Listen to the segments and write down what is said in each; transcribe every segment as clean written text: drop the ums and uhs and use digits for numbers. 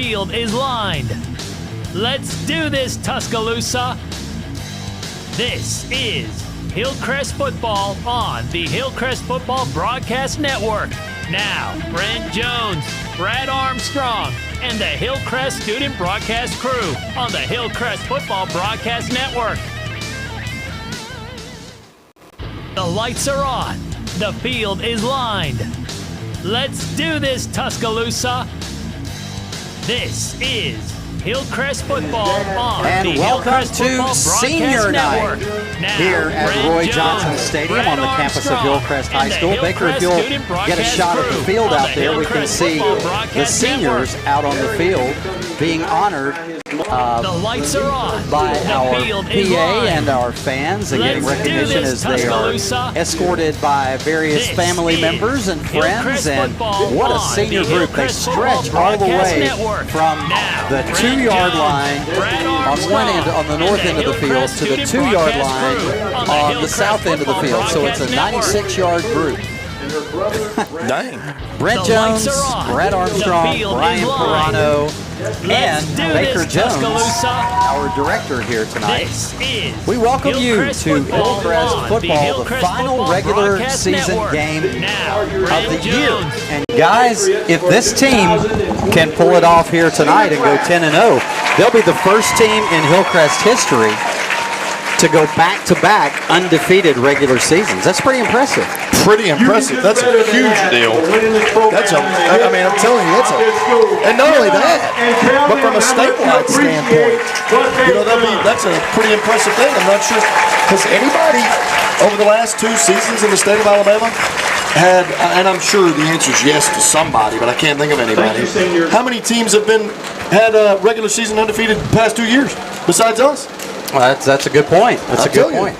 Field is lined. Let's do this, Tuscaloosa. This is Hillcrest Football on the Hillcrest Football Broadcast Network. Now, Brent Jones, Brad Armstrong, and the Hillcrest Student Broadcast Crew on the Hillcrest Football Broadcast Network. The lights are on. The field is lined. Let's do this, Tuscaloosa. This is Hillcrest Football on and the welcome Hillcrest to Football Senior Broadcast Network Network. Now, here at Brent Roy Jones, Johnson Stadium Brad on the campus of Armstrong, Hillcrest High and the School. Baker, if Hillcrest you'll Student get a shot of the Broadcast field Crew out on there, the we can Hillcrest see Football the Broadcast seniors Network. out on the field being honored The lights are on. by The our field is PA lined. and our fans and getting Let's do recognition this, as they are Tuscaloosa. escorted by various This family is members and friends. Hillcrest And Football what a on senior the group. They Hillcrest Football stretch all the Broadcast way Network. from Now, the Brent 2-yard Jones, line Brad on one end, on the Armstrong, north and end of the field, Hillcrest to the Student 2-yard Broadcast line Crew on the on the Hillcrest south end of the Football field. So it's a Broadcast Network. 96-yard group. Dang. Brent The Jones, lights are on. Brad The Armstrong, field Brian is lined. Pirano, and do Baker this, Jones, Tuscaloosa. our director here tonight. This is We welcome you Hillcrest to Football Hillcrest on Football, the Hillcrest final Football regular Broadcast season Network. game Now, of Brent the year. Jones. And guys, if this team can pull it off here tonight and go 10-0, they'll be the first team in Hillcrest history to go back-to-back undefeated regular seasons. That's pretty impressive. Pretty impressive. That's a huge deal. That's I mean, I'm telling you, and not only that, but from a statewide standpoint, that's a pretty impressive thing. I'm not sure, has anybody over the last 2 seasons in the state of Alabama had, and I'm sure the answer is yes to somebody, but I can't think of anybody. How many teams have had a regular season undefeated the past 2 years besides us? Well, that's a good point. That's a good point.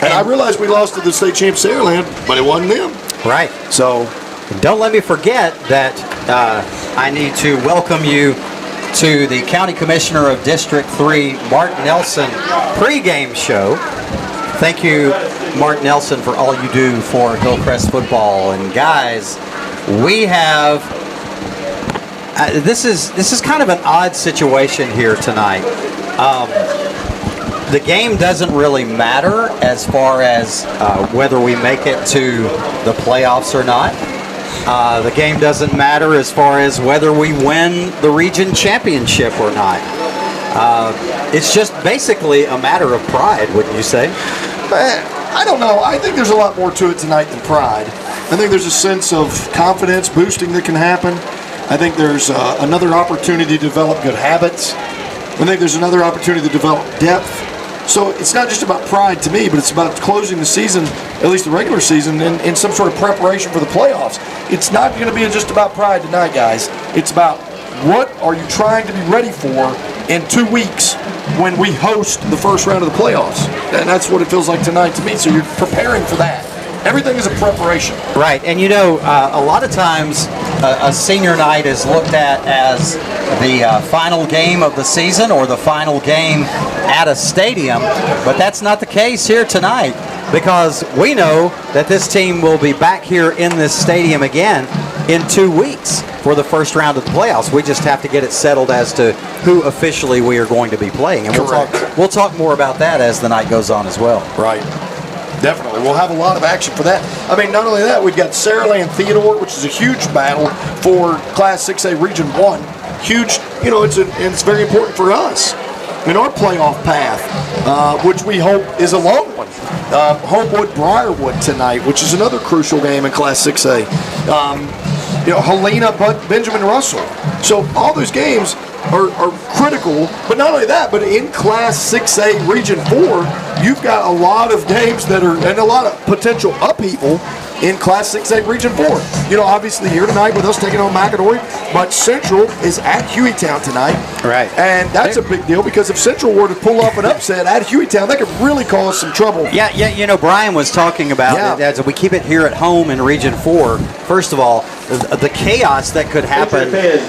And I realized we lost to the state champ Saraland, but it wasn't them. Right. So don't let me forget that I need to welcome you to the County Commissioner of District 3, Mark Nelson, pregame show. Thank you, Mark Nelson, for all you do for Hillcrest football. And guys, we have this is kind of an odd situation here tonight. The game doesn't really matter as far as whether we make it to the playoffs or not. The game doesn't matter as far as whether we win the region championship or not. It's just basically a matter of pride, wouldn't you say? I don't know. I think there's a lot more to it tonight than pride. I think there's a sense of confidence boosting that can happen. I think there's another opportunity to develop good habits. I think there's another opportunity to develop depth. So it's not just about pride to me, but it's about closing the season, at least the regular season, in some sort of preparation for the playoffs. It's not going to be just about pride tonight, guys. It's about what are you trying to be ready for in 2 weeks when we host the first round of the playoffs. And that's what it feels like tonight to me. So you're preparing for that. Everything is a preparation. Right, and a lot of times a senior night is looked at as the final game of the season or the final game at a stadium, but that's not the case here tonight because we know that this team will be back here in this stadium again in 2 weeks for the first round of the playoffs. We just have to get it settled as to who officially we are going to be playing, and we'll talk more about that as the night goes on as well. Right. Definitely. We'll have a lot of action for that. I mean, not only that, we've got Saraland Theodore, which is a huge battle for Class 6A Region 1. Huge, it's very important for us in our playoff path, which we hope is a long one. Homewood-Briarwood tonight, which is another crucial game in Class 6A. Helena, Benjamin Russell. So all those games are critical, but not only that, but in Class 6A Region 4, you've got a lot of games and a lot of potential upheaval in Class 6A Region 4. Obviously here tonight with us taking on McAdory, but Central is at Hueytown tonight. Right. And that's a big deal because if Central were to pull off an upset at Hueytown, that could really cause some trouble. Yeah, Brian was talking about it as we keep it here at home in Region 4. First of all, the chaos that could happen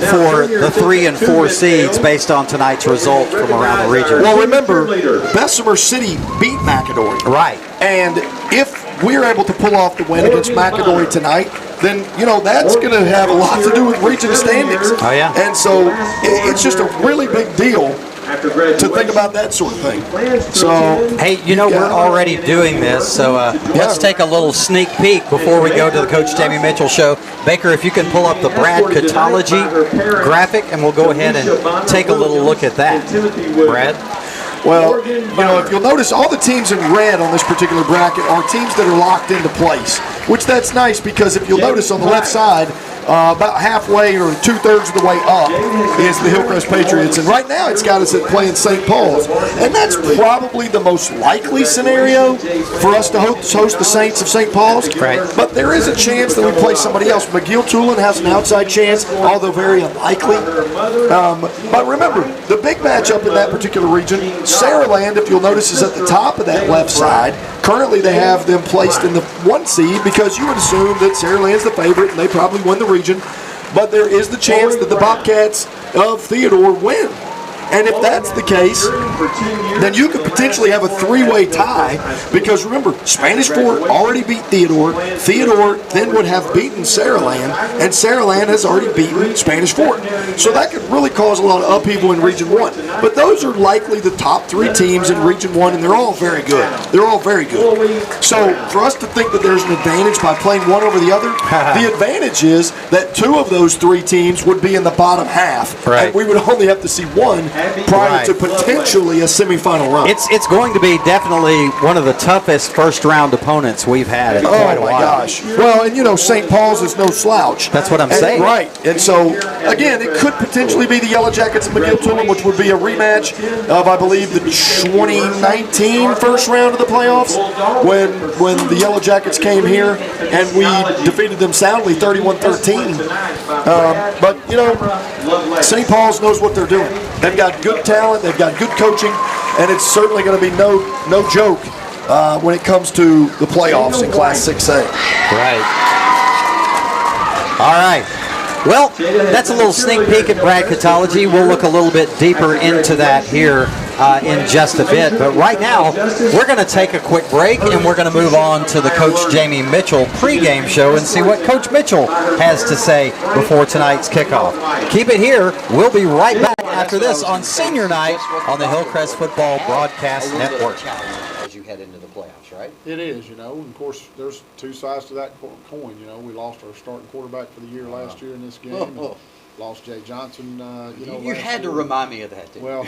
for the 3 and 4 seeds based on tonight's result from around the region. Well, remember, Bessemer City beat McAdory. Right. And if we're able to pull off the win against McAdory tonight, then, that's going to have a lot to do with region standings. Oh, yeah. And so it's just a really big deal to think about that sort of thing. So, hey, we're already doing this, so let's take a little sneak peek before we go to the Coach Jamie Mitchell show. Baker, if you can pull up the bracketology graphic, and we'll go ahead and take a little look at that. Brad? Well, if you'll notice, all the teams in red on this particular bracket are teams that are locked into place, which that's nice because if you'll notice on the left side, about halfway or 2/3 of the way up is the Hillcrest Patriots. And right now it's got us at playing St. Paul's. And that's probably the most likely scenario for us to host the Saints of St. Paul's. Right. But there is a chance that we play somebody else. McGill-Tulane has an outside chance, although very unlikely. But remember, the big matchup in that particular region, Saraland, if you'll notice, is at the top of that left side. Currently they have them placed in the 1 seed because you would assume that Saraland's the favorite and they probably won the region, but there is the chance that the Bobcats of Theodore win. And if that's the case, then you could potentially have a 3-way tie because remember, Spanish Fort already beat Theodore. Theodore then would have beaten Saraland, and Saraland has already beaten Spanish Fort. So that could really cause a lot of upheaval in Region 1. But those are likely the top 3 teams in Region 1, and they're all very good. They're all very good. So for us to think that there's an advantage by playing one over the other, the advantage is that 2 of those 3 teams would be in the bottom half, right. And we would only have to see one prior to potentially a semifinal run. It's going to be definitely one of the toughest first-round opponents we've had in quite a while. Oh, my gosh. Well, and St. Paul's is no slouch. That's what I'm saying. Right. And so, again, it could potentially be the Yellow Jackets and McGill-Tulane, which would be a rematch of, I believe, the 2019 first round of the playoffs when the Yellow Jackets came here and we defeated them soundly 31-13. But, St. Paul's knows what they're doing. They've got good talent, they've got good coaching, and it's certainly going to be no joke when it comes to the playoffs in Class 6A. Right. All right. Well, that's a little sneak peek at bracketology. We'll look a little bit deeper into that here in just a bit. But right now, we're going to take a quick break, and we're going to move on to the Coach Jamie Mitchell pregame show and see what Coach Mitchell has to say before tonight's kickoff. Keep it here. We'll be right back after this on Senior Night on the Hillcrest Football Broadcast Network. As you head into the playoffs, right? It is, and of course, there's 2 sides to that coin. We lost our starting quarterback for the year last year in this game. And lost Jay Johnson, You had to remind me of that, didn't you?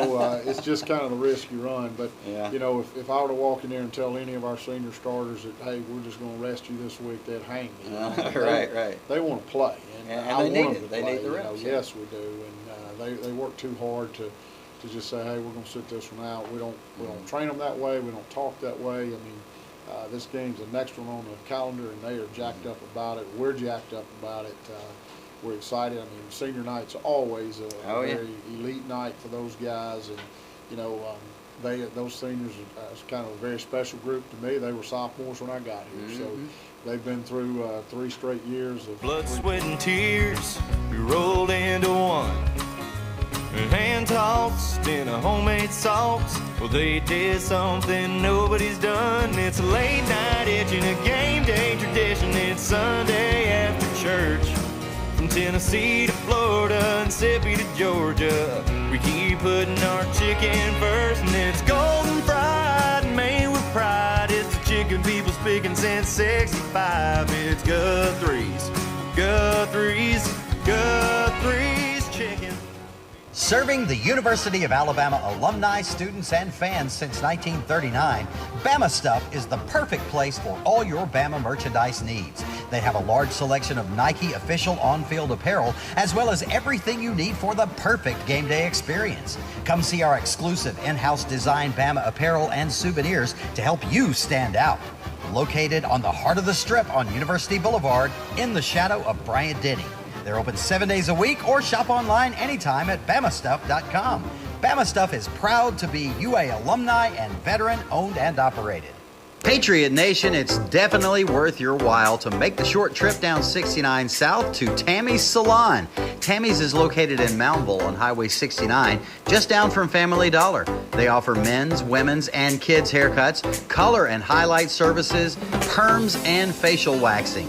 Well, it's just kind of the risk you run. But, yeah. If I were to walk in there and tell any of our senior starters that, hey, we're just going to rest you this week, they'd hang me. Right. They want to play. And I they want need them it. to They play. need the reps. Yes, we do. And they work too hard to just say, hey, we're going to sit this one out. We don't train them that way. We don't talk that way. I mean, this game's the next one on the calendar, and they are jacked up about it. We're jacked up about it. We're excited. I mean, senior night's always a very elite night for those guys, and those seniors are kind of a very special group to me. They were sophomores when I got here, so they've been through 3 straight years of blood, sweat, and tears. We rolled into one. Hand tossed in a homemade sauce. Well, they did something nobody's done. It's a late night itching, a game day tradition. It's Sunday after church. From Tennessee to Florida, Mississippi to Georgia, we keep putting our chicken first, and it's golden fried, made with pride. It's the chicken people speaking since '65. It's Guthrie's chicken. Serving the University of Alabama alumni, students, and fans since 1939, Bama Stuff is the perfect place for all your Bama merchandise needs. They have a large selection of Nike official on-field apparel, as well as everything you need for the perfect game day experience. Come see our exclusive in-house designed Bama apparel and souvenirs to help you stand out. Located on the heart of the Strip on University Boulevard, in the shadow of Bryant-Denny. They're open 7 days a week, or shop online anytime at BamaStuff.com. Bama Stuff is proud to be UA alumni and veteran owned and operated. Patriot Nation, it's definitely worth your while to make the short trip down 69 South to Tammy's Salon. Tammy's is located in Moundville on Highway 69, just down from Family Dollar. They offer men's, women's, and kids' haircuts, color and highlight services, perms, and facial waxing.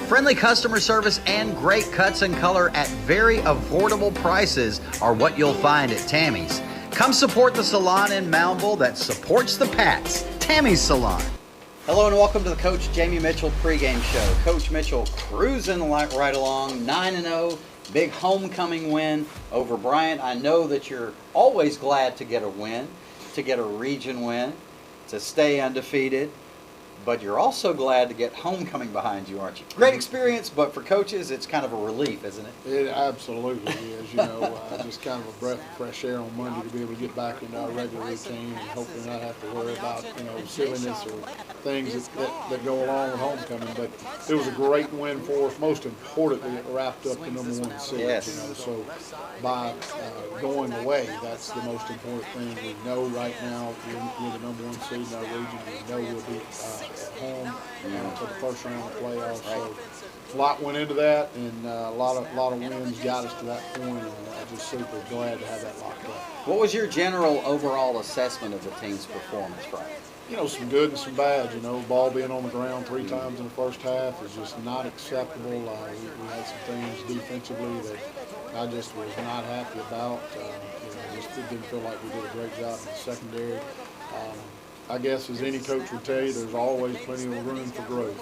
Friendly customer service and great cuts and color at very affordable prices are what you'll find at Tammy's. Come support the salon in Moundville that supports the Pats. Tammy's Salon. Hello and welcome to the Coach Jamie Mitchell pregame show. Coach Mitchell cruising right along, 9-0, big homecoming win over Bryant. I know that you're always glad to get a win, to get a region win, to stay undefeated, but you're also glad to get homecoming behind you, aren't you? Great experience, but for coaches, it's kind of a relief, isn't it? It absolutely is. Just kind of a breath of fresh air on Monday to be able to get back into our regular routine and hopefully not have to worry about, silliness or things that go along with homecoming. But it was a great win for us. Most importantly, it wrapped up the #1 seed. Yes. So by going away, that's the most important thing. We know right now we're the #1 seed in our region. We know we'll be at home for the first round of playoffs. So a lot went into that, and a lot of wins got us to that point, and I'm just super glad to have that locked up. What was your general overall assessment of the team's performance, Brian? Some good and some bad. Ball being on the ground 3 times in the first half is just not acceptable. We had some things defensively that I just was not happy about. Just didn't feel like we did a great job in the secondary. I guess as any coach would tell you, there's always plenty of room for growth.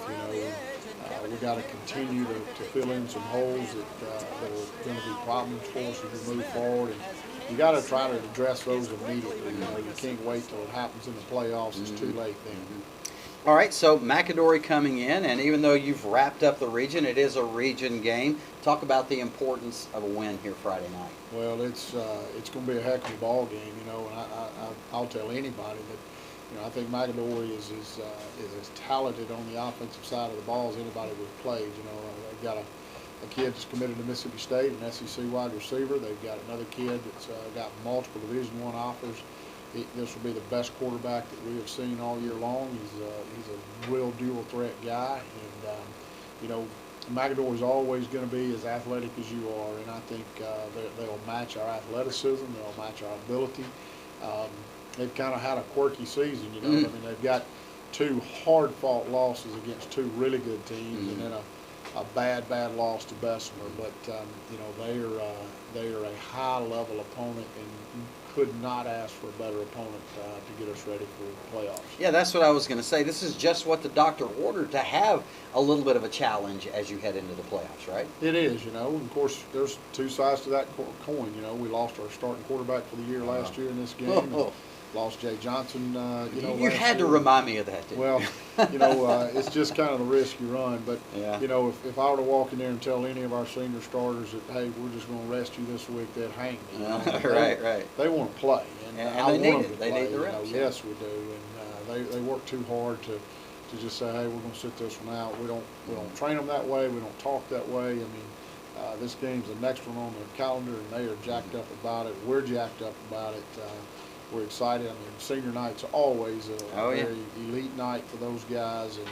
We got to continue to fill in some holes that are going to be problems for us as we move forward. And you got to try to address those immediately. You can't wait till it happens in the playoffs. It's too late then. All right, so McAdory coming in, and even though you've wrapped up the region, it is a region game. Talk about the importance of a win here Friday night. Well, it's going to be a heck of a ball game, and I'll tell anybody that. I think McAdory is as talented on the offensive side of the ball as anybody we've played. They've got a kid that's committed to Mississippi State, an SEC wide receiver. They've got another kid that's got multiple Division I offers. This will be the best quarterback that we have seen all year long. He's a real dual threat guy, and McAdory's always going to be as athletic as you are, and I think they'll match our athleticism. They'll match our ability. They've kind of had a quirky season, I mean, they've got 2 hard-fought losses against 2 really good teams, and then a bad loss to Bessemer. But they are a high-level opponent, and could not ask for a better opponent to get us ready for the playoffs. Yeah, that's what I was going to say. This is just what the doctor ordered, to have a little bit of a challenge as you head into the playoffs, right? It is, and of course, there's 2 sides to that coin. We lost our starting quarterback for the year last year in this game. Lost Jay Johnson, You had to remind me of that, didn't you? Well, it's just kind of the risk you run. But, yeah. If I were to walk in there and tell any of our senior starters that, hey, we're just going to rest you this week, they'd hang me. Right. They want to play. And I they want need them it. to They play. need the reps. Yes, we do. And they work too hard to just say, hey, we're going to sit this one out. We don't train them that way. We don't talk that way. I mean, this game's the next one on the calendar, and they are jacked up about it. We're jacked up about it. We're excited. I mean, senior night's always a very elite night for those guys, and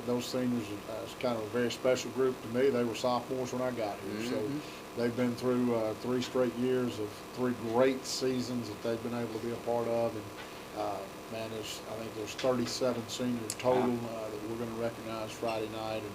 those seniors is kind of a very special group to me. They were sophomores when I got here, so they've been through 3 straight years of 3 great seasons that they've been able to be a part of, and I think there's 37 seniors total that we're going to recognize Friday night, and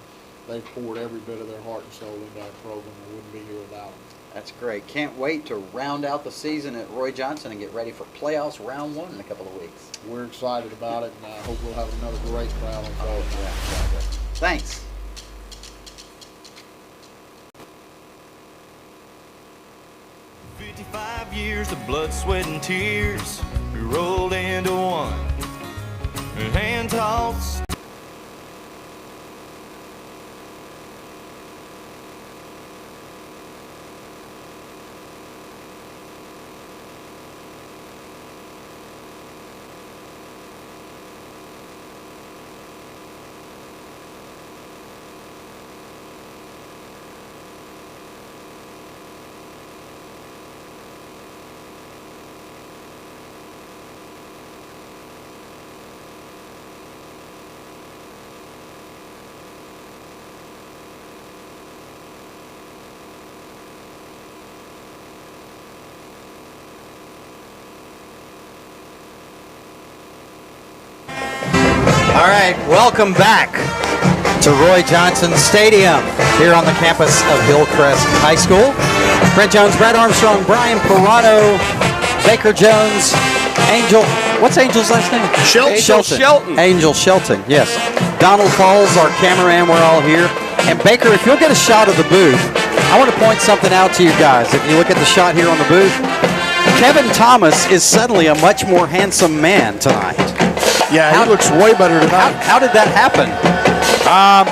they've poured every bit of their heart and soul into our program. We wouldn't be here without them. That's great. Can't wait to round out the season at Roy Johnson and get ready for playoffs round 1 in a couple of weeks. We're excited about it, and I hope we'll have another great crowd on Friday night. Thanks. "55 years of blood, sweat, and tears, we rolled into one. Hand tossed. right, welcome back to Roy Johnson Stadium here on the campus of Hillcrest High School. Brent Jones, Brad Armstrong, Brian Pirano, Baker Jones, Angel. What's Angel's last name? Shelton. Angel Shelton, yes. Donald Falls, our cameraman, we're all here. And Baker, if you'll get a shot of the booth, I want to point something out to you guys. If you look at the shot here on the booth, Kevin Thomas is suddenly a much more handsome man tonight. Yeah, he looks way better tonight. How did that happen? I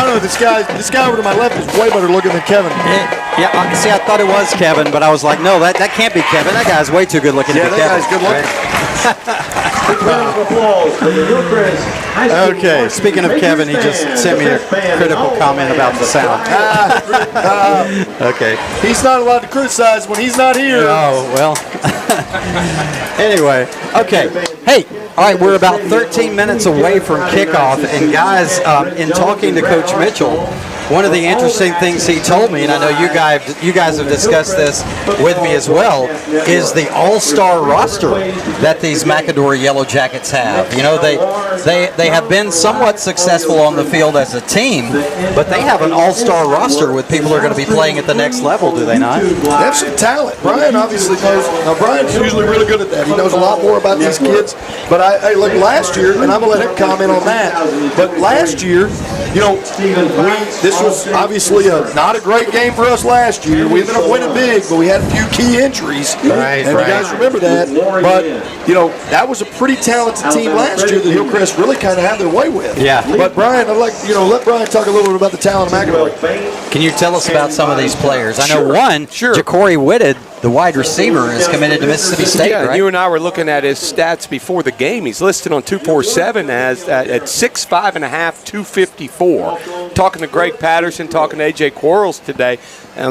don't know. This guy over to my left is way better looking than Kevin. Yeah, see, I thought it was Kevin, but I was like, no, that can't be Kevin. That guy's way too good looking to be Kevin. Yeah, that guy's good looking. Okay, speaking of Kevin, he just sent me a critical comment about the sound. Okay. He's not allowed to criticize when he's not here. Oh, well. Anyway, okay. Hey, all right, we're about 13 minutes away from kickoff, and guys, in talking to Coach Mitchell, one of the interesting things he told me, and I know you guys have discussed this with me as well, is the all-star roster that these McAdory Yellow Jackets have. You know, they have been somewhat successful on the field as a team, but they have an all-star roster with people who are going to be playing at the next level, do they not? They have some talent. Brian obviously knows. Now, Brian's usually really good at that. He knows a lot more about these kids. But I look, last year, and I'm going to let him comment on that, but last year, you know, this was obviously not a great game for us last year. We ended up winning big, but we had a few key injuries. Right. You guys remember that. But, you know, that was a pretty talented team last year that Hillcrest really kind of had their way with. Yeah. But Brian, I'd like, let Brian talk a little bit about the talent of McAdory. Can you tell us about some of these players? I know one, Jacory Whitted, the wide receiver, is committed to Mississippi State, right? You and I were looking at his stats before the game. He's listed on 247 as at 6'5 and a half, 254. Talking to Greg Patterson, talking to A.J. Quarles today.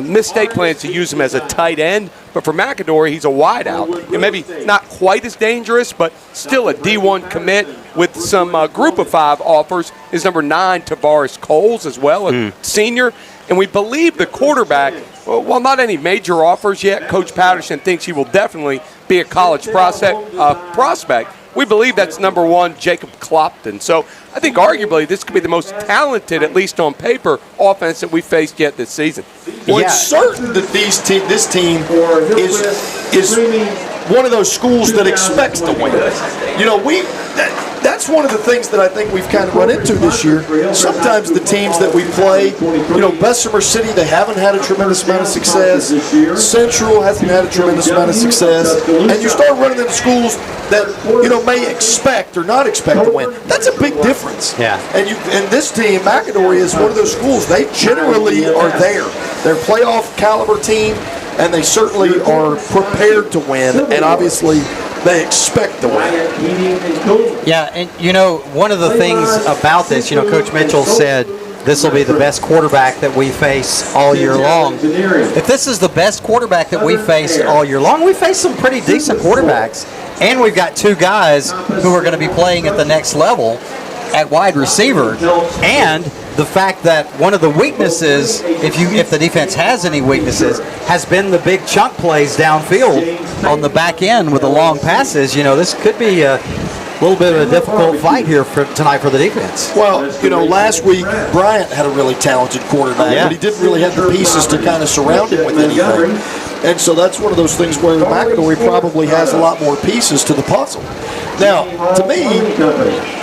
Miss State plans to use him as a tight end, but for McAdory, he's a wideout. And maybe not quite as dangerous, but still a D1 commit with some group of 5 offers. Is number 9, Tavares Coles, as well, a senior. And we believe the quarterback, well, not any major offers yet. Coach Patterson thinks he will definitely be a college prospect. We believe that's number 1, Jacob Clopton. So I think arguably this could be the most talented, at least on paper, offense that we faced yet this season. Well, it's certain that this team is one of those schools that expects to win. You know, that's one of the things that I think we've kind of run into this year. Sometimes the teams that we play, Bessemer City, they haven't had a tremendous amount of success. Central hasn't had a tremendous amount of success. And you start running into schools that, may expect or not expect to win. That's a big difference. Yeah. And this team, McAdory, is one of those schools. They generally are there. They're a playoff caliber team, and they certainly are prepared to win, and obviously they expect to win. Yeah, and one of the things about this, Coach Mitchell said this will be the best quarterback that we face all year long. If this is the best quarterback that we faced all year long, we face some pretty decent quarterbacks, and we've got 2 guys who are going to be playing at the next level at wide receiver, and the fact that one of the weaknesses, if the defense has any weaknesses, has been the big chunk plays downfield on the back end with the long passes. This could be a little bit of a difficult fight here tonight for the defense. Well, last week Bryant had a really talented quarterback, but he didn't really have the pieces to kind of surround him with anything. And so that's one of those things where McAdory probably has a lot more pieces to the puzzle. Now, to me,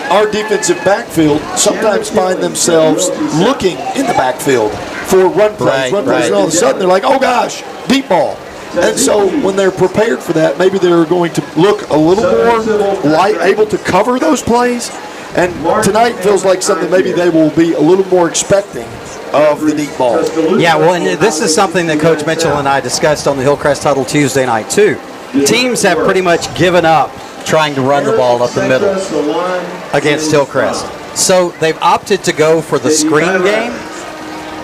our defensive backfield sometimes find themselves looking in the backfield for run plays, and all of a sudden they're like, oh gosh, deep ball. And so when they're prepared for that, maybe they're going to look a little more able to cover those plays. And tonight feels like something maybe they will be a little more expecting of the deep ball. Yeah, well, and this is something that Coach Mitchell and I discussed on the Hillcrest Huddle Tuesday night, too. Teams have pretty much given up trying to run the ball up the middle against Hillcrest. So they've opted to go for the screen game,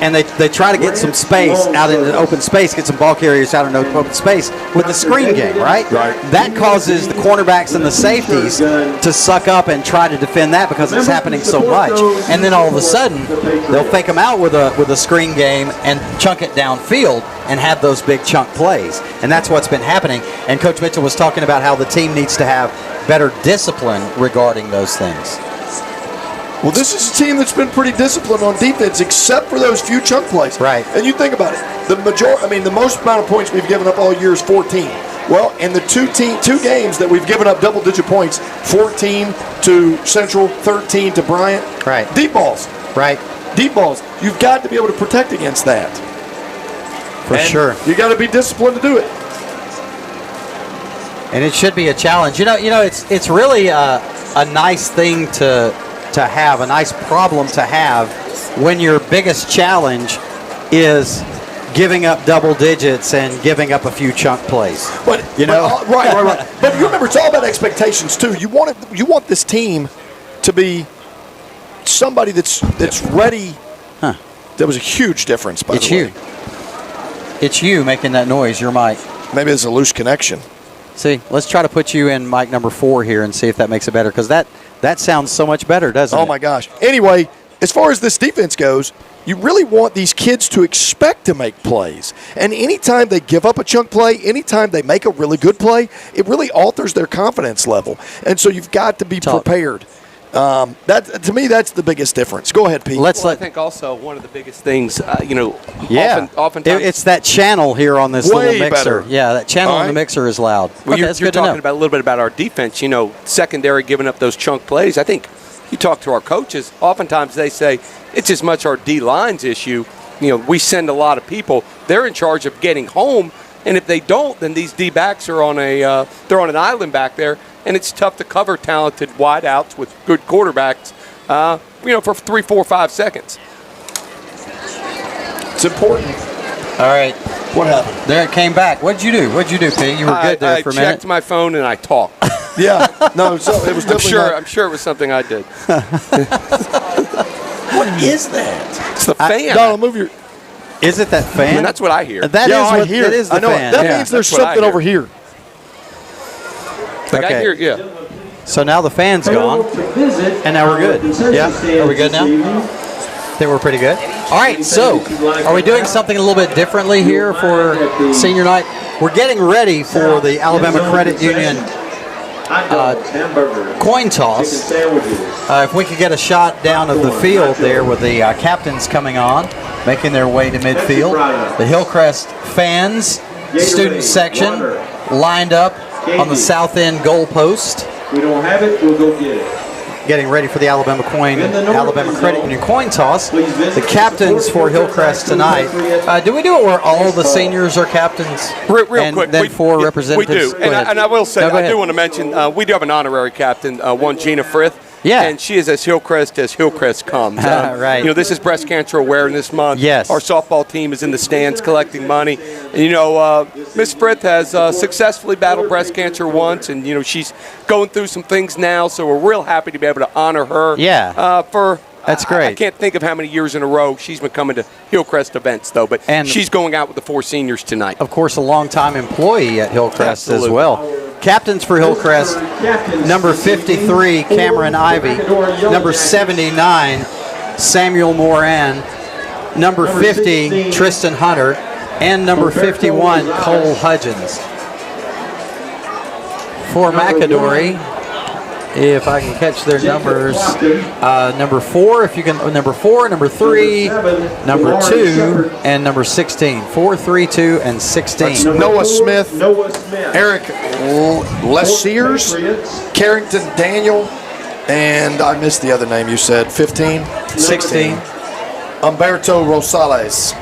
and they try to get some space out in an open space, get some ball carriers out in an open space with the screen game, right? That causes the cornerbacks and the safeties to suck up and try to defend that because it's happening so much. And then all of a sudden, they'll fake them out with a screen game and chunk it downfield and have those big chunk plays. And that's what's been happening. And Coach Mitchell was talking about how the team needs to have better discipline regarding those things. Well, this is a team that's been pretty disciplined on defense, except for those few chunk plays. Right. And you think about it, the most amount of points we've given up all year is 14. Well, in the two games that we've given up double-digit points, 14 to Central, 13 to Bryant. Right. Deep balls. Right. Deep balls. You've got to be able to protect against that. For sure. You got to be disciplined to do it. And it should be a challenge. It's really a nice thing to have, a nice problem to have when your biggest challenge is giving up double digits and giving up a few chunk plays. Right. But you remember, it's all about expectations too. You want this team to be somebody that's ready. Huh. That was a huge difference, by the way. It's you making that noise, your mic. Maybe it's a loose connection. See, let's try to put you in mic number 4 here and see if that makes it better, because that sounds so much better, doesn't it? Oh, my gosh. Anyway, as far as this defense goes, you really want these kids to expect to make plays. And anytime they give up a chunk play, anytime they make a really good play, it really alters their confidence level. And so you've got to be prepared. To me, that's the biggest difference. Go ahead, Pete. I think also one of the biggest things, oftentimes it's that channel here on this Way little mixer. better. Yeah, that channel on the mixer is loud. Well, Okay, that's you're good to know. talking about a little bit about our defense. Secondary giving up those chunk plays. I think you talk to our coaches. Oftentimes they say it's as much our D line's issue. We send a lot of people. They're in charge of getting home, and if they don't, then these D backs are on they're on an island back there. And it's tough to cover talented wideouts with good quarterbacks, for 3, 4, 5 seconds. It's important. All right. What happened? There it came back. What'd you do, Pete? You were good there for a minute. I checked my phone and I talked. Yeah. No, it was definitely I'm sure it was something I did. What is that? It's the fan. Donald, move your... Is it that fan? I mean, that's what I hear. That is the I know fan. That means there's something over here. I hear, yeah. So now the fan's gone, and now we're good. Yeah, are we good now? I think we're pretty good. All right, so are we doing something a little bit differently here for senior night? We're getting ready for the Alabama Credit Union coin toss. If we could get a shot down of the field there with the captains coming on, making their way to midfield. The Hillcrest fans, student section, lined up on the south end goal post. We don't have it, we'll go get it. Getting ready for the Alabama Credit Union coin toss. The captains for Hillcrest tonight. Do we do it where all the seniors are captains? Real quick. Then 4 representatives? We do. And I will say, I do want to mention, we do have an honorary captain, one Gina Frith. Yeah. And she is as Hillcrest comes. Right. This is Breast Cancer Awareness Month. Yes. Our softball team is in the stands collecting money. And, Miss Frith has successfully battled breast cancer once, and, she's going through some things now, so we're real happy to be able to honor her. Yeah. That's great. I can't think of how many years in a row she's been coming to Hillcrest events, though, but she's going out with the 4 seniors tonight. Of course, a longtime employee at Hillcrest as well. Captains for Hillcrest, number 53, Cameron Ivey, number 79, Samuel Moran, number 50, Tristan Hunter, and number 51, Cole Hudgens. For McAdory, if I can catch their numbers, number 4, number 4, number 3, number 2, and number 16. 4, 3, 2, and 16. That's Noah Smith, Eric Lessiers, Carrington Daniel, and I missed the other name you said, 15? 16. Humberto Rosales.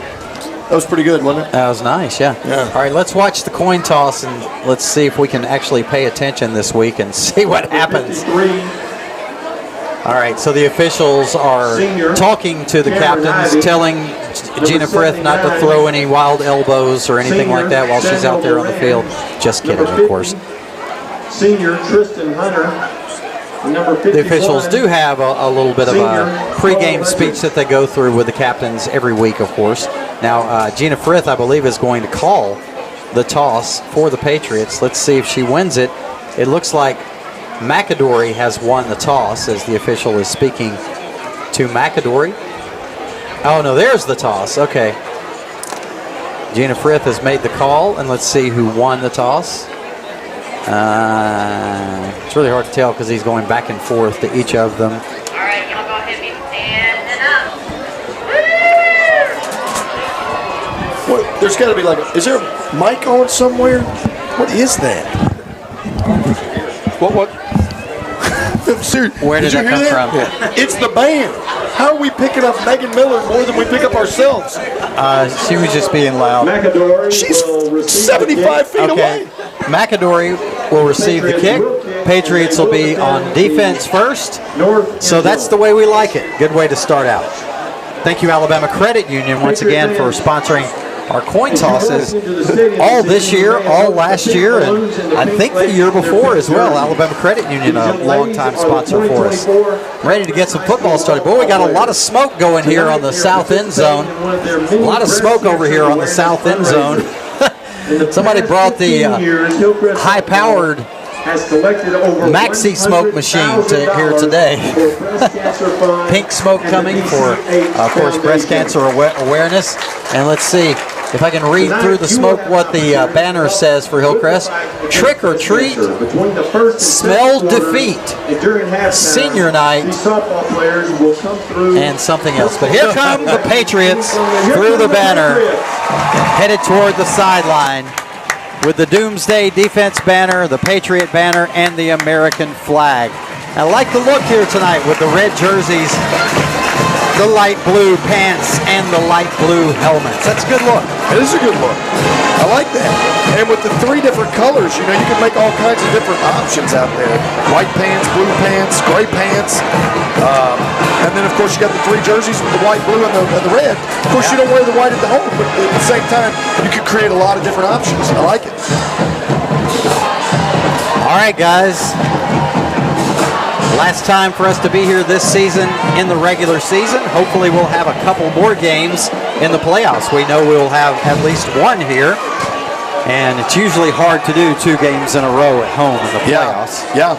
That was pretty good, wasn't it? That was nice, yeah. All right, let's watch the coin toss, and let's see if we can actually pay attention this week and see what happens. All right, so the officials are talking to the captains, telling Gina Frith not to throw any wild elbows or anything like that while she's out there on the field. Just kidding, of course. Senior Tristan Hunter. The officials do have a little bit of a pregame speech that they go through with the captains every week, of course. Now, Gina Frith, I believe, is going to call the toss for the Patriots. Let's see if she wins it. It looks like McAdory has won the toss as the official is speaking to McAdory. Oh, no, there's the toss. Okay. Gina Frith has made the call, and let's see who won the toss. It's really hard to tell because he's going back and forth to each of them. All right, y'all go ahead What, there's got to be is there a mic on somewhere? What is that? What? I'm serious. Where did you that hear come that? from? It's the band. How are we picking up Megan Miller more than we pick up ourselves? She was just being loud. McAdory She's will receive 75 feet Okay. away. McAdory will receive the kick. Patriots will be on defense first. So that's the way we like it. Good way to start out. Thank you, Alabama Credit Union, once again for sponsoring our coin tosses all this year, all last year, and I think the year before as well. Alabama Credit Union, a longtime sponsor for us. Ready to get some football started. Boy, we got a lot of smoke going here on the south end zone. A lot of smoke over here on the south end zone. Somebody brought the high-powered maxi smoke machine here today. Pink smoke coming for, of course, breast cancer awareness. And let's see if I can read through the smoke what the banner says for Hillcrest. Trick or treat, smell defeat, senior night, and something else. But here come the Patriots through the banner, headed toward the sideline with the Doomsday Defense banner, the Patriot banner, and the American flag. I like the look here tonight with the red jerseys, the light blue pants, and the light blue helmets. That's a good look. It is a good look. I like that. And with the 3 different colors, you can make all kinds of different options out there. White pants, blue pants, gray pants. And then, of course, you got the 3 jerseys with the white, blue, and the red. Of course, you don't wear the white at the home, but at the same time, you can create a lot of different options. I like it. All right, guys. Last time for us to be here this season in the regular season. Hopefully we'll have a couple more games in the playoffs. We know we'll have at least one here. And it's usually hard to do 2 games in a row at home in the playoffs. Yeah.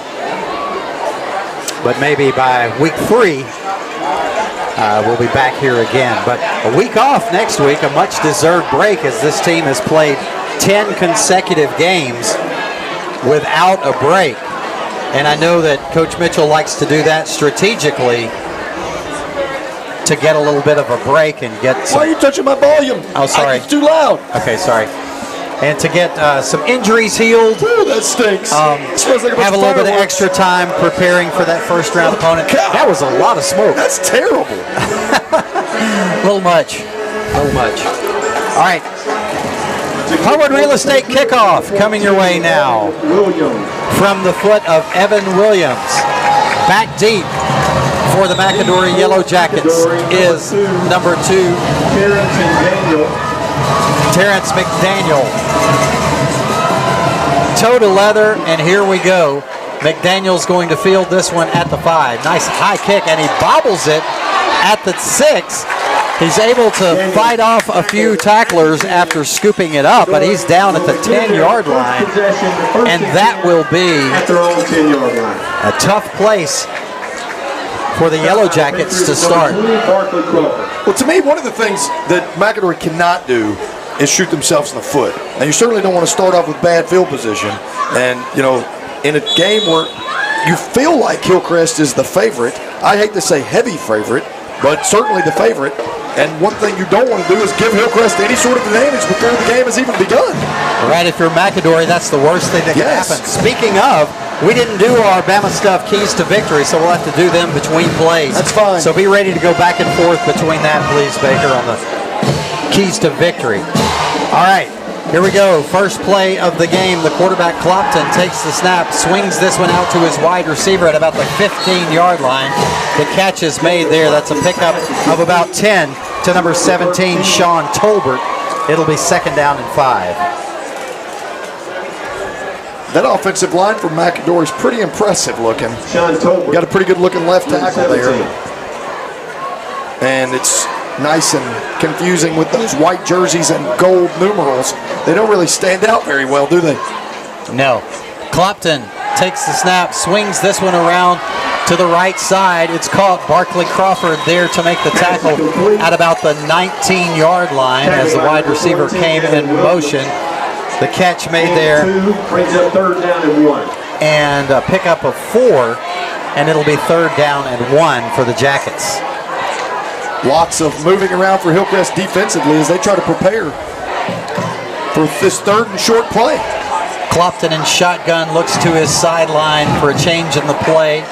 But maybe by week 3, we'll be back here again. But a week off next week, a much-deserved break as this team has played 10 consecutive games without a break. And I know that Coach Mitchell likes to do that strategically to get a little bit of a break and get some... Why are you touching my volume? Oh, sorry. It's too loud. Okay, sorry. And to get some injuries healed. Ooh, that stinks. Smells like a bunch Have a of little bit of fireworks. extra time preparing for that first-round opponent. God. That was a lot of smoke. That's terrible. A little much. All right. Harvard Real Estate Kickoff coming your way now. From the foot of Evan Williams. Back deep for the McAdory Yellow Jackets is number 2, Terrence McDaniel. Toe to leather, and here we go. McDaniel's going to field this one at the 5. Nice high kick, and he bobbles it at the 6. He's able to fight off a few tacklers after scooping it up, but he's down at the 10-yard line, and that will be a tough place for the Yellow Jackets to start. Well, to me, one of the things that McAdory cannot do is shoot themselves in the foot. And you certainly don't want to start off with bad field position. And, in a game where you feel like Hillcrest is the favorite, I hate to say heavy favorite, but certainly the favorite. And one thing you don't want to do is give Hillcrest any sort of advantage before the game has even begun. Right, if you're McAdory, that's the worst thing that can happen. Speaking of, we didn't do our Bama Stuff keys to victory, so we'll have to do them between plays. That's fine. So be ready to go back and forth between that, please, Baker, on the keys to victory. All right, here we go. First play of the game. The quarterback, Clopton, takes the snap, swings this one out to his wide receiver at about the 15-yard line. The catch is made there. That's a pickup of about 10 to number 17, Sean Tolbert. It'll be 2nd down and 5. That offensive line for McAdory is pretty impressive looking. Got a pretty good looking left tackle there. And it's nice and confusing with those white jerseys and gold numerals. They don't really stand out very well, do they? No. Clopton takes the snap, swings this one around to the right side. It's caught. Barkley Crawford there to make the tackle at about the 19-yard line as the wide receiver came in motion. The catch made there. Brings up 3rd down and 1. And a pickup of 4, and it'll be 3rd down and 1 for the Jackets. Lots of moving around for Hillcrest defensively as they try to prepare for this 3rd and short play. Clopton in shotgun looks to his sideline for a change in the play.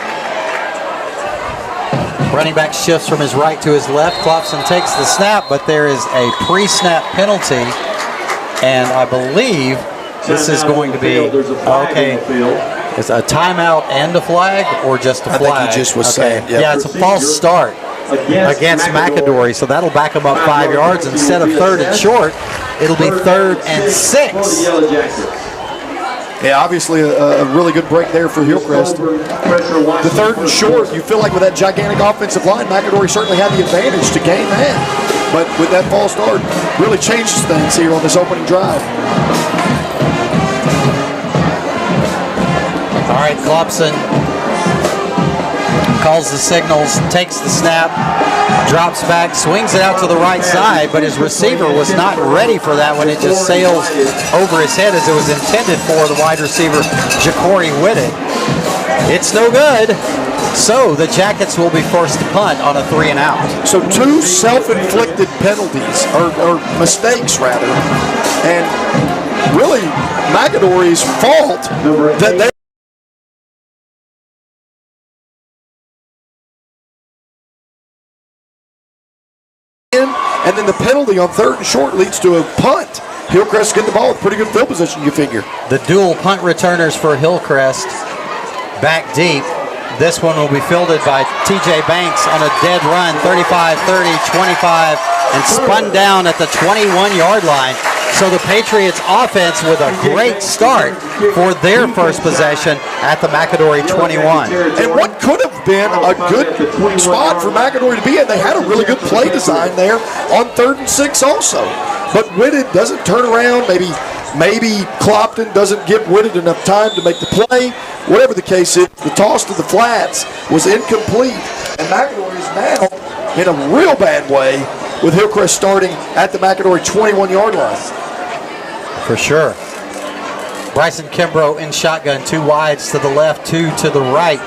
Running back shifts from his right to his left. Clopton takes the snap, but there is a pre-snap penalty, and I believe this is going to be okay. Is a timeout and a flag, or just a flag? I think he just was saying. Yeah, it's a false start against McAdory, so that'll back him up 5 yards. Instead of 3rd and short, it'll be 3rd and 6. Yeah, obviously a really good break there for Hillcrest. The 3rd and short, you feel like with that gigantic offensive line, McAdory certainly had the advantage to gain that. But with that false start, really changes things here on this opening drive. All right, Clopson calls the signals, takes the snap, drops back, swings it out to the right side, but his receiver was not ready for that when it just sails over his head as it was intended for the wide receiver, Ja'Cory Whitted. It's no good. So the Jackets will be forced to punt on a 3 and out. So 2 self-inflicted penalties, or mistakes rather, and really McAdory's fault that they and then the penalty on 3rd and short leads to a punt. Hillcrest getting the ball with pretty good field position, you figure. The dual punt returners for Hillcrest back deep. This one will be fielded by TJ Banks on a dead run, 35, 30, 25, and spun down at the 21-yard line. So the Patriots offense with a great start for their first possession at the McAdory 21. And what could have been a good spot for McAdory to be in, they had a really good play design there on 3rd and 6 also. But Whitted doesn't turn around, maybe Clopton doesn't give Whitted enough time to make the play. Whatever the case is, the toss to the flats was incomplete, and McAdory is now in a real bad way with Hillcrest starting at the McAdory 21-yard line. For sure. Bryson Kimbrough in shotgun, 2 wides to the left, 2 to the right.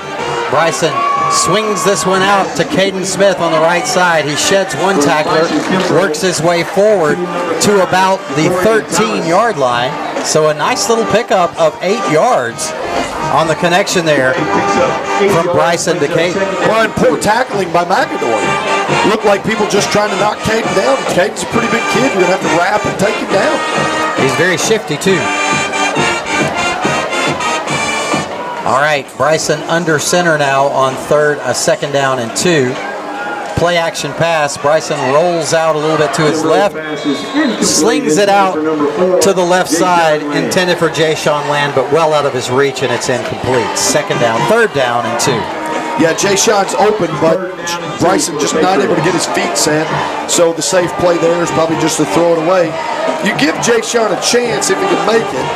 Bryson swings this one out to Caden Smith on the right side. He sheds one tackler, works his way forward to about the 13-yard line. So a nice little pickup of 8 yards on the connection there from Bryson to Caden. Well, and poor tackling by McAdory. Looked like people just trying to knock Caden down. Caden's a pretty big kid. You're going to have to wrap and take him down. He's very shifty, too. All right, Bryson under center now on 2nd down and 2. Play action pass. Bryson rolls out a little bit to his left, slings it out to the left side, intended for Jay-Sean Land, but well out of his reach, and it's incomplete. 2nd down, 3rd down and 2. Yeah, Jay-Sean's open, but Bryson just not able to get his feet set. So the safe play there is probably just to throw it away. You give Jay-Sean a chance if he can make it,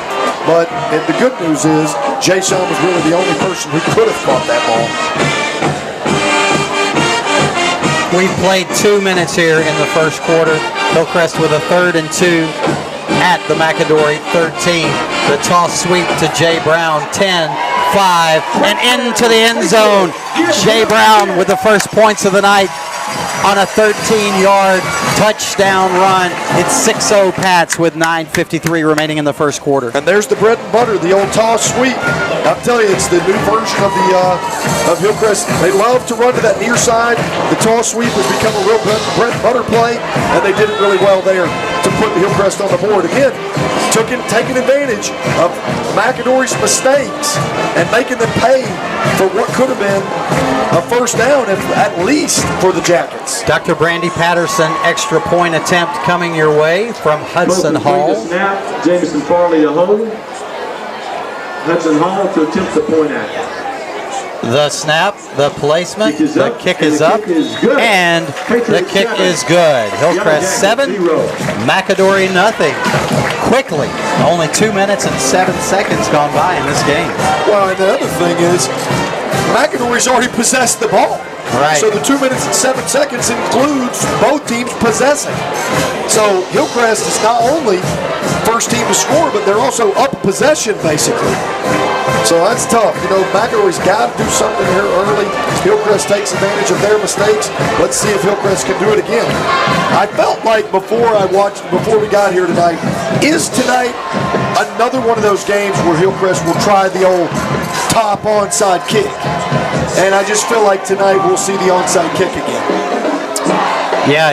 but the good news is Jay-Sean was really the only person who could have caught that ball. We've played 2 minutes here in the first quarter. Hillcrest with a 3rd and 2 at the McAdory 13. The toss sweep to Jay Brown, 10, 5, and into the end zone. Jay Brown with the first points of the night on a 13-yard touchdown run. It's 6-0 Pats with 9:53 remaining in the first quarter. And there's the bread and butter, the old toss sweep. I'm telling you, it's the new version of Hillcrest. They love to run to that near side. The toss sweep has become a real bread and butter play, and they did it really well there to put the Hillcrest on the board. Again, taking advantage of McAdory's mistakes and making them pay for what could have been a first down, at least for the Jackets. Dr. Brandy Patterson, extra point attempt coming your way from Hudson Hall. Snap, Jameson Farley to hold. Hudson Hall to attempt the point action. The snap, the placement, the kick is up, and the kick is good. Hillcrest 7, McAdory nothing. Quickly, only 2 minutes and 7 seconds gone by in this game. Well, and the other thing is, McAdory's already possessed the ball. Right. So the 2 minutes and 7 seconds includes both teams possessing. So Hillcrest is not only first team to score, but they're also up possession, basically. So that's tough. You know, McAdory's got to do something here early. Hillcrest takes advantage of their mistakes. Let's see if Hillcrest can do it again. I felt like before we got here tonight, is tonight another one of those games where Hillcrest will try the old top onside kick? And I just feel like tonight we'll see the onside kick again. Yeah,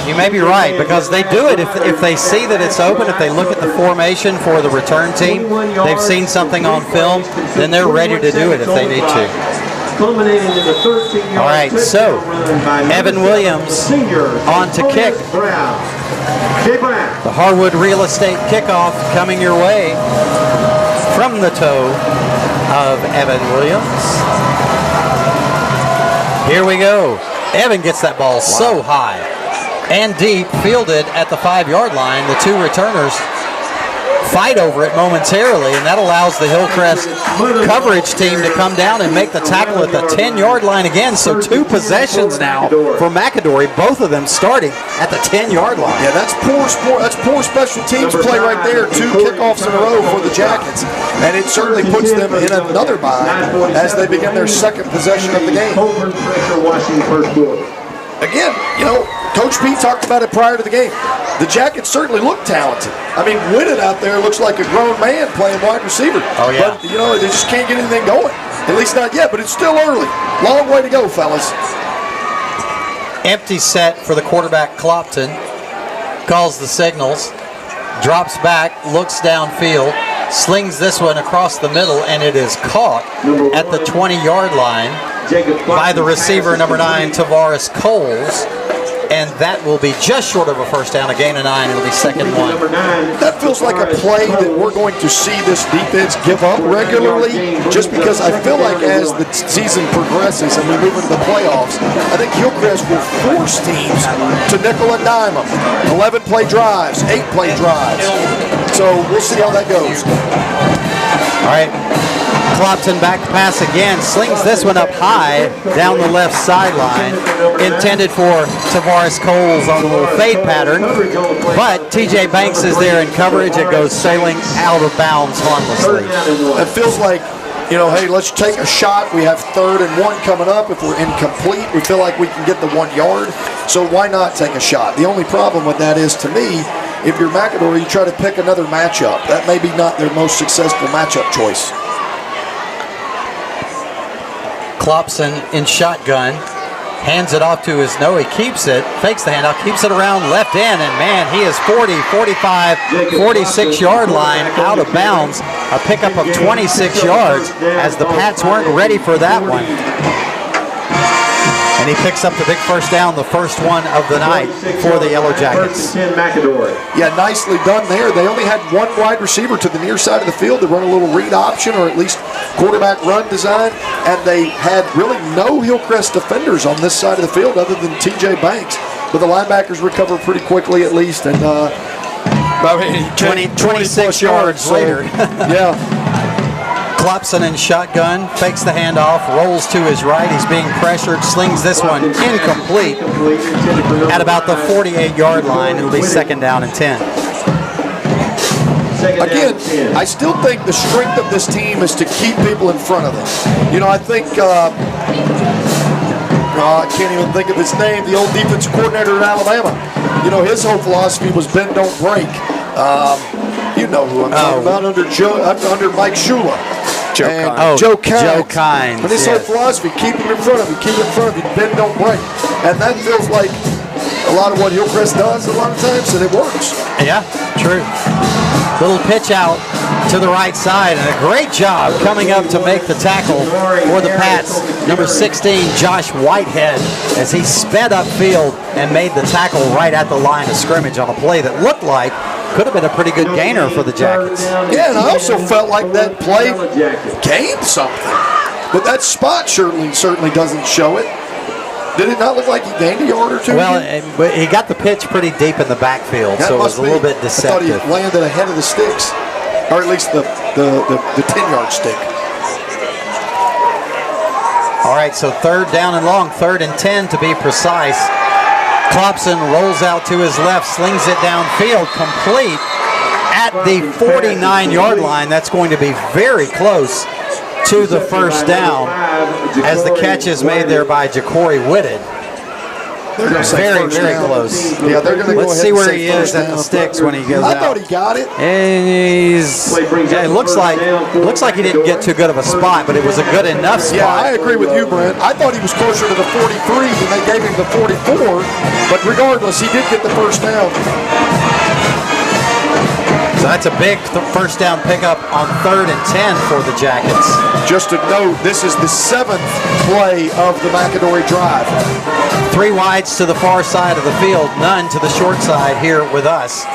you may be right, because they do it if they see that it's open, if they look at the formation for the return team, they've seen something on film, then they're ready to do it if they need to. All right, so Evan Williams on to kick. The Harwood Real Estate kickoff coming your way from the toe of Evan Williams. Here we go. Evan gets that ball so high and deep, fielded at the 5-yard line. The two returners fight over it momentarily, and that allows the Hillcrest coverage team to come down and make the tackle at the 10-yard line again. So 2 possessions now for McAdory, both of them starting at the 10-yard line. Yeah, that's poor special teams play right there. 2 kickoffs in a row for the Jackets, and it certainly puts them in another bind as they begin their second possession of the game. Again, you know, Coach Pete talked about it prior to the game. The Jackets certainly look talented. I mean, Whitted out there looks like a grown man playing wide receiver. Oh, yeah. But, you know, they just can't get anything going. At least not yet, but it's still early. Long way to go, fellas. Empty set for the quarterback, Clopton. Calls the signals. Drops back, looks downfield. Slings this one across the middle, and it is caught at the 20-yard line by the receiver, number 9, Tavares Coles. And that will be just short of a first down, a gain of 9. It'll be second 1. That feels like a play that we're going to see this defense give up regularly, just because I feel like as the season progresses and we move into the playoffs, I think Hillcrest will force teams to nickel and dime them. 11-play drives, 8-play drives. So we'll see how that goes. All right. Clopton back to pass again, slings this one up high down the left sideline, intended for Tavares Coles on the little fade pattern, but TJ Banks is there in coverage. It goes sailing out of bounds harmlessly. It feels like, you know, hey, let's take a shot. We have 3rd and 1 coming up. If we're incomplete, we feel like we can get the 1 yard, so why not take a shot? The only problem with that is, to me, if you're McAdory, you try to pick another matchup. That may be not their most successful matchup choice. Clopson in shotgun, hands it off to his He keeps it, fakes the handoff, keeps it around left end, and man, he is 40, 45, 46-yard line out of bounds. A pickup of 26 yards as the Pats weren't ready for that one. And he picks up the big first down, the first one of the night for the Yellow Jackets. Yeah, nicely done there. They only had 1 wide receiver to the near side of the field to run a little read option, or at least quarterback run design, and they had really no Hillcrest defenders on this side of the field other than TJ Banks. But the linebackers recovered pretty quickly at least, and 26 yards later. Yeah. Clopson in shotgun, fakes the handoff, rolls to his right. He's being pressured, slings this one incomplete at about the 48-yard line. It'll be second down and 10. Again, I still think the strength of this team is to keep people in front of them. You know, I think, I can't even think of his name, the old defensive coordinator at Alabama. You know, his whole philosophy was bend, don't break. You know who I'm talking about, under Mike Shula. Joe Kines. And his whole philosophy, keep him in front of you, bend, don't break. And that feels like a lot of what Hillcrest does a lot of times, and it works. Yeah, true. Little pitch out to the right side, and a great job coming up to make the tackle for the Pats. Number 16, Josh Whitehead, as he sped upfield and made the tackle right at the line of scrimmage on a play that looked like could have been a pretty good gainer for the Jackets. Yeah, and I also felt like that play gained something. But that spot certainly doesn't show it. Did it not look like he gained a yard or 2? Well, he got the pitch pretty deep in the backfield, so it was a little bit deceptive. I thought he landed ahead of the sticks, or at least the 10-yard stick. All right, so 3rd down and long, 3rd and 10 to be precise. Clopson rolls out to his left, slings it downfield, complete at the 49-yard line. That's going to be very close to the first down as the catch is made there by Ja'Cory Whitted. They're going to say Very, first very down. close. Yeah, they're going to go Let's ahead see and where say he is first at the down. sticks when he goes out. I thought he got it. And it looks like he didn't get too good of a spot, but it was a good enough spot. Yeah, I agree with you, Brent. I thought he was closer to the 43 than they gave him the 44, but regardless, he did get the first down. So that's a big first down pickup on 3rd and 10 for the Jackets. Just to note, this is the 7th play of the McAdory drive. 3 wides to the far side of the field, none to the short side here with us.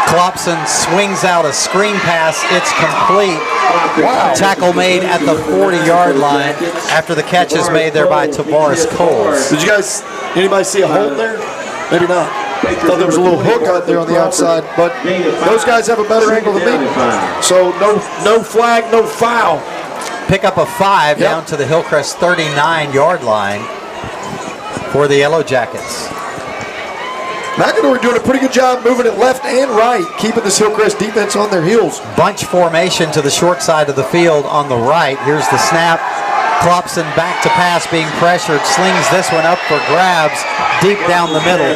Klopson swings out a screen pass. It's complete. Wow. Tackle made at the 40-yard line after the catch is made there by Tavares Coles. Did you guys, anybody see a hold there? Maybe not. I thought there was a little hook out there on the outside, but those guys have a better angle than me. So no flag, no foul. Pick up a 5 down to the Hillcrest 39-yard line for the Yellow Jackets. McAdory doing a pretty good job moving it left and right, keeping this Hillcrest defense on their heels. Bunch formation to the short side of the field on the right. Here's the snap. Klopson back to pass, being pressured, slings this one up for grabs deep down the middle.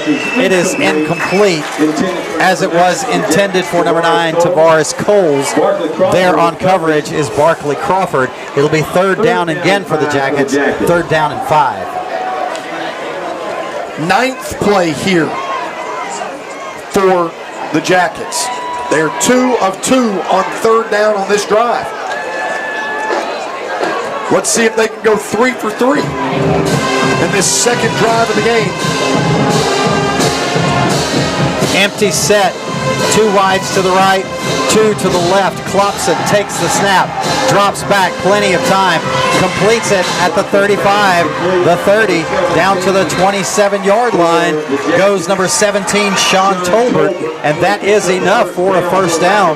It is incomplete, as it was intended for number 9, Tavares Coles. There on coverage is Barkley Crawford. It'll be 3rd down again for the Jackets, 3rd down and 5. 9th play here for the Jackets. They're 2 of 2 on 3rd down on this drive. Let's see if they can go 3 for 3 in this second drive of the game. Empty set, 2 wides to the right, 2 to the left. Klopson takes the snap, drops back, plenty of time, completes it at the 35, the 30, down to the 27-yard line, goes number 17, Sean Tolbert, and that is enough for a first down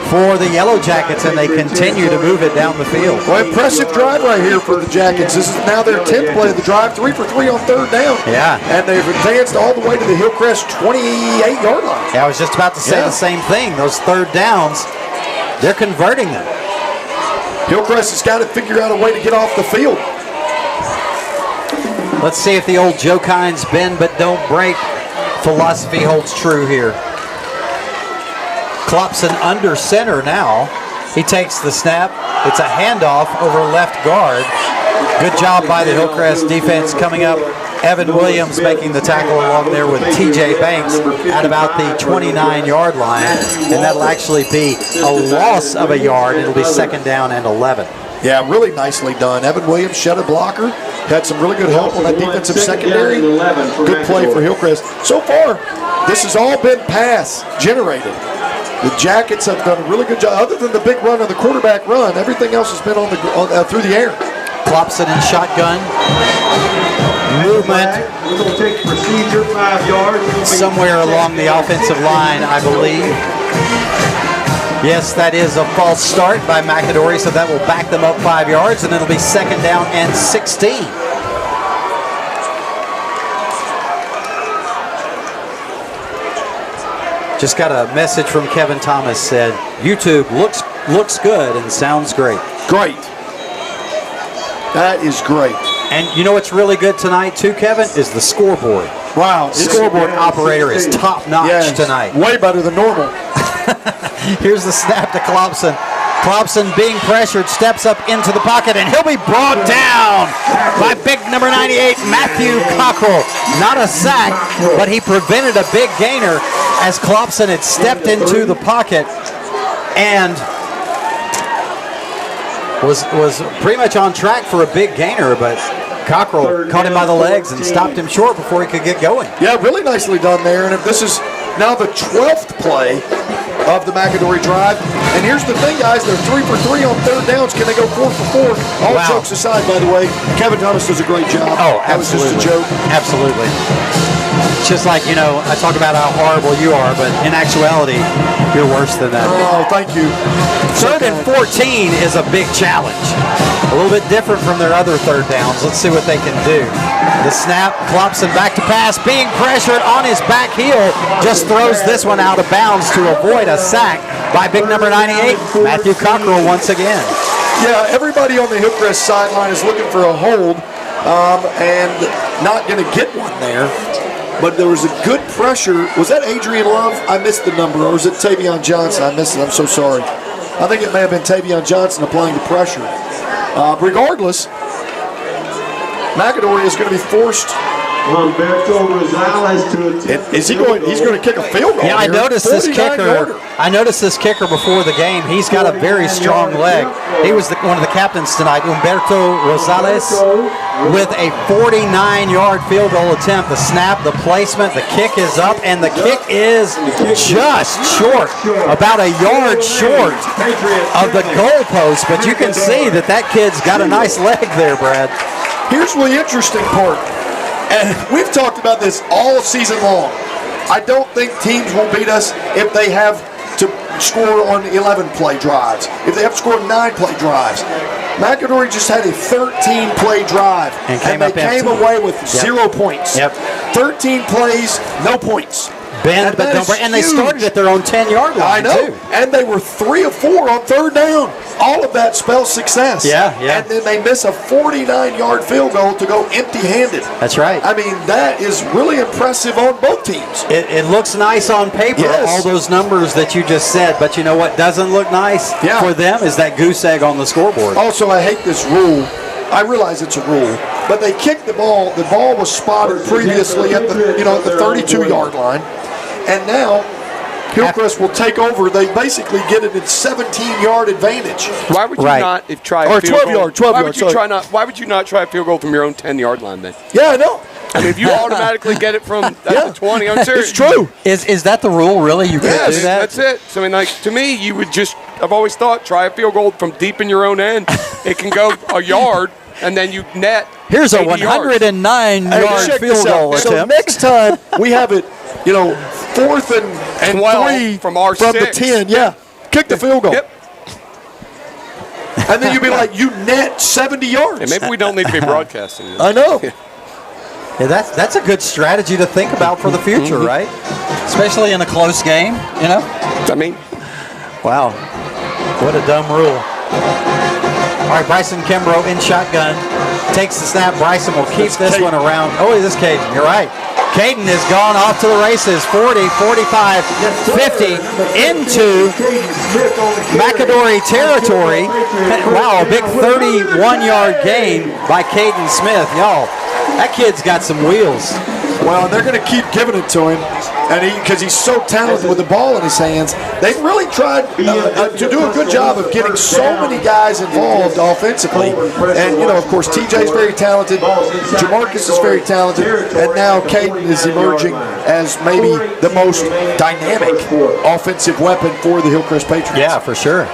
for the Yellow Jackets, and they continue to move it down the field. Well, impressive drive right here for the Jackets. This is now their 10th play of the drive, 3 for 3 on 3rd down. Yeah. And they've advanced all the way to the Hillcrest 28-yard line. Yeah, I was just about to say the same thing. Those 3rd downs, they're converting them. Hillcrest has got to figure out a way to get off the field. Let's see if the old Joe Kynes bend but don't break philosophy holds true here. Klopson under center now. He takes the snap. It's a handoff over left guard. Good job by the Hillcrest defense coming up. Evan Williams making the tackle along there with TJ Banks at about the 29-yard line. And that'll actually be a loss of a yard. It'll be 2nd down and 11. Yeah, really nicely done. Evan Williams shed a blocker. Had some really good help on that defensive secondary. Good play for Hillcrest. So far, this has all been pass generated. The Jackets have done a really good job. Other than the big run of the quarterback run, everything else has been on the through the air. Klopson in shotgun. Movement. We're going to take procedure 5 yards. Somewhere along the offensive line, I believe. Yes, that is a false start by McAdory, so that will back them up 5 yards, and it'll be 2nd down and 16. Just got a message from Kevin Thomas, said, YouTube looks good and sounds great. Great. That is great. And you know what's really good tonight too, Kevin, is the scoreboard. Wow. Scoreboard operator is top-notch tonight. Way better than normal. Here's the snap to Klopson. Klopson being pressured, steps up into the pocket, and he'll be brought down by big number 98, Matthew Cockrell. Not a sack, but he prevented a big gainer as Klopson had stepped into the pocket and was pretty much on track for a big gainer, but Cockrell caught him by the legs and stopped him short before he could get going. Yeah, really nicely done there. And if this is now the 12th play of the McAdory drive. And here's the thing, guys. They're 3 for 3 on 3rd downs. Can they go 4 for 4? All jokes aside, by the way, Kevin Thomas does a great job. Oh, absolutely. That was just a joke. Absolutely. just like, I talk about how horrible you are, but in actuality, you're worse than that. Oh, thank you. 3rd and 14 is a big challenge. A little bit different from their other third downs. Let's see what they can do. The snap, Clopson back to pass, being pressured on his back heel, just throws this one out of bounds to avoid a sack by big number 98, Matthew Cockrell once again. Yeah, everybody on the Hillcrest sideline is looking for a hold and not going to get one there. But there was a good pressure. Was that Adrian Love? I missed the number. Or was it Tavion Johnson? I missed it. I'm so sorry. I think it may have been Tavion Johnson applying the pressure. Regardless, McAdory is going to be forced. Is he going? He's going to kick a field goal. Yeah, I noticed this kicker. I noticed this kicker before the game. He's got a very strong leg. He was one of the captains tonight, Humberto Rosales, with a 49-yard field goal attempt. The snap, the placement, the kick is up, and the kick is just short, about a yard short of the goalpost. But you can see that kid's got a nice leg there, Brad. Here's the interesting part. And we've talked about this all season long. I don't think teams will beat us if they have to score on 11-play drives, if they have to score 9-play drives. McAdory just had a 13-play drive, and they came away with 0 points. 13 plays, no points. Bend, but don't break. And they started at their own 10-yard line, I know. too. And they were 3 of 4 on 3rd down. All of that spells success. Yeah. And then they miss a 49-yard field goal to go empty-handed. That's right. I mean, that is really impressive on both teams. It looks nice on paper, all those numbers that you just said. But you know what doesn't look nice for them is that goose egg on the scoreboard. Also, I hate this rule. I realize it's a rule, but they kicked the ball. The ball was spotted previously at the 32-yard line. And now Hillcrest will take over. They basically get it at 17-yard advantage. Why would you not try a field goal? 12 Why would you not try a field goal from your own 10-yard line then? Yeah, I know. I mean, if you automatically get it from the 20, I'm serious. It's true. Is that the rule, really? You can't do that? That's it. So, I mean, to me, you would I've always thought, try a field goal from deep in your own end. It can go a yard, and then you net. Here's a 109-yard field goal attempt. So next time we have it, 4th and 3 from our the 10. Yeah, kick the field goal. Yep. And then you'd be like, you net 70 yards. And maybe we don't need to be broadcasting this. I know. Yeah, that's a good strategy to think about for the future, right? Especially in a close game, I mean, wow, what a dumb rule. All right, Bryson Kimbrough in shotgun. Takes the snap. Bryson will keep this one around. Oh, it is Caden. You're right. Caden has gone off to the races. 40, 45, 50 into McAdory territory. Wow, a big 31-yard gain by Caden Smith. Y'all, that kid's got some wheels. Well, they're going to keep giving it to him, and because he's so talented with the ball in his hands. They've really tried to do a good job of getting so many guys involved offensively. And, of course, TJ's very talented, Jamarcus is very talented, and now Caden is emerging as maybe the most dynamic offensive weapon for the Hillcrest Patriots. Yeah, for sure.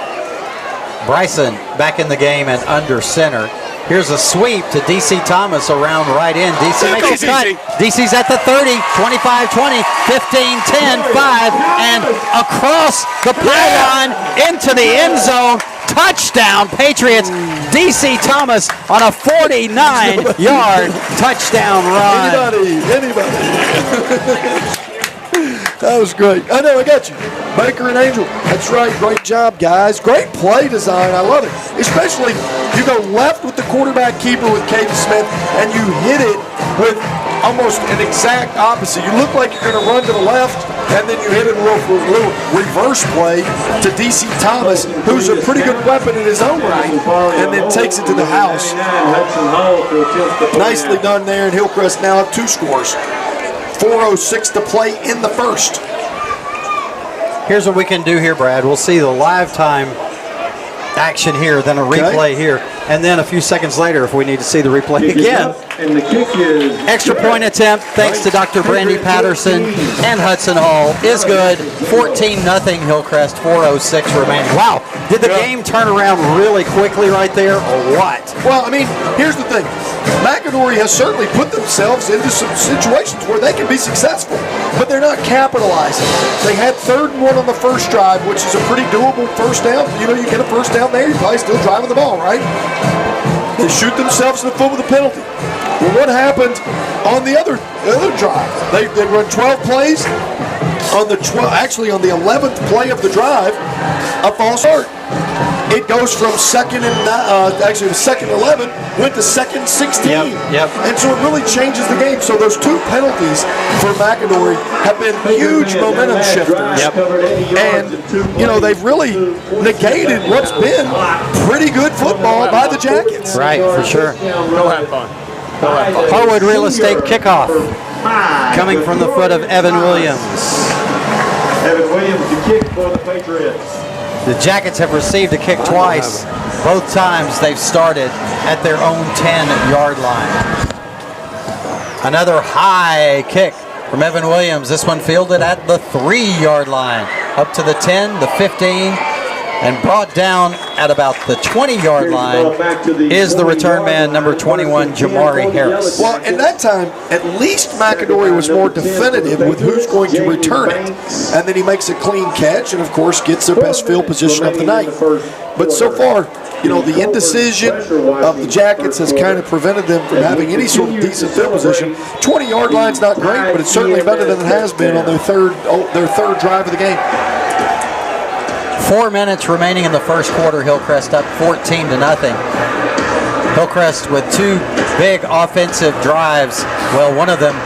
Bryson back in the game and under center. Here's a sweep to D.C. Thomas around right in. D.C. makes a cut. D.C.'s at the 30, 25, 20, 15, 10, 5, and across the pylon into the end zone. Touchdown, Patriots. D.C. Thomas on a 49-yard touchdown run. Anybody. That was great. I know, I got you. Baker and Angel. That's right. Great job, guys. Great play design. I love it. Especially you go left with the quarterback keeper with Caden Smith, and you hit it with almost an exact opposite. You look like you're going to run to the left, and then you hit it a little reverse play to D.C. Thomas, who's a pretty good weapon in his own right, and then takes it to the house. Nicely done there, and Hillcrest now have 2 scores. 4:06 to play in the first. Here's what we can do here, Brad. We'll see the live time action here, then a replay here, and then a few seconds later if we need to see the replay again. And the kick is Extra point attempt, thanks to Dr. Brandy Patterson and Hudson Hall, is good. 14-0 Hillcrest, 4:06 remaining. Wow, did the game turn around really quickly right there, or what? Well, I mean, here's the thing. McAdory has certainly put themselves into some situations where they can be successful, but they're not capitalizing. They had 3rd and 1 on the first drive, which is a pretty doable first down. You know, you get a first down there, you're probably still driving the ball, right? They shoot themselves in the foot with a penalty. Well, what happened on the other drive? They run 12 plays. On the on the 11th play of the drive, a false start. It goes from second and 11 went to second 16. Yep. And so it really changes the game. So those 2 penalties for McAdory have been huge momentum shifters. Yep. And, you know, they've really negated what's been pretty good football by the Jackets. Right, for sure. Go have fun. Harwood Real Estate kickoff coming from the foot of Evan Williams. Evan Williams, the kick for the Patriots. The Jackets have received a kick twice. Both times they've started at their own 10-yard line. Another high kick from Evan Williams. This one fielded at the 3-yard line. Up to the 10, the 15, and brought down at about the 20-yard line is the return man, number 21, Jamari Harris. Well, in that time, at least McAdory was more definitive with who's going to return it. And then he makes a clean catch and, of course, gets their best field position of the night. But so far, you know, the indecision of the Jackets has kind of prevented them from having any sort of decent field position. 20-yard line's not great, but it's certainly better than it has been on their third drive of the game. 4 minutes remaining in the first quarter. Hillcrest up 14-0. Hillcrest with 2 big offensive drives. Well, one of them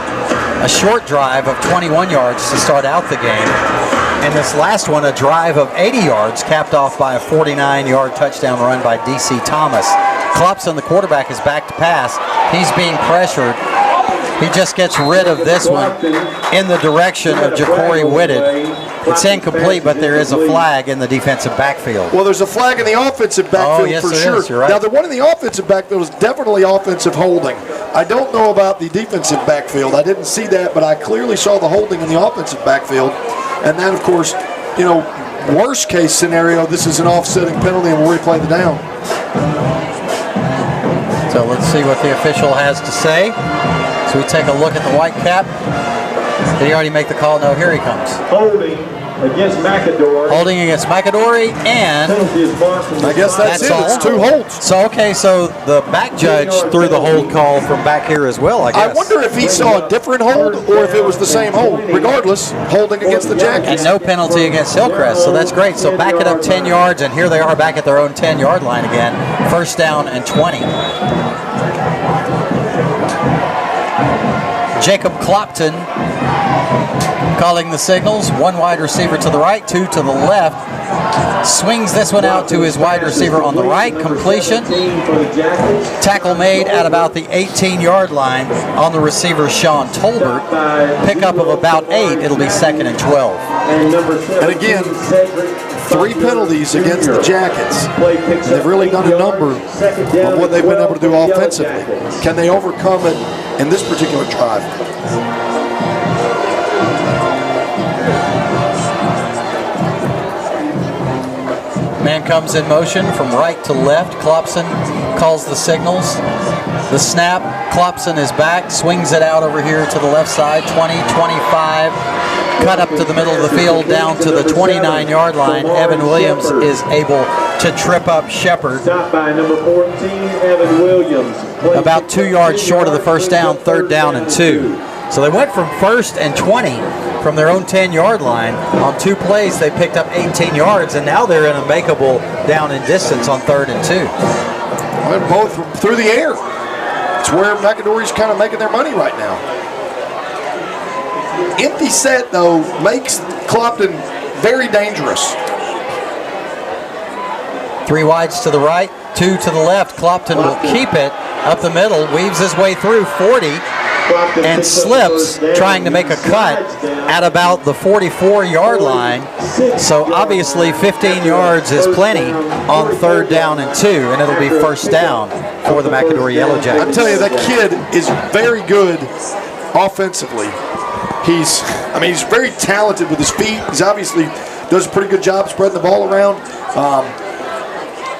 a short drive of 21 yards to start out the game. And this last one, a drive of 80 yards, capped off by a 49-yard touchdown run by D.C. Thomas. Klopson, the quarterback, is back to pass. He's being pressured. He just gets rid of this one in the direction of Ja'Cory Whitted. It's incomplete, but there is a flag in the defensive backfield. Well, there's a flag in the offensive backfield for sure. You're right. Now, the one in the offensive backfield is definitely offensive holding. I don't know about the defensive backfield. I didn't see that, but I clearly saw the holding in the offensive backfield. And then, of course, you know, worst case scenario, this is an offsetting penalty and we'll replay the down. So let's see what the official has to say. So we take a look at the white cap. Did he already make the call? No, here he comes. Holding against McAdory. Holding against McAdory, and I guess that's it. all. It's 2 holds. So, okay, so the back judge threw the hold call from back here as well, I guess. I wonder if he saw a different hold or if it was the same hold. Regardless, holding against the Jackets. And no penalty against Hillcrest, so that's great. So back it up 10 yards, and here they are back at their own 10-yard line again. First down and 20. Jacob Klopton calling the signals. 1 wide receiver to the right, 2 to the left. Swings this one out to his wide receiver on the right. Completion. Tackle made at about the 18-yard line on the receiver, Sean Tolbert. Pickup of about 8. It'll be 2nd and 12. And again, 3 penalties against the Jackets. They've really done a number of what they've been able to do offensively. Can they overcome it in this particular drive? Man comes in motion from right to left. Klopson calls the signals. The snap. Klopson is back, swings it out over here to the left side. 20, 25. Cut up to the middle of the field, down to the 29-yard line. Evan Williams is able to trip up Shepard. Stopped by number 14, Evan Williams. About 2 yards short of the first down, 3rd down and 2. So they went from 1st and 20 from their own 10-yard line. On 2 plays, they picked up 18 yards, and now they're in a makeable down and distance on 3rd and 2. Well, both through the air. It's where McAdory's kind of making their money right now. Empty set, though, makes Klopton very dangerous. 3 wides to the right, 2 to the left. Klopton will keep it up the middle, weaves his way through 40, and slips trying to make a cut at about the 44-yard line. So obviously 15 yards is plenty on 3rd down and 2, and it'll be 1st down for the McAdory Yellow Jackets. I'm telling you, that kid is very good offensively. He's very talented with his feet. He's obviously does a pretty good job spreading the ball around.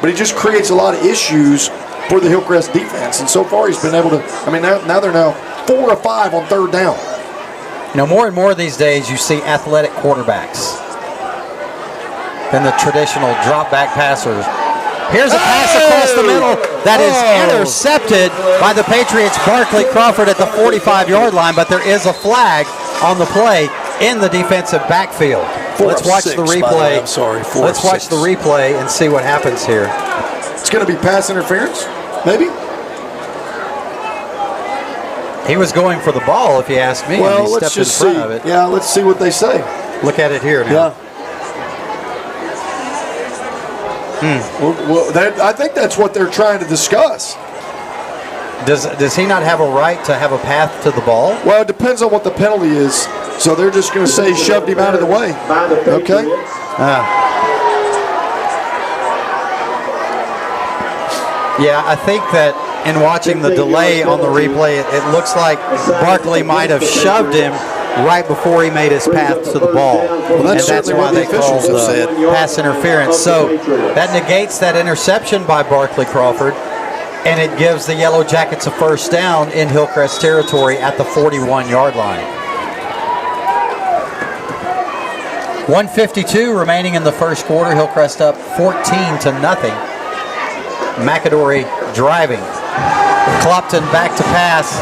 But he just creates a lot of issues for the Hillcrest defense. And so far he's been able to, now they're 4 of 5 on 3rd down. More and more these days you see athletic quarterbacks than the traditional drop back passers. Here's a pass across the middle that is intercepted by the Patriots' Barkley Crawford at the 45-yard line, but there is a flag on the play in the defensive backfield. Let's watch the replay. I'm sorry. Let's watch the replay and see what happens here. It's going to be pass interference, maybe? He was going for the ball, if you ask me. Well, and he let's stepped just in front see. of it. Yeah, let's see what they say. Look at it here now. Yeah. Well, I think that's what they're trying to discuss. Does he not have a right to have a path to the ball? Well, it depends on what the penalty is. So they're just going to say shoved him out of the way. Okay. Yeah, I think that in watching the delay on the replay, it looks like Barkley might have shoved him right before he made his path to the ball. Well, that's why they called pass interference. So that negates that interception by Barkley Crawford, and it gives the Yellow Jackets a 1st down in Hillcrest territory at the 41-yard line. 1:52 remaining in the 1st quarter. Hillcrest up 14-0. McAdory driving. Clopton back to pass.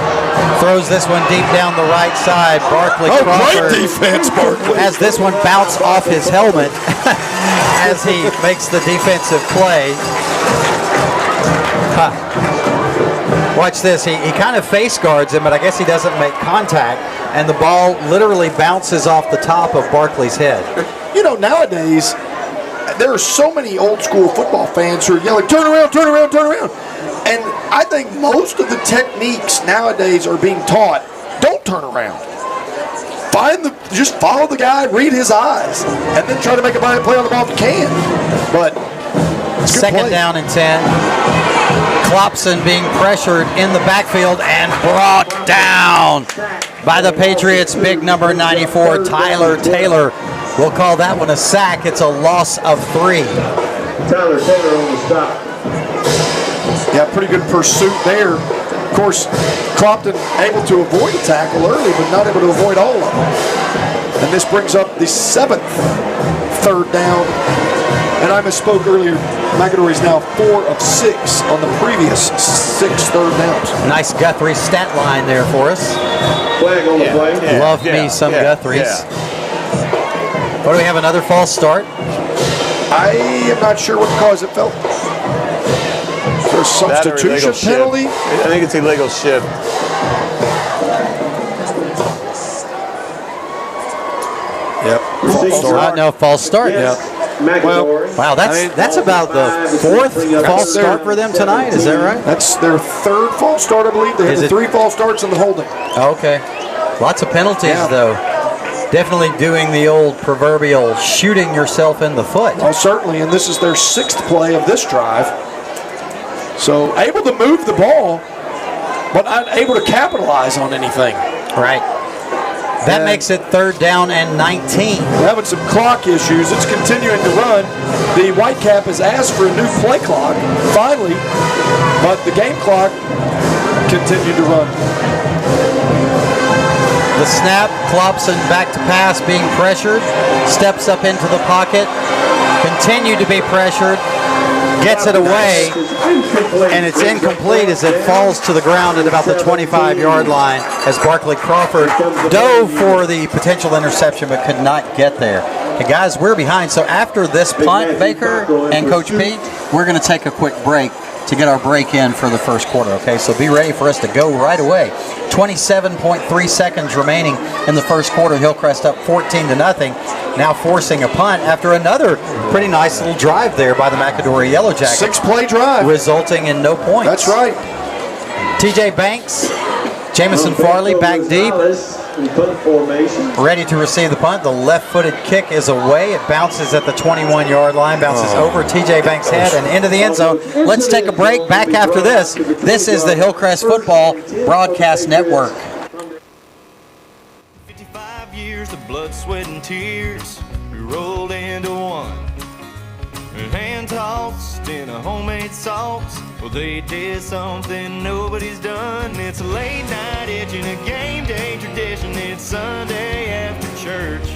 Throws this one deep down the right side. Barkley Crawford great defense, Barkley. has this one bounce off his helmet as he makes the defensive play. Watch this. He kind of face guards him, but I guess he doesn't make contact, and the ball literally bounces off the top of Barkley's head. Nowadays, there are so many old school football fans who are yelling, turn around, turn around, turn around. And I think most of the techniques nowadays are being taught, don't turn around. Just follow the guy, read his eyes, and then try to make a play on the ball if you can. But it's a good 2nd play. down and 10. Klopson being pressured in the backfield and brought down by the Patriots' big number 94, Tyler Taylor. We'll call that one a sack. It's a loss of 3. Tyler Taylor on the stop. Yeah, pretty good pursuit there. Of course, Clopton able to avoid a tackle early, but not able to avoid all of them. And this brings up the 7th 3rd down. And I misspoke earlier. McAdory's now 4 of 6 on the previous 6 3rd downs. Nice Guthrie stat line there for us. Flag on the play. Love me some Guthries. What do we have, another false start? I am not sure what cause it felt. Is there a substitution penalty? I think it's illegal shift. Yep. False start. No, false start. Yes. McAdory. Wow, that's about the 4th false start for them tonight. Is that right? That's their 3rd false start, I believe. They had 3 false starts in the holding. Okay. Lots of penalties, though. Definitely doing the old proverbial shooting yourself in the foot. Oh, certainly, and this is their 6th play of this drive. So able to move the ball, but not able to capitalize on anything. Right. That makes it 3rd down and 19. We're having some clock issues. It's continuing to run. The Whitecap has asked for a new play clock, finally, but the game clock continued to run. The snap, Klopson back to pass, being pressured, steps up into the pocket, continued to be pressured, gets it away, and it's incomplete as it falls to the ground at about the 25-yard line as Barkley Crawford dove for the potential interception but could not get there. Hey guys, we're behind, so after this punt, Baker and Coach P, we're going to take a quick break to get our break in for the 1st quarter, okay? So be ready for us to go right away. 27.3 seconds remaining in the 1st quarter. Hillcrest up 14-0. Now forcing a punt after another pretty nice little drive there by the McAdory Yellow Jackets. 6-play drive. Resulting in no points. That's right. TJ Banks, Jamison Farley back deep, In punt formation. ready to receive the punt. The left-footed kick is away. It bounces at the 21-yard line, bounces over TJ Banks' head and into the end zone. Let's take a break. Back after this. This is the Hillcrest Football Broadcast Network. 55 years of blood, sweat, and tears, we rolled into one. Hand tossed in a homemade sauce. Well, they did something nobody's done. It's a late night itching, a game day tradition. It's Sunday after church.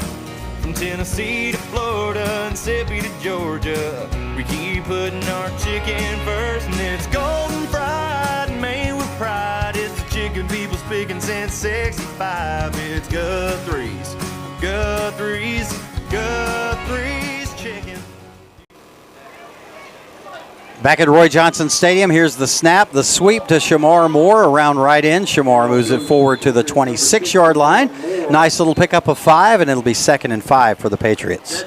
From Tennessee to Florida and Mississippi to Georgia, we keep putting our chicken first, and it's golden fried and made with pride. It's the chicken people speaking since '65. It's Guthrie's, Guthrie's, Guthrie's chicken. Back at Roy Johnson Stadium, here's the snap, the sweep to Shamar Moore around right end. Shamar moves it forward to the 26-yard line. Nice little pickup of 5, and it'll be 2nd and 5 for the Patriots.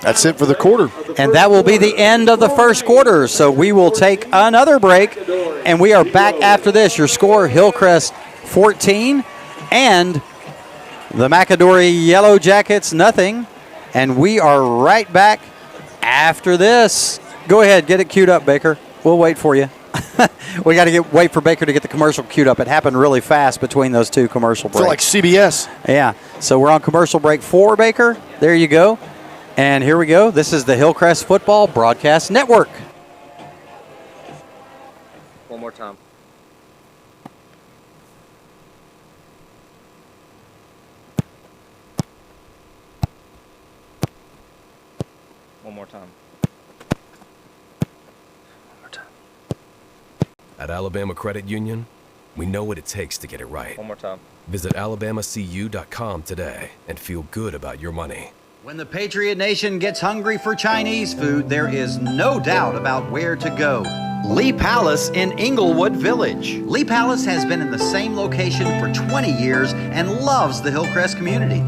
That's it for the quarter. And that will be the end of the first quarter. So we will take another break, and we are back after this. Your score, Hillcrest 14, and the McAdory Yellow Jackets nothing. And we are right back after this. Go ahead, get it queued up, Baker. We'll wait for you. We got to wait for Baker to get the commercial queued up. It happened really fast between those two commercial breaks. I feel like CBS. Yeah. So we're on commercial break 4, Baker. There you go. And here we go. This is the Hillcrest Football Broadcast Network. One more time. One more time. At Alabama Credit Union, we know what it takes to get it right. One more time. Visit alabamacu.com today and feel good about your money. When the Patriot Nation gets hungry for Chinese food, there is no doubt about where to go. Lee Palace in Inglewood Village. Lee Palace has been in the same location for 20 years and loves the Hillcrest community.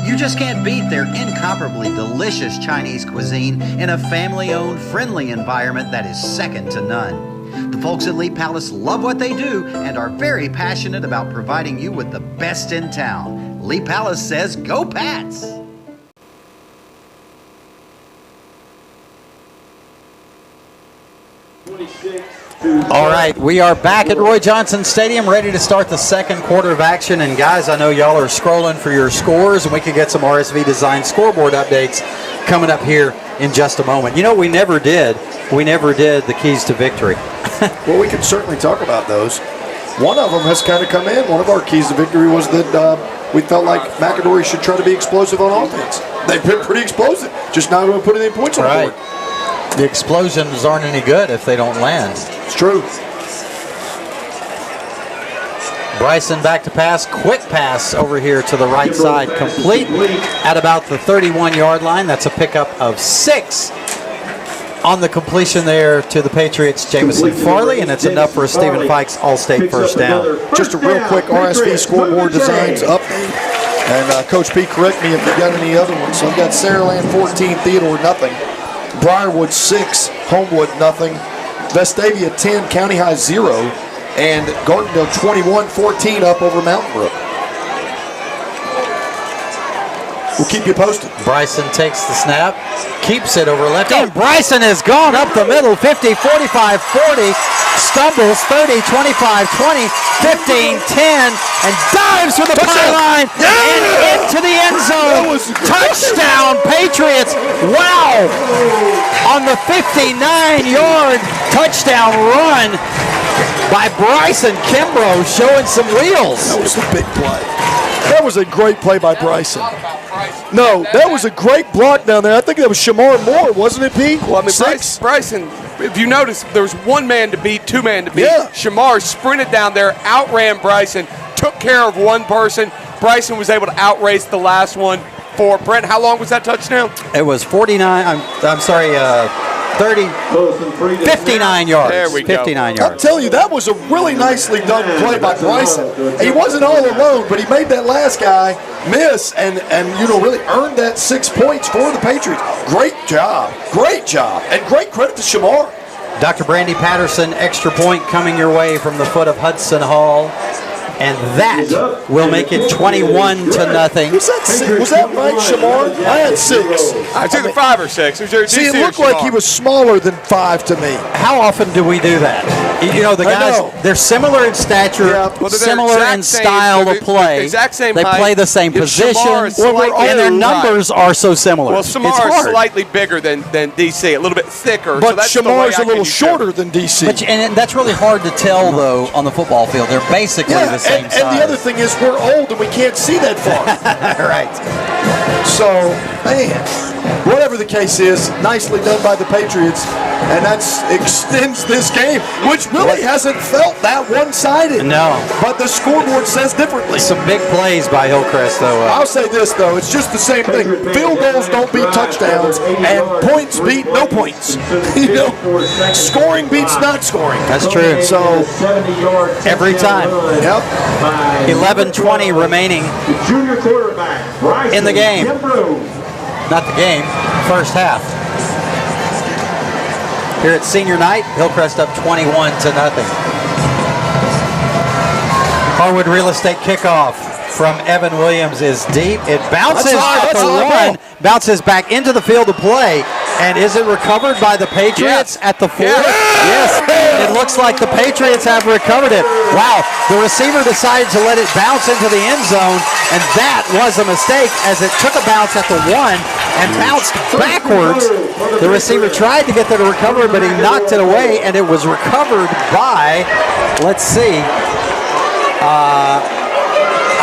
You just can't beat their incomparably delicious Chinese cuisine in a family-owned, friendly environment that is second to none. The folks at Lee Palace love what they do and are very passionate about providing you with the best in town. Lee Palace says, go Pats! All right, we are back at Roy Johnson Stadium, ready to start the second quarter of action. And guys, I know y'all are scrolling for your scores, and we could get some RSV Design scoreboard updates coming up here in just a moment. You know, we never did the keys to victory. Well, we can certainly talk about those. One of them has kind of come in. One of our keys to victory was that we felt like McAdory should try to be explosive on offense. They've been pretty explosive, just not going to put any points on the board. The explosions aren't any good if they don't land. It's true. Bryson back to pass, quick pass over here to the right side, complete at about the 31-yard line. That's a pickup of 6 on the completion there to the Patriots, Jamison Farley, and it's enough for a Stephen Fikes All-State first down. Just a real quick RSV scoreboard designs update. And Coach P, correct me if you've got any other ones. So I've got Saraland 14, Theodore nothing. Briarwood 6, Homewood nothing. Vestavia 10, County High 0. And Gardendale 21-14 up over Mountain Brook. We'll keep you posted. Bryson takes the snap, keeps it over left hand. Bryson has gone up the middle, 50, 45, 40, stumbles, 30, 25, 20, 15, 10, and dives for the pylon and into the end zone. Touchdown, Patriots. Wow. On the 59-yard touchdown run by Bryson Kimbrough, showing some wheels. That was a big play. That was a great play by Bryson. No, that was a great block down there. I think that was Shamar Moore, wasn't it, Pete? Well, I mean, Bryson, if you notice, there was one man to beat, two men to beat. Yeah. Shamar sprinted down there, outran Bryson, took care of one person. Bryson was able to outrace the last one for Brent. How long was that touchdown? It was 59, I'm sorry, 59 yards. There we go. 59 yards. I'll tell you, that was a really nicely done play by Bryson. He wasn't all alone, but he made that last guy miss and really earned that 6 points for the Patriots. Great job. Great job. And great credit to Shamar. Dr. Brandy Patterson, extra point coming your way from the foot of Hudson Hall. And that will make it 21-0. Was that right, Shamar? I had 6. I took 5 or 6. See, it looked like he was smaller than 5 to me. How often do we do that? You know, the guys, they're similar in stature, similar in style of play. Exact same they height. play the same position, and their numbers are so similar. Well, Shamar is slightly bigger than DC, a little bit thicker. But so Shamar's a little shorter than DC. And that's really hard to tell, though, on the football field. They're basically the same size. And the other thing is we're old and we can't see that far. Right. So, man, whatever the case is, nicely done by the Patriots. And that extends this game, which really hasn't felt that one-sided. No. But the scoreboard says differently. Some big plays by Hillcrest, though. I'll say this, though. It's just the same thing. Field goals don't beat touchdowns, and points beat no points. Scoring beats not scoring. That's true. So, every time. Yep. 11:20 remaining in the game. Not the game, first half. Here at senior night, Hillcrest up 21-0. Harwood Real Estate kickoff from Evan Williams is deep. It bounces at the 1, bounces back into the field of play. And is it recovered by the Patriots at the 4? Yes. It looks like the Patriots have recovered it. Wow. The receiver decided to let it bounce into the end zone, and that was a mistake as it took a bounce at the 1 and bounced backwards. The receiver tried to get there to recover, but he knocked it away, and it was recovered by, let's see,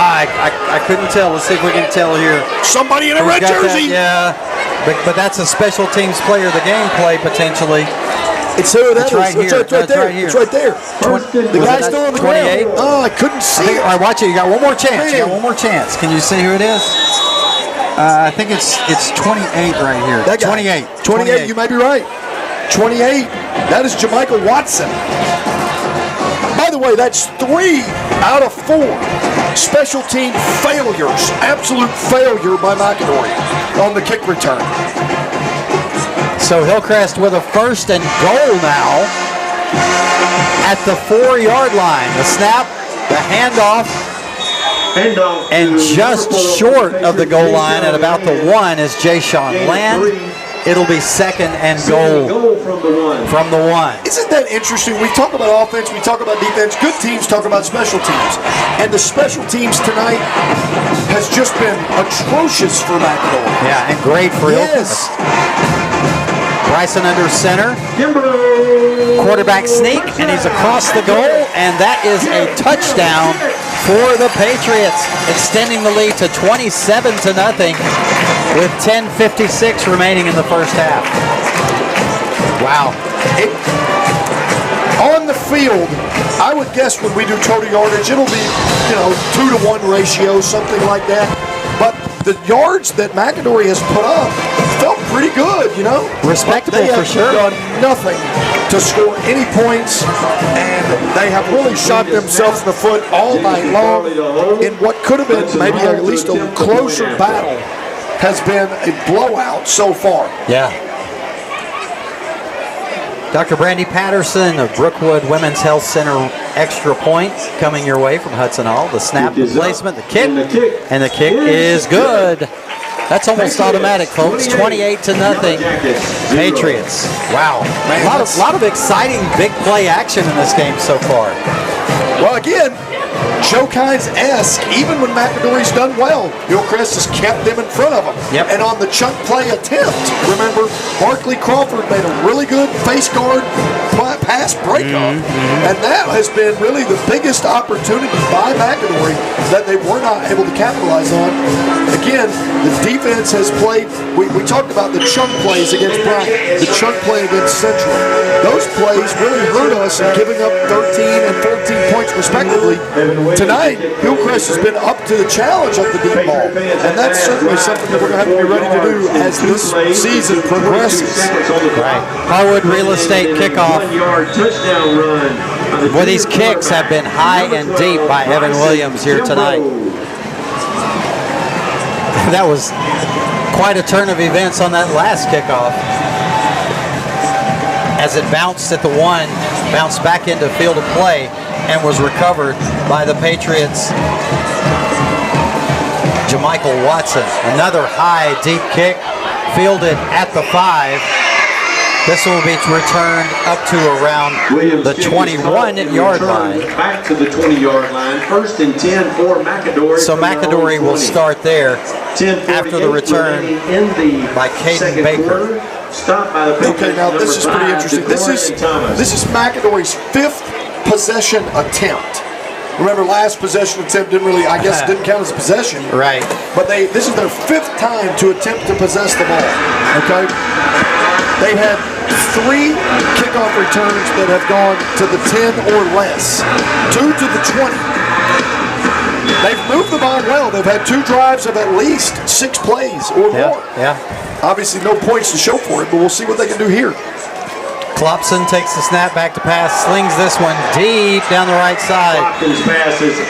I couldn't tell. Let's see if we can tell here. Somebody in a red jersey. Yeah, but that's a special teams player of the game play potentially. It's who that is. Right here. It's right there. It's right there. The guy's still on the 28. ground. Oh, I couldn't see it. All right, watch it. You got one more chance. You got one more chance. Can you see who it is? I think it's 28 right here. That guy. 28. You may be right. 28. That is Jamichael Watson. By the way, that's 3 out of 4 special team failures. Absolute failure by McAdory on the kick return. So Hillcrest with a first and goal now at the 4-yard line. The snap, the handoff, and just short of the goal line at about the 1 is Jay-Sean Land. It'll be second and goal from the 1. Isn't that interesting? We talk about offense, we talk about defense. Good teams talk about special teams. And the special teams tonight has just been atrocious for McAdory. Yeah, and great for Hillcrest. Bryson under center. Quarterback sneak, and he's across the goal, and that is a touchdown for the Patriots, extending the lead to 27-0 with 10:56 remaining in the first half. Wow. On the field, I would guess when we do total yardage, it'll be, 2-to-1 ratio, something like that. But the yards that McAdory has put up felt pretty good, Respectable for sure. They have done nothing to score any points, and they have really shot themselves in the foot all night long in what could have been maybe at least a closer battle. Has been a blowout so far. Yeah. Dr. Brandy Patterson of Brookwood Women's Health Center extra point coming your way from Hudson Hall. The snap, the placement, the kick, and the kick is good. That's almost automatic, folks. 28-0. Patriots. Wow. Man, a lot of exciting big play action in this game so far. Well, again, Joe Kynes-esque, even when McAdory's done well, Hillcrest has kept them in front of him. Yep. And on the chunk play attempt, remember, Barkley Crawford made a really good face guard pass breakup. And that has been really the biggest opportunity by McAdory that they were not able to capitalize on. Again, the defense has played, we talked about the chunk plays against Bryant, the chunk play against Central. Those plays really hurt us in giving up 13 and 14 points respectively. Tonight, Hillcrest has been up to the challenge of the deep ball, and that's certainly something that we're going to have to be ready to do as this season progresses. Right. Harwood Real Estate kickoff. Well, these kicks have been high and deep by Evan Williams here tonight. That was quite a turn of events on that last kickoff. as it bounced at the 1, bounced back into field of play, and was recovered by the Patriots' Jamichael Watson. Another high, deep kick, fielded at the 5. This will be returned up to around the 21-yard line. Back to the 20-yard line. 1st and 10 for McAdory. So McAdory will start there after the return by Caden Baker. Okay, now this is pretty interesting. This is McAdory's 5th possession attempt. Remember, last possession attempt didn't count as a possession. Right. But this is their 5th time to attempt to possess the ball. Okay. They've had 3 kickoff returns that have gone to the 10 or less, 2 to the 20. They've moved the ball well. They've had 2 drives of at least 6 plays or more. Yeah. Obviously, no points to show for it, but we'll see what they can do here. Klopson takes the snap back to pass, slings this one deep down the right side,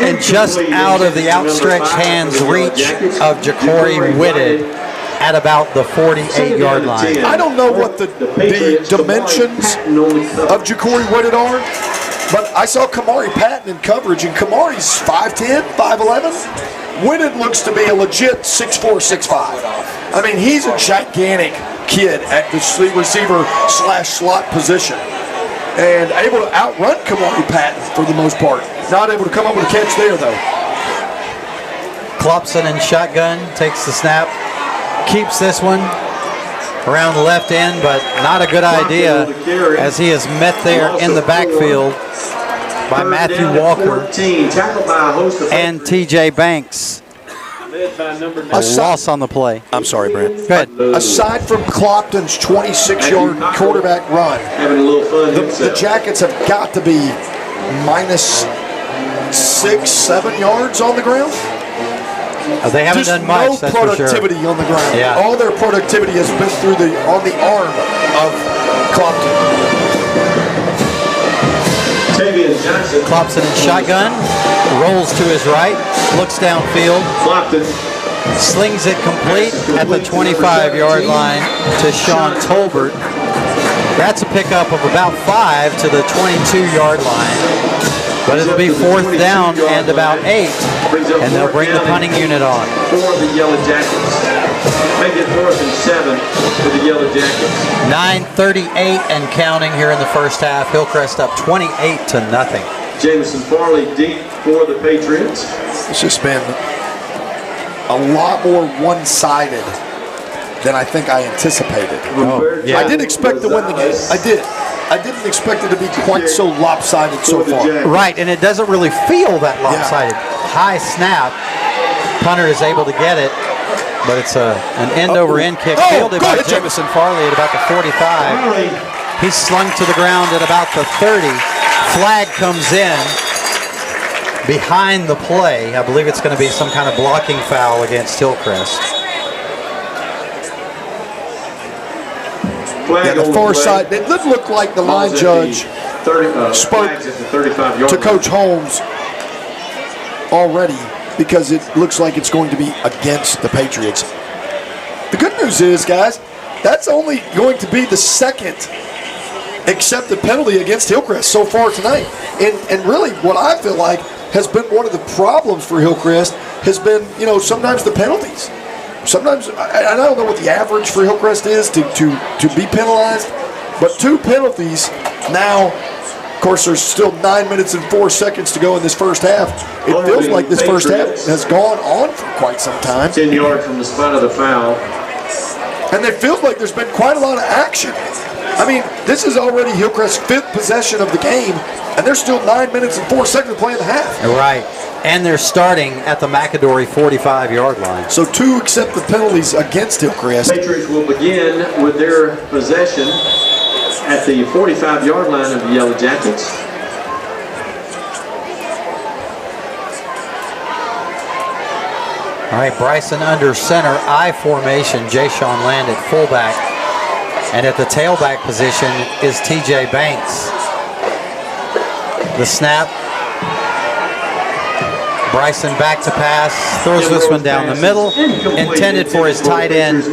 and just out of the outstretched hands reach of Ja'Cory Whitted at about the 48-yard line. I don't know what the dimensions of Ja'Cory Whitted are, but I saw Kamari Patton in coverage, and Kamari's 5'10", 5'11". Whitted looks to be a legit 6'4", 6'5". I mean, he's a gigantic kid at the receiver/slot position, and able to outrun Kamari Patton for the most part. Not able to come up with a catch there, though. Klopson in shotgun, takes the snap, keeps this one around the left end, but not a good idea as he is met there in the backfield by Matthew Walker and T.J. Banks. A loss on the play. I'm sorry, Brent. Go ahead. Aside from Clopton's 26-yard quarterback run, the Jackets have got to be minus 6-7 yards on the ground. They haven't done much. Just no productivity on the ground. Yeah. All their productivity has been on the arm of Clopton. Klopson in shotgun, rolls to his right, looks downfield, slings it complete at the 25-yard line to Sean Tolbert. That's a pickup of about 5 to the 22-yard line. But it'll be 4th down and about 8, and they'll bring the punting unit on. For the Yellow Jackets. Make it 4th and 7 for the Yellow Jackets. 9:38 and counting here in the first half. Hillcrest up 28-0. Jameson Farley deep for the Patriots. It's just been a lot more one-sided than I think I anticipated. Yeah. I didn't expect to win the game. I did. I didn't expect it to be quite so lopsided so far. Right, and it doesn't really feel that lopsided. Yeah. High snap. Punter is able to get it, but it's an end-over-end kick fielded by Jameson Farley at about the 45. He's slung to the ground at about the 30. Flag comes in behind the play. I believe it's going to be some kind of blocking foul against Hillcrest. Yeah, the far side. It did look like the line judge spoke to Coach Holmes already, because it looks like it's going to be against the Patriots. The good news is, guys, that's only going to be the second accepted penalty against Hillcrest so far tonight. And really, what I feel like has been one of the problems for Hillcrest has been, sometimes the penalties. Sometimes, I don't know what the average for Hillcrest is to be penalized, but 2 penalties now. Of course, there's still 9 minutes and 4 seconds to go in this first half. It feels like this first half has gone on for quite some time. 10 yards from the spot of the foul. And it feels like there's been quite a lot of action. I mean, this is already Hillcrest's 5th possession of the game, and there's still 9 minutes and 4 seconds to play in the half. Right. And they're starting at the McAdory 45-yard line. So 2 accepted penalties against Hillcrest. Patriots will begin with their possession at the 45-yard line of the Yellow Jackets. All right, Bryson under center, I formation, Jay-Sean Land at fullback. And at the tailback position is T.J. Banks. The snap. Bryson back to pass, throws this one down the middle, intended for his tight end,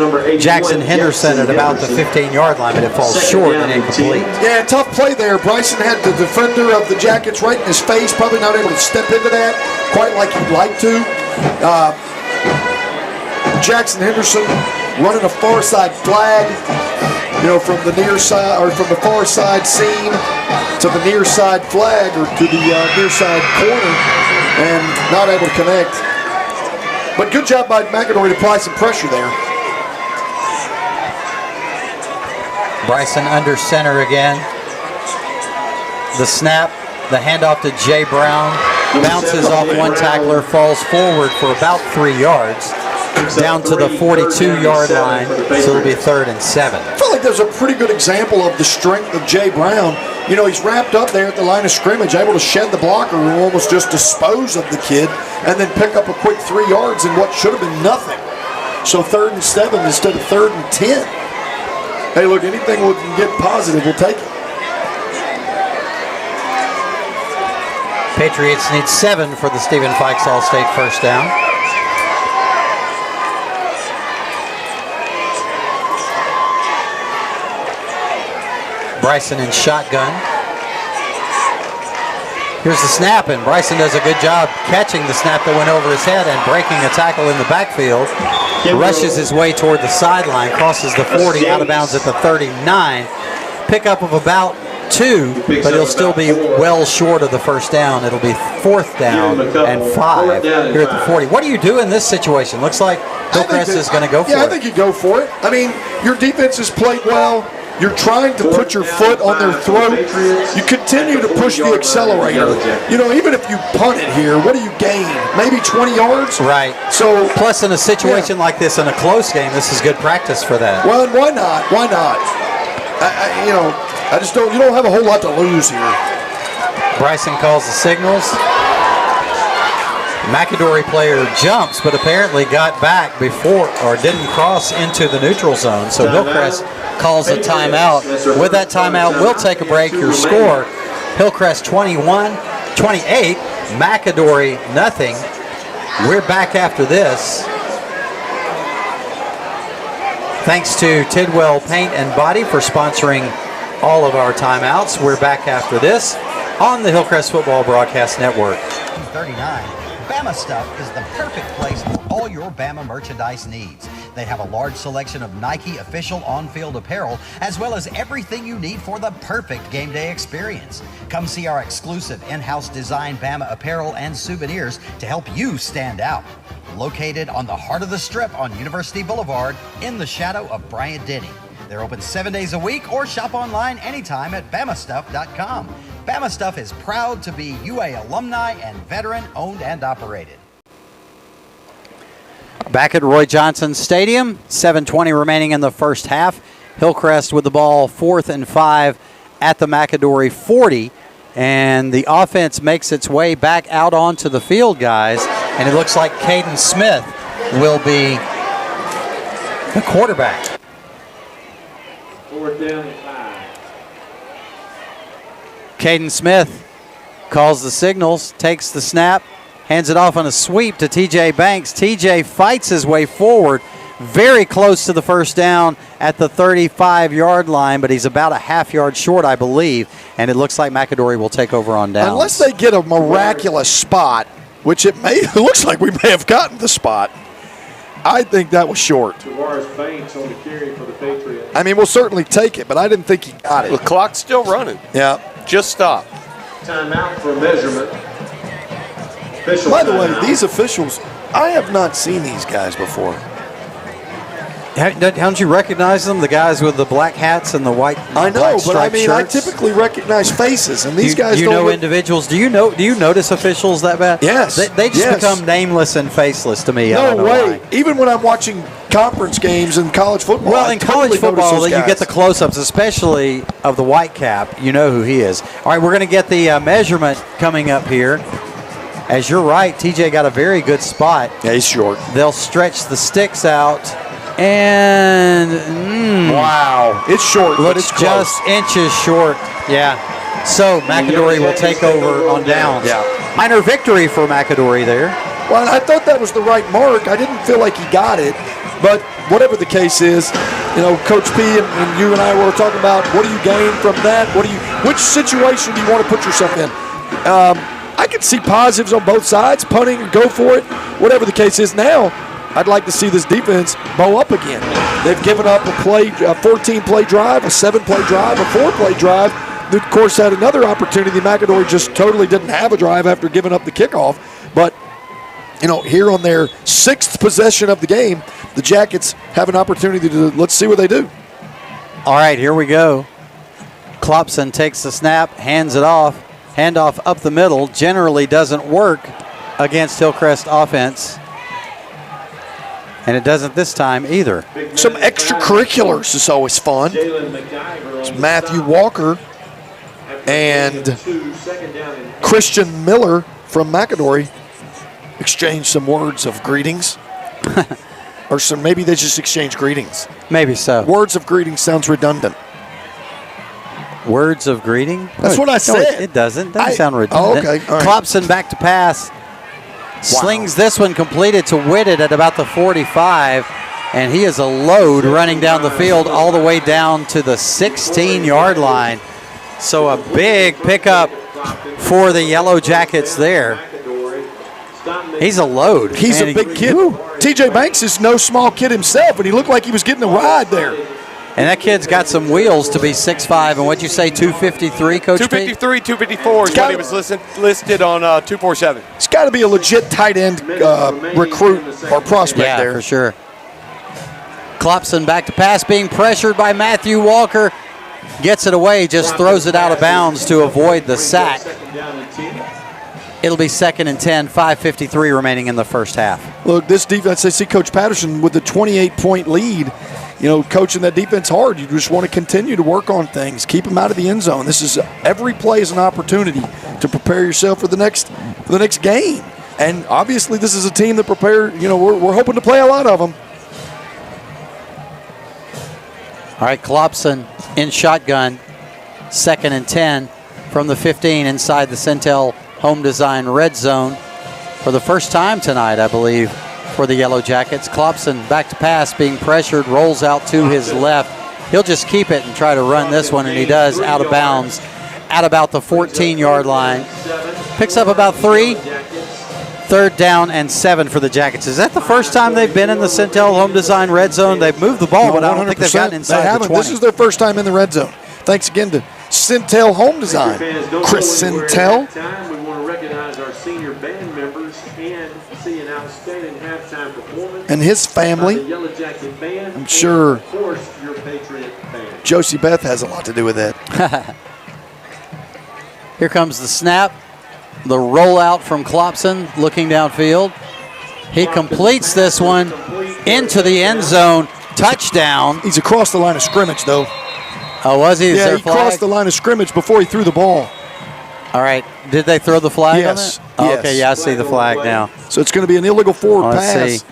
Jackson Henderson, at about the 15-yard line, but it falls short and incomplete. Yeah, tough play there. Bryson had the defender of the Jackets right in his face, probably not able to step into that quite like he'd like to. Jackson Henderson running a far side flag, from the near side, or from the far side seam to the near side flag, or to the near side corner, and not able to connect. But good job by McAdory to apply some pressure there. Bryson under center again. The snap, the handoff to Jay Brown, bounces off one tackler, falls forward for about 3 yards, down to the 42-yard line, so it'll be 3rd and 7. I feel like there's a pretty good example of the strength of Jay Brown. He's wrapped up there at the line of scrimmage, able to shed the blocker and almost just dispose of the kid, and then pick up a quick 3 yards in what should have been nothing. So 3rd and 7 instead of 3rd and 10. Hey, look, anything we can get positive, we'll take it. Patriots need 7 for the Stephen Fikes All-State first down. Bryson in shotgun. Here's the snap, and Bryson does a good job catching the snap that went over his head and breaking a tackle in the backfield. Rushes his way toward the sideline, crosses the 40, out of bounds at the 39. Pickup of about 2, but he'll still be well short of the first down. It'll be 4th down and 5 here at the 40. What do you do in this situation? Looks like Hillcrest is going to go for it. Yeah, I think you go for it. I mean, your defense has played well. You're trying to put your foot on their throat. You continue to push the accelerator. Even if you punt it here, what do you gain? Maybe 20 yards? Right. So, plus, in a situation like this, in a close game, this is good practice for that. Well, and why not? Why not? I just don't. You don't have a whole lot to lose here. Bryson calls the signals. McAdory player jumps, but apparently got back before, or didn't cross into the neutral zone. So Hillcrest calls a timeout. With that timeout, we'll take a break. Your score, Hillcrest 21-28, McAdory nothing. We're back after this. Thanks to Tidwell Paint and Body for sponsoring all of our timeouts. We're back after this on the Hillcrest Football Broadcast Network. 39. Bama Stuff is the perfect place for all your Bama merchandise needs. They have a large selection of Nike official on-field apparel, as well as everything you need for the perfect game day experience. Come see our exclusive in-house designed Bama apparel and souvenirs to help you stand out. Located on the heart of the Strip on University Boulevard, in the shadow of Bryant-Denny. They're open 7 days a week, or shop online anytime at BamaStuff.com. Bama Stuff is proud to be UA alumni and veteran owned and operated. Back at Roy Johnson Stadium, 7:20 remaining in the first half. Hillcrest with the ball, 4th and 5 at the McAdory 40. And the offense makes its way back out onto the field, guys. And it looks like Caden Smith will be the quarterback. 4th down and 5. Caden Smith calls the signals, takes the snap, hands it off on a sweep to TJ Banks. TJ fights his way forward, very close to the first down at the 35-yard line, but he's about a half yard short, I believe, and it looks like McAdory will take over on downs. Unless they get a miraculous spot, which it looks like we may have gotten the spot. I think that was short. Tavares Banks on the carry for the Patriots. I mean, we'll certainly take it, but I didn't think he got it. The clock's still running. Yeah. Just stop. Timeout for measurement. Official By the way, timeout. these officials, I have not seen these guys before. Don't you recognize them? The guys with the black hats and the white I know, black but I mean, shirts? I typically recognize faces, and these guys you don't know look- individuals. Do you notice officials that bad? Yes. They just Yes. become nameless and faceless to me. I No don't know way. why. Even when I'm watching conference games in college football. Well, I in college totally notice football, those you guys. get the close-ups, especially of the white cap. You know who he is. All right, we're going to get the measurement coming up here. As you're right, TJ got a very good spot. Yeah, he's short. They'll stretch the sticks out, and Wow, it's short, but looks it's close. just inches short. Yeah. So McAdory will take over on downs. Yeah. minor victory for McAdory there. Well, I thought that was the right mark. I didn't feel like he got it. But whatever the case is, Coach P and you and I were talking about what do you gain from that? Which situation do you want to put yourself in? I can see positives on both sides, punting and go for it. Whatever the case is now, I'd like to see this defense bow up again. They've given up a 14-play drive, a 7-play drive, a 4-play drive. They, of course, had another opportunity. McAdory just totally didn't have a drive after giving up the kickoff. But, here on their 6th possession of the game, the Jackets have an opportunity to let's see what they do. All right, here we go. Klopson takes the snap, hands it off. Handoff up the middle generally doesn't work against Hillcrest offense. And it doesn't this time either. Some extracurriculars is always fun. It's Matthew Walker and Christian Miller from McAdory exchanged some words of greetings. Or maybe they just exchanged greetings. Maybe so. Words of greetings sounds redundant. Words of greeting? That's what I said. It doesn't. Doesn't sound redundant. Oh, okay. All right. Klopson back to pass. Slings this one completed to Whitted at about the 45. And he is a load running down the field all the way down to the 16-yard line. So a big pickup for the Yellow Jackets there. He's a load. He's a big kid. TJ Banks is no small kid himself, but he looked like he was getting a ride there. And that kid's got some wheels to be 6'5". And what'd you say, 253, Coach P? 253, 254 is what he was listed on 247. It's got to be a legit tight end recruit or prospect there. Yeah, for sure. Klopson back to pass, being pressured by Matthew Walker. Gets it away, just throws it out of bounds to avoid the sack. It'll be 2nd and 10, 5:53 remaining in the first half. Look, this defense, I see Coach Patterson with the 28-point lead. Coaching that defense hard. You just want to continue to work on things. Keep them out of the end zone. This is every play is an opportunity to prepare yourself for the next game. And obviously, this is a team that prepared. We're hoping to play a lot of them. All right, Klopson in shotgun, 2nd and 10 from the 15 inside the Centel Home Design red zone for the first time tonight, I believe, for the Yellow Jackets. Klopson back to pass, being pressured, rolls out to his left. He'll just keep it and try to run this one, and he does out of bounds at about the 14-yard line. Picks up about 3. 3rd down and 7 for the Jackets. Is that the first time they've been in the Centel Home Design red zone? They've moved the ball, but I don't think they've gotten inside the 20. This is their first time in the red zone. Thanks again to Centel Home Design. Chris Centel. We want to recognize our senior band members and see an outstanding halftime performance. And his family. The Yellow Jacket Band. I'm sure. And of course, your Patriot Band. Josie Beth has a lot to do with that. Here comes the snap. The rollout from Klopson looking downfield. He completes this one into the end zone. Touchdown. He's across the line of scrimmage, though. Oh, was he? Yeah, he crossed the line of scrimmage before he threw the ball. All right. Did they throw the flag Yes. on that? Oh, Yes. okay, yeah, I see the flag now. So it's going to be an illegal forward Let's pass. see.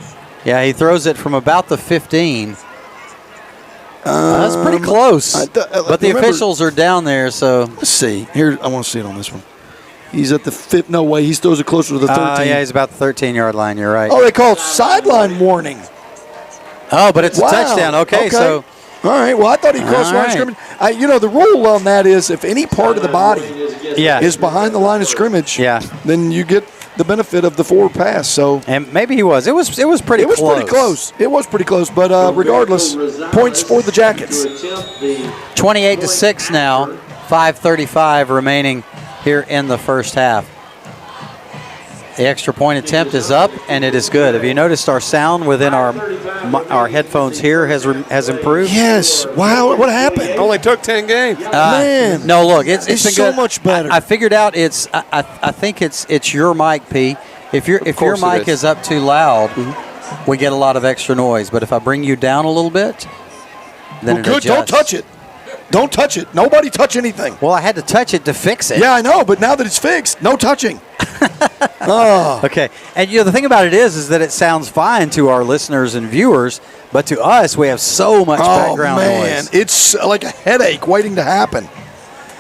Yeah, he throws it from about the 15. That's pretty close. But the officials are down there, so. Let's see. Here, I want to see it on this one. He's at the 5th. No way. He throws it closer to the 13. Yeah, he's about the 13-yard line. You're right. Oh, they call it sideline warning. Oh, but it's a touchdown. Okay, so. All right. Well, I thought he crossed the line of scrimmage. The rule on that is if any part of the body is behind the line of scrimmage, then you get the benefit of the forward pass. So, and maybe he was. It was pretty close. It was pretty close. It was pretty close. But regardless, points for the Jackets. 28-6 now. 5:35 remaining here in the first half. The extra point attempt is up, and it is good. Have you noticed our sound within our headphones here has improved? Yes. Wow, what happened? Only took 10 games. Man. No, look, it's been so good. much better. I figured out I think it's your mic, P. If your mic is up too loud, we get a lot of extra noise. But if I bring you down a little bit, then it adjusts. Don't touch it. Don't touch it. Nobody touch anything. Well, I had to touch it to fix it. Yeah, I know, but now that it's fixed, no touching. Okay. And the thing about it is that it sounds fine to our listeners and viewers, but to us, we have so much background noise. It's like a headache waiting to happen.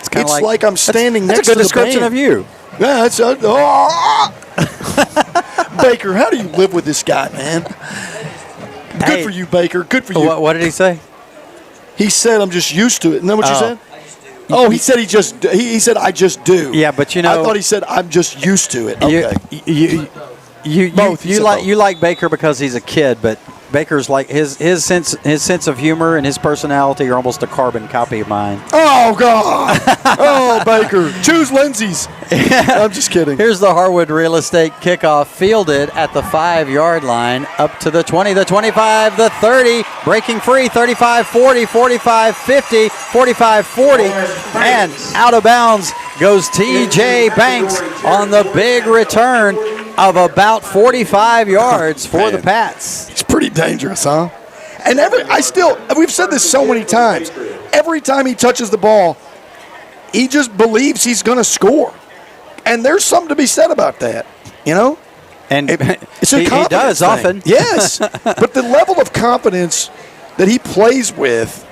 It's like I'm standing that's next a to good description the of band. you. Yeah, that's Baker, how do you live with this guy, man? Good for you, Baker. Good for you. What did he say? He said, "I'm just used to it." Isn't that what you said? Oh, he said he said I just do. Yeah, but I thought he said I'm just used to it. Okay. You like Baker because he's a kid, but Baker's like his sense of humor and his personality are almost a carbon copy of mine. Oh God! Oh, Baker, choose Lindsay's. I'm just kidding. Here's the Harwood Real Estate kickoff, fielded at the 5-yard line, up to the 20, the 25, the 30, breaking free, 35-40, 45-50, 45-40, and out of bounds goes T.J. Banks on the big return of about 45 yards for the Pats. It's pretty dangerous, huh? And we've said this so many times. Every time he touches the ball, he just believes he's going to score. And there's something to be said about that, you know? And it's a he does thing. often. Yes. But the level of confidence that he plays with,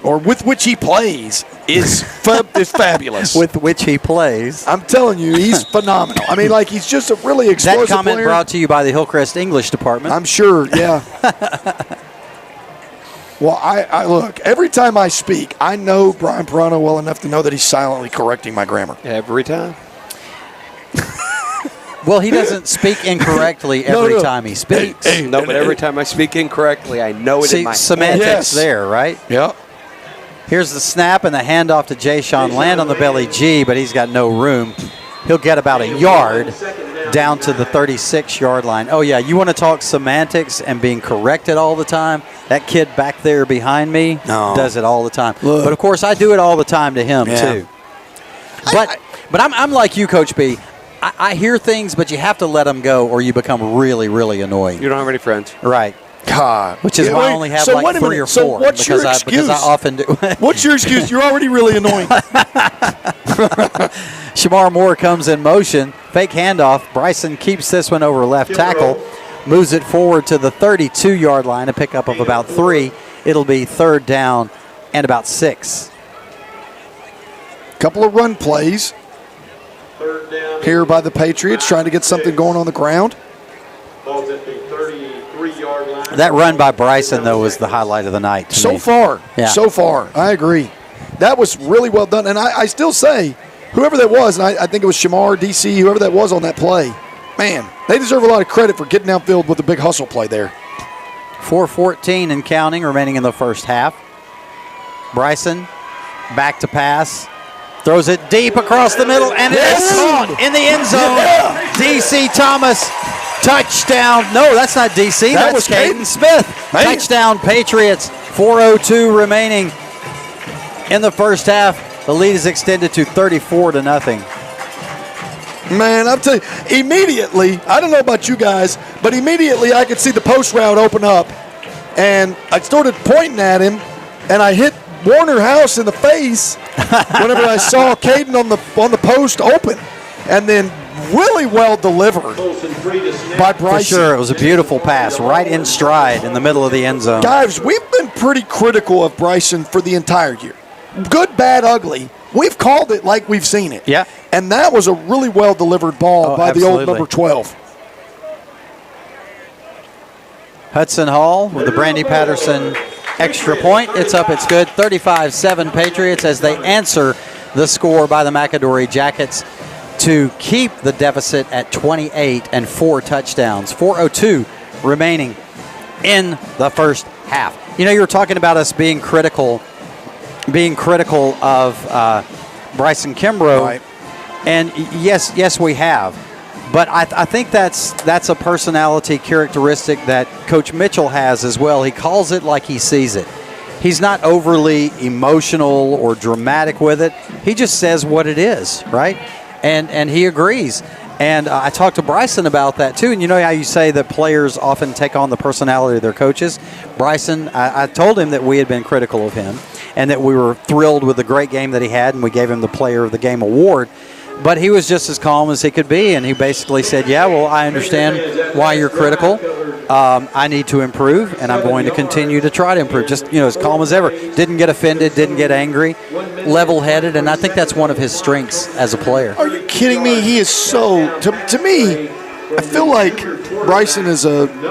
or with which he plays, is fabulous. With which he plays. I'm telling you, he's phenomenal. I mean, like, he's just a really explosive That comment player. brought to you by the Hillcrest English Department. I'm sure, yeah. Well, I look, every time I speak, I know Brian Perano well enough to know that he's silently correcting my grammar. Every time? Well, he doesn't speak incorrectly every time he speaks. But every time I speak incorrectly, I know it in my semantics there, right? Yep. Here's the snap and the handoff to Jay Sean. Land on the belly G, but he's got no room. He'll get about a yard down to the 36-yard line. Oh, yeah, you want to talk semantics and being corrected all the time? That kid back there behind me does it all the time. Look. But, of course, I do it all the time to him, too. But I'm like you, Coach B. I hear things, but you have to let them go or you become really, really annoying. You don't have any friends. Right. God. Which is why I only have like 3 or 4. So what's your excuse? Because I often do. What's your excuse? You're already really annoying. Shamar Moore comes in motion. Fake handoff. Bryson keeps this one over left tackle. Moves it forward to the 32-yard line. A pickup of about 3. It'll be 3rd down and about 6. Couple of run plays here by the Patriots, trying to get something going on the ground. That run by Bryson, though, was the highlight of the night to me. So far, I agree. That was really well done. And I still say, whoever that was, and I think it was Shamar, DC, whoever that was on that play, man, they deserve a lot of credit for getting downfield with a big hustle play there. 4:14 and counting remaining in the first half. Bryson back to pass. Throws it deep across the middle, and it is caught in the end zone. DC Thomas, touchdown. No, that's not DC. That was Caden Smith. Man. Touchdown Patriots. 4:02 remaining in the first half. The lead is extended to 34-0. Man, I'm telling you, immediately, I don't know about you guys, but immediately I could see the post route open up, and I started pointing at him, and I hit Warner House in the face whenever I saw Caden on the post open, and then really well delivered by Bryson. For sure, it was a beautiful pass, right in stride in the middle of the end zone. Guys, we've been pretty critical of Bryson for the entire year. Good, bad, ugly. We've called it like we've seen it. Yeah. And that was a really well delivered ball by the old number 12. Hudson Hall with the Brandy Patterson extra point. It's up, it's good. 35-7 Patriots as they answer the score by the McAdory Jackets to keep the deficit at 28 and 4 touchdowns. 4:02 remaining in the first half. You know, you were talking about us being critical of Bryson Kimbrough. Right. And yes, we have. But I think that's a personality characteristic that Coach Mitchell has as well. He calls it like he sees it. He's not overly emotional or dramatic with it. He just says what it is, right? And he agrees. And I talked to Bryson about that too. And you know how you say that players often take on the personality of their coaches? Bryson, I told him that we had been critical of him and that we were thrilled with the great game that he had, and we gave him the Player of the Game award. But he was just as calm as he could be, and he basically said, yeah, well, I understand why you're critical. I need to improve, and I'm going to continue to try to improve. Just, as calm as ever. Didn't get offended, didn't get angry, level-headed, and I think that's one of his strengths as a player. Are you kidding me? He is so to me. I feel like Bryson is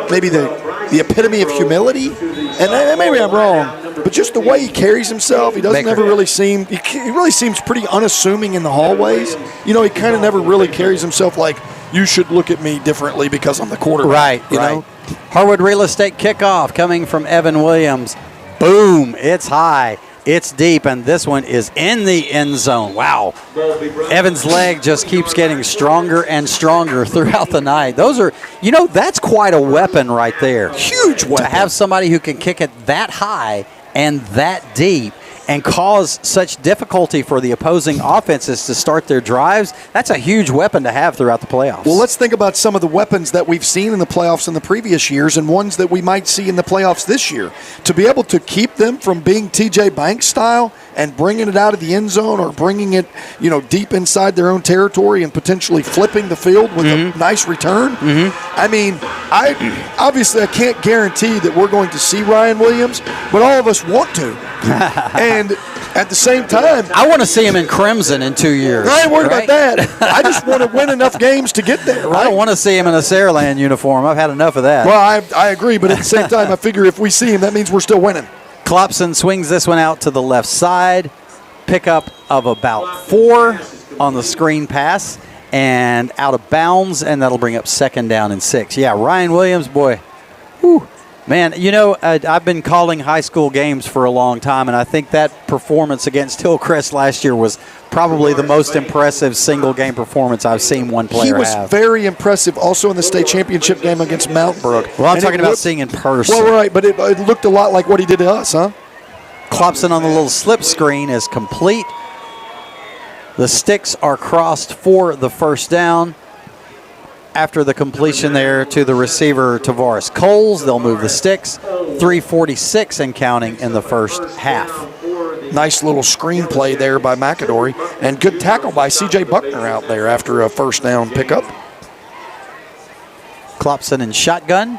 maybe the epitome of humility, and maybe I'm wrong, but just the way he carries himself, he doesn't ever really seem. He really seems pretty unassuming in the hallways. You know, he kind of never really carries himself like you should look at me differently because I'm the quarterback. Right. You know? Harwood Real Estate kickoff coming from Evan Williams. Boom! It's high. It's deep, and this one is in the end zone. Wow. Evan's leg just keeps getting stronger and stronger throughout the night. Those are, that's quite a weapon right there. Huge weapon. To have somebody who can kick it that high and that deep and cause such difficulty for the opposing offenses to start their drives, that's a huge weapon to have throughout the playoffs. Well, let's think about some of the weapons that we've seen in the playoffs in the previous years and ones that we might see in the playoffs this year. To be able to keep them from being TJ Banks style and bringing it out of the end zone or bringing it, deep inside their own territory and potentially flipping the field with a nice return. I mean, I can't guarantee that we're going to see Ryan Williams, but all of us want to. And at the same time, I want to see him in crimson in 2 years. I ain't worried about that. I just want to win enough games to get there, right? I don't want to see him in a Saraland uniform. I've had enough of that. Well, I agree, but at the same time, I figure if we see him, that means we're still winning. Klopson swings this one out to the left side. Pickup of about 4 on the screen pass and out of bounds, and that'll bring up 2nd down and 6. Yeah, Ryan Williams, boy. Whew. Man, I've been calling high school games for a long time, and I think that performance against Hillcrest last year was probably the most impressive single-game performance I've seen one player have. He was very impressive also in the state championship game against Mountain Brook. Well, I'm talking about seeing in person. Well, right, but it looked a lot like what he did to us, huh? Klopson on the little slip screen is complete. The sticks are crossed for the 1st down. After the completion there to the receiver, Tavares Coles, they'll move the sticks. 3:46 and counting in the first half. Nice little screen play there by McAdory, and good tackle by C.J. Buckner out there after a 1st down pickup. Klopson in shotgun.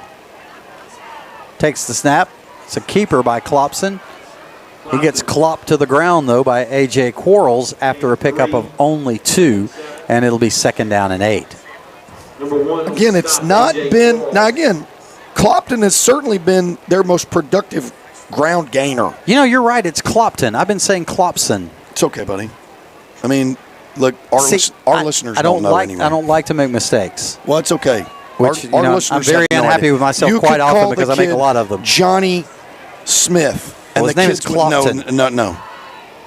Takes the snap. It's a keeper by Klopson. He gets clopped to the ground, though, by A.J. Quarles after a pickup of only 2, and it'll be 2nd down and 8. Again, it's not been – now, again, Clopton has certainly been their most productive ground gainer. You're right. It's Clopton. I've been saying Klopson. It's okay, buddy. I mean, look, our listeners don't know anyway. I don't like to make mistakes. Well, it's okay. Our listeners I'm very unhappy with myself quite often because I make a lot of them. Johnny Smith. Well, his name is Clopton. No.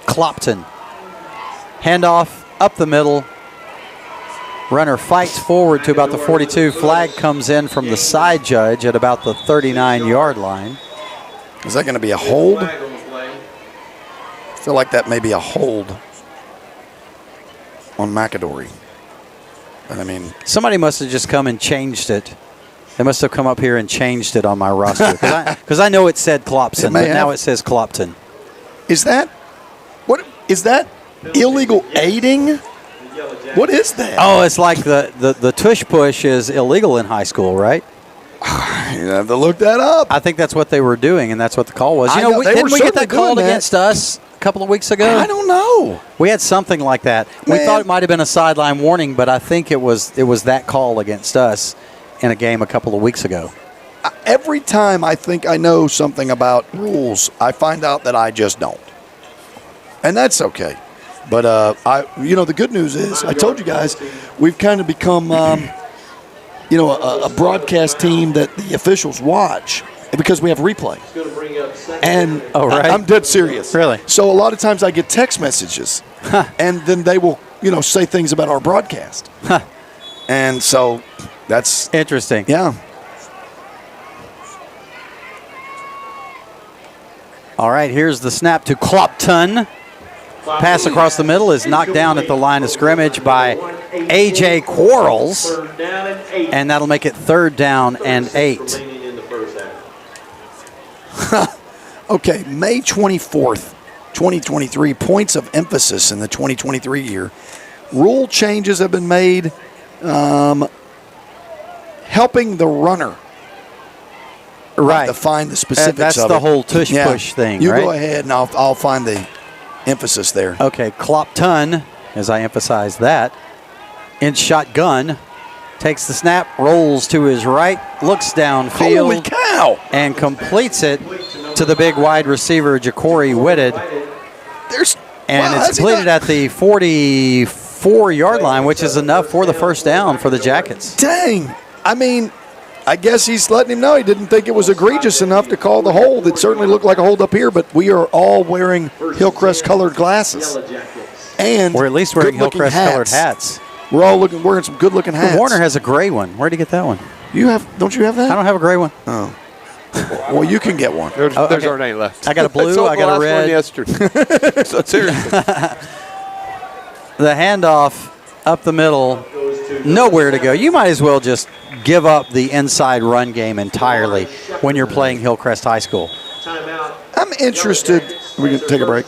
Clopton. Handoff up the middle. Runner fights forward to about the 42. Flag comes in from the side judge at about the 39-yard line. Is that going to be a hold? I feel like that may be a hold on McAdory. But I mean, somebody must have just come and changed it. They must have come up here and changed it on my roster because I know it said Klopson, but now it says Clopton. Is that illegal aiding? What is that? Oh, it's like the tush push is illegal in high school, right? You have to look that up. I think that's what they were doing, and that's what the call was. Didn't we get that called against us a couple of weeks ago? I don't know. We had something like that. Man. We thought it might have been a sideline warning, but I think it was that call against us in a game a couple of weeks ago. Every time I think I know something about rules, I find out that I just don't. And that's okay. But, the good news is, I told you guys, we've kind of become, a broadcast team that the officials watch because we have replay. And I'm dead serious. Really? So a lot of times I get text messages, and then they will, say things about our broadcast. And so that's interesting. Yeah. All right, here's the snap to Clopton. Pass across the middle is knocked down at the line of scrimmage by A.J. Quarles, and that'll make it 3rd down and 8. Okay, May 24th, 2023, points of emphasis in the 2023 year. Rule changes have been made helping the runner. Right. To find the specifics That's of the it. whole tush-push thing, You right? go ahead, and I'll find the emphasis there. Okay, Clopton, as I emphasize that. in shotgun. Takes the snap, rolls to his right, looks downfield. Holy cow! And completes it to the big wide receiver, Ja'Cory Whitted. It's completed at the 44-yard line, which is enough for the first down for the Jackets. Dang. I mean, I guess he's letting him know he didn't think it was egregious enough to call the hold. It certainly looked like a hold up here, but we are all wearing Hillcrest-colored glasses. And we're at least wearing Hillcrest-colored hats. We're all wearing some good-looking hats. Warner has a gray one. Where'd he get that one? Don't you have that? I don't have a gray one. Oh. Well, you can get one. There's our name left. I got a blue, I got a red. One yesterday. So seriously. The handoff up the middle, nowhere to go. You might as well just give up the inside run game entirely when you're playing Hillcrest High School. I'm interested. We can take a break.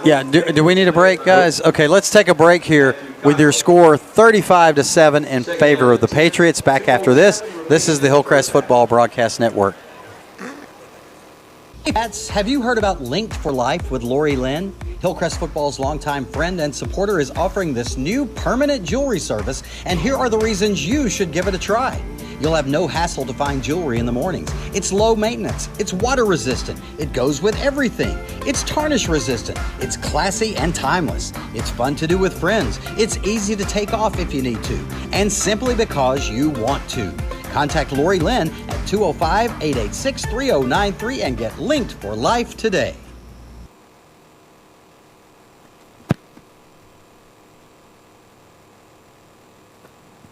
Yeah, do we need a break, guys? Okay, let's take a break here with your score 35-7 in favor of the Patriots. Back after this. This is the Hillcrest Football Broadcast Network. Hey, Pats, have you heard about Linked for Life with Lori Lynn? Hillcrest Football's longtime friend and supporter is offering this new permanent jewelry service, and here are the reasons you should give it a try. You'll have no hassle to find jewelry in the mornings. It's low maintenance. It's water resistant. It goes with everything. It's tarnish resistant. It's classy and timeless. It's fun to do with friends. It's easy to take off if you need to, and simply because you want to. Contact Lori Lynn at 205-886-3093 and get Linked for Life today.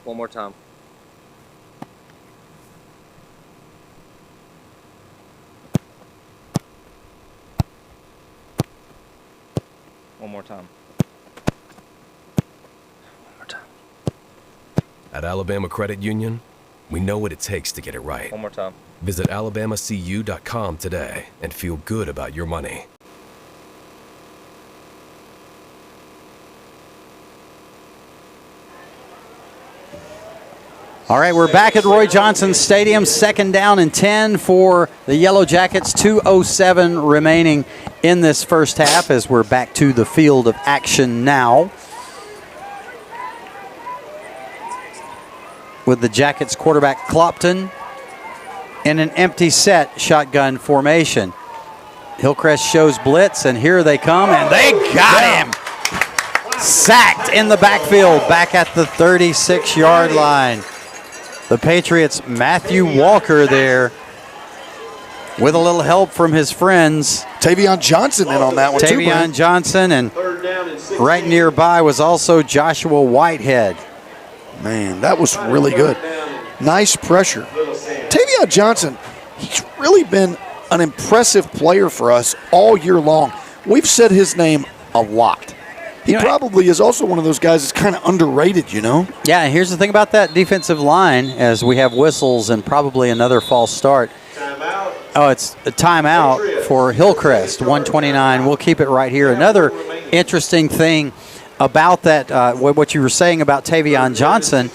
One more time. One more time. One more time. At Alabama Credit Union, we know what it takes to get it right. One more time. Visit alabamacu.com today and feel good about your money. All right, we're back at Roy Johnson Stadium. Second down and 10 for the Yellow Jackets. 2:07 remaining in this first half as we're back to the field of action now. With the Jackets quarterback Clopton in an empty set shotgun formation. Hillcrest shows blitz, and here they come, and they got him. Sacked in the backfield, back at the 36-yard line. The Patriots' Matthew Walker there with a little help from his friends. Tavion Johnson in on that one, too. Tavion Johnson, and right nearby was also Joshua Whitehead. Man, that was really good. Nice pressure. Tavion Johnson, he's really been an impressive player for us all year long. We've said his name a lot. He probably is also one of those guys that's kind of underrated, you know? Yeah, and here's the thing about that defensive line, as we have whistles and probably another false start. Oh, it's a timeout for Hillcrest, 1:29. We'll keep it right here. Another interesting thing about that, what you were saying about Tavion Johnson,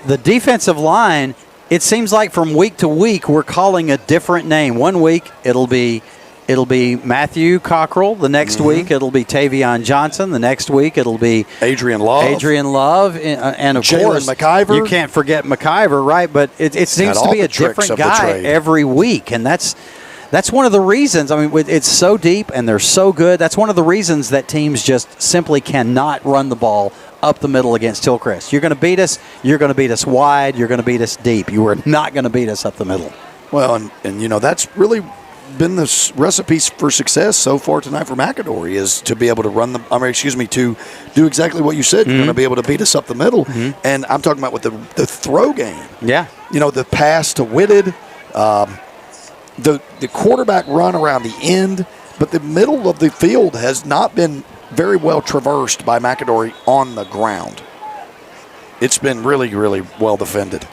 the defensive line, it seems like from week to week we're calling a different name. One week it'll be Matthew Cockrell. The next week it'll be Tavion Johnson. The next week it'll be Adrian Love. And of course McIver. You can't forget McIver, right? But it seems to be a different guy every week, and that's one of the reasons. I mean, it's so deep and they're so good. That's one of the reasons that teams just simply cannot run the ball up the middle against Hillcrest. You're going to beat us. You're going to beat us wide. You're going to beat us deep. You are not going to beat us up the middle. Well, and you know, that's really been the recipe for success so far tonight for McAdory, is to be able to run to do exactly what you said. You're going to be able to beat us up the middle. And I'm talking about with the throw game. Yeah. You know, the pass to Whitted, the quarterback run around the end, but the middle of the field has not been very well traversed by McAdory on the ground. It's been really, really well defended.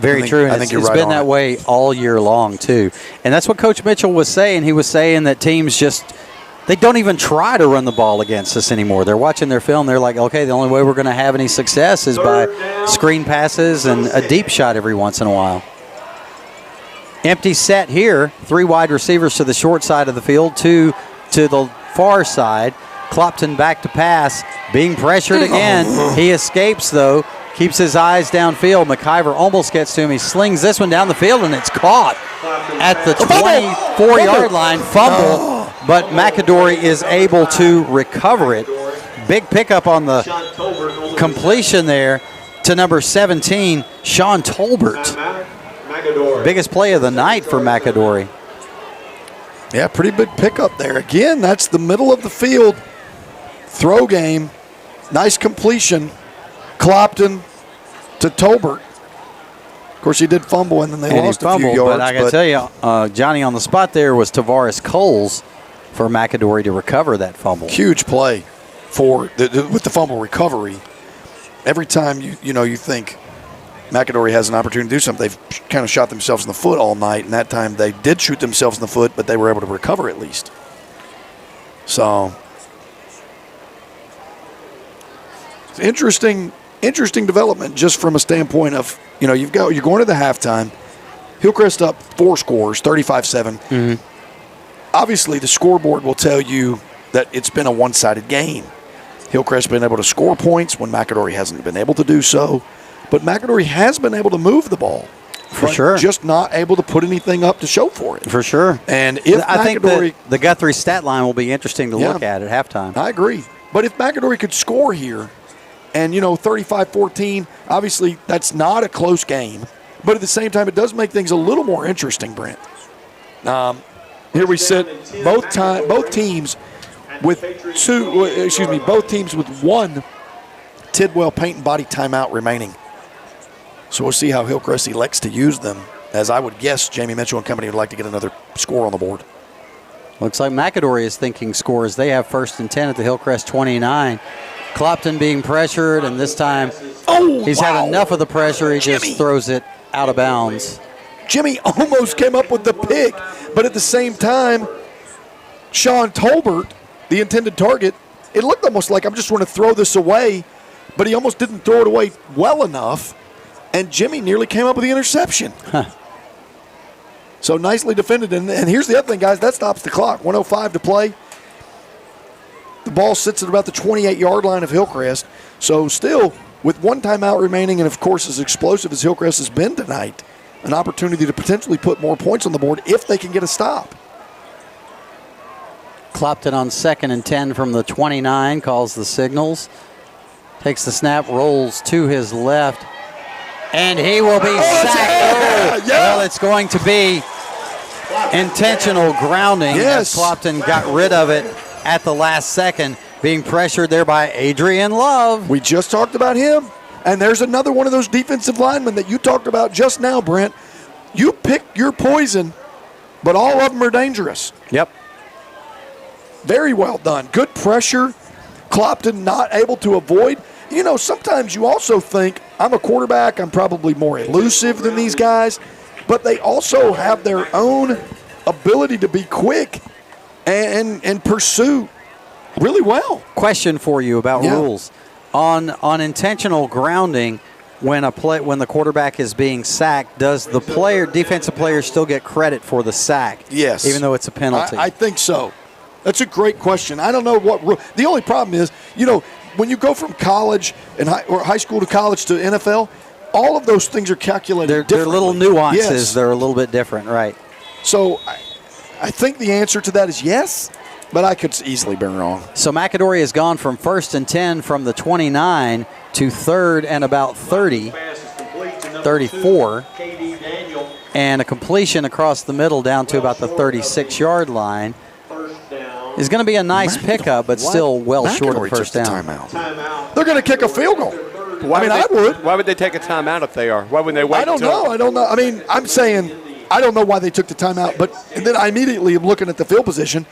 Very true. And it's been that way all year long, too. And that's what Coach Mitchell was saying. He was saying that teams they don't even try to run the ball against us anymore. They're watching their film. They're like, okay, the only way we're going to have any success is by screen passes and a deep shot every once in a while. Empty set here. 3 wide receivers to the short side of the field, 2 to the far side. Clopton back to pass, being pressured again. He escapes, though, keeps his eyes downfield. McIver almost gets to him. He slings this one down the field, and it's caught at the 24-yard line. Fumble, but McAdory is able to recover it. Big pickup on the completion there to number 17, Sean Tolbert. Biggest play of the night for McAdory. Yeah, pretty big pickup there. Again, that's the middle of the field throw game. Nice completion. Clopton to Tolbert. Of course, he did fumble, and then they lost a few yards. But I got to tell you, Johnny on the spot there was Tavares Coles for McAdory to recover that fumble. Huge play with the fumble recovery. Every time you think McAdory has an opportunity to do something, they've kind of shot themselves in the foot all night, and that time they did shoot themselves in the foot, but they were able to recover at least. So, it's interesting development just from a standpoint of, you're going to the halftime. Hillcrest up 4 scores, 35-7. Mm-hmm. Obviously, the scoreboard will tell you that it's been a one-sided game. Hillcrest has been able to score points when McAdory hasn't been able to do so. But McAdory has been able to move the ball. For sure. Just not able to put anything up to show for it. For sure. And if I McAdory, think the Guthrie stat line will be interesting to look at halftime. I agree. But if McAdory could score here and, 35-14, obviously that's not a close game. But at the same time, it does make things a little more interesting, Brent. Here we sit, both teams with one Tidwell paint and body timeout remaining. So we'll see how Hillcrest elects to use them. As I would guess, Jamie Mitchell and company would like to get another score on the board. Looks like McAdory is thinking scores. They have 1st and 10 at the Hillcrest 29. Clopton being pressured, and this time he's had enough of the pressure. He just throws it out of bounds. Jimmy almost came up with the pick, but at the same time, Sean Tolbert, the intended target, it looked almost like I'm just going to throw this away, but he almost didn't throw it away well enough, and Jimmy nearly came up with the interception. So nicely defended. And here's the other thing, guys. That stops the clock. 1:05 to play. The ball sits at about the 28-yard line of Hillcrest. So still, with one timeout remaining, and of course as explosive as Hillcrest has been tonight, an opportunity to potentially put more points on the board if they can get a stop. Clopton on 2nd and 10 from the 29, calls the signals. Takes the snap, rolls to his left, and he will be sacked. Well, it's going to be intentional grounding. Yes. As Clopton got rid of it at the last second, being pressured there by Adrian Love. We just talked about him. And there's another one of those defensive linemen that you talked about just now, Brent. You pick your poison, but all of them are dangerous. Yep. Very well done. Good pressure. Clopton not able to avoid. Sometimes you also think, I'm a quarterback, I'm probably more elusive than these guys, but they also have their own ability to be quick and pursue really well. Question for you about rules. On intentional grounding, when the quarterback is being sacked, does the defensive player still get credit for the sack? Yes. Even though it's a penalty? I think so. That's a great question. I don't know what rule. The only problem is, when you go from college or high school to college to NFL, all of those things are calculated differently. They're little nuances. Yes. They're a little bit different, right? So I think the answer to that is yes, but I could easily be wrong. So McAdory has gone from 1st and 10 from the 29 to 3rd and about 34, and a completion across the middle down to about the 36-yard line. Is going to be a nice pickup, but still well short of first down. They're going to kick a field goal. I would. Why would they take a timeout if they are? Why wouldn't they wait? I don't know. I'm saying I don't know why they took the timeout, and then I immediately am looking at the field position.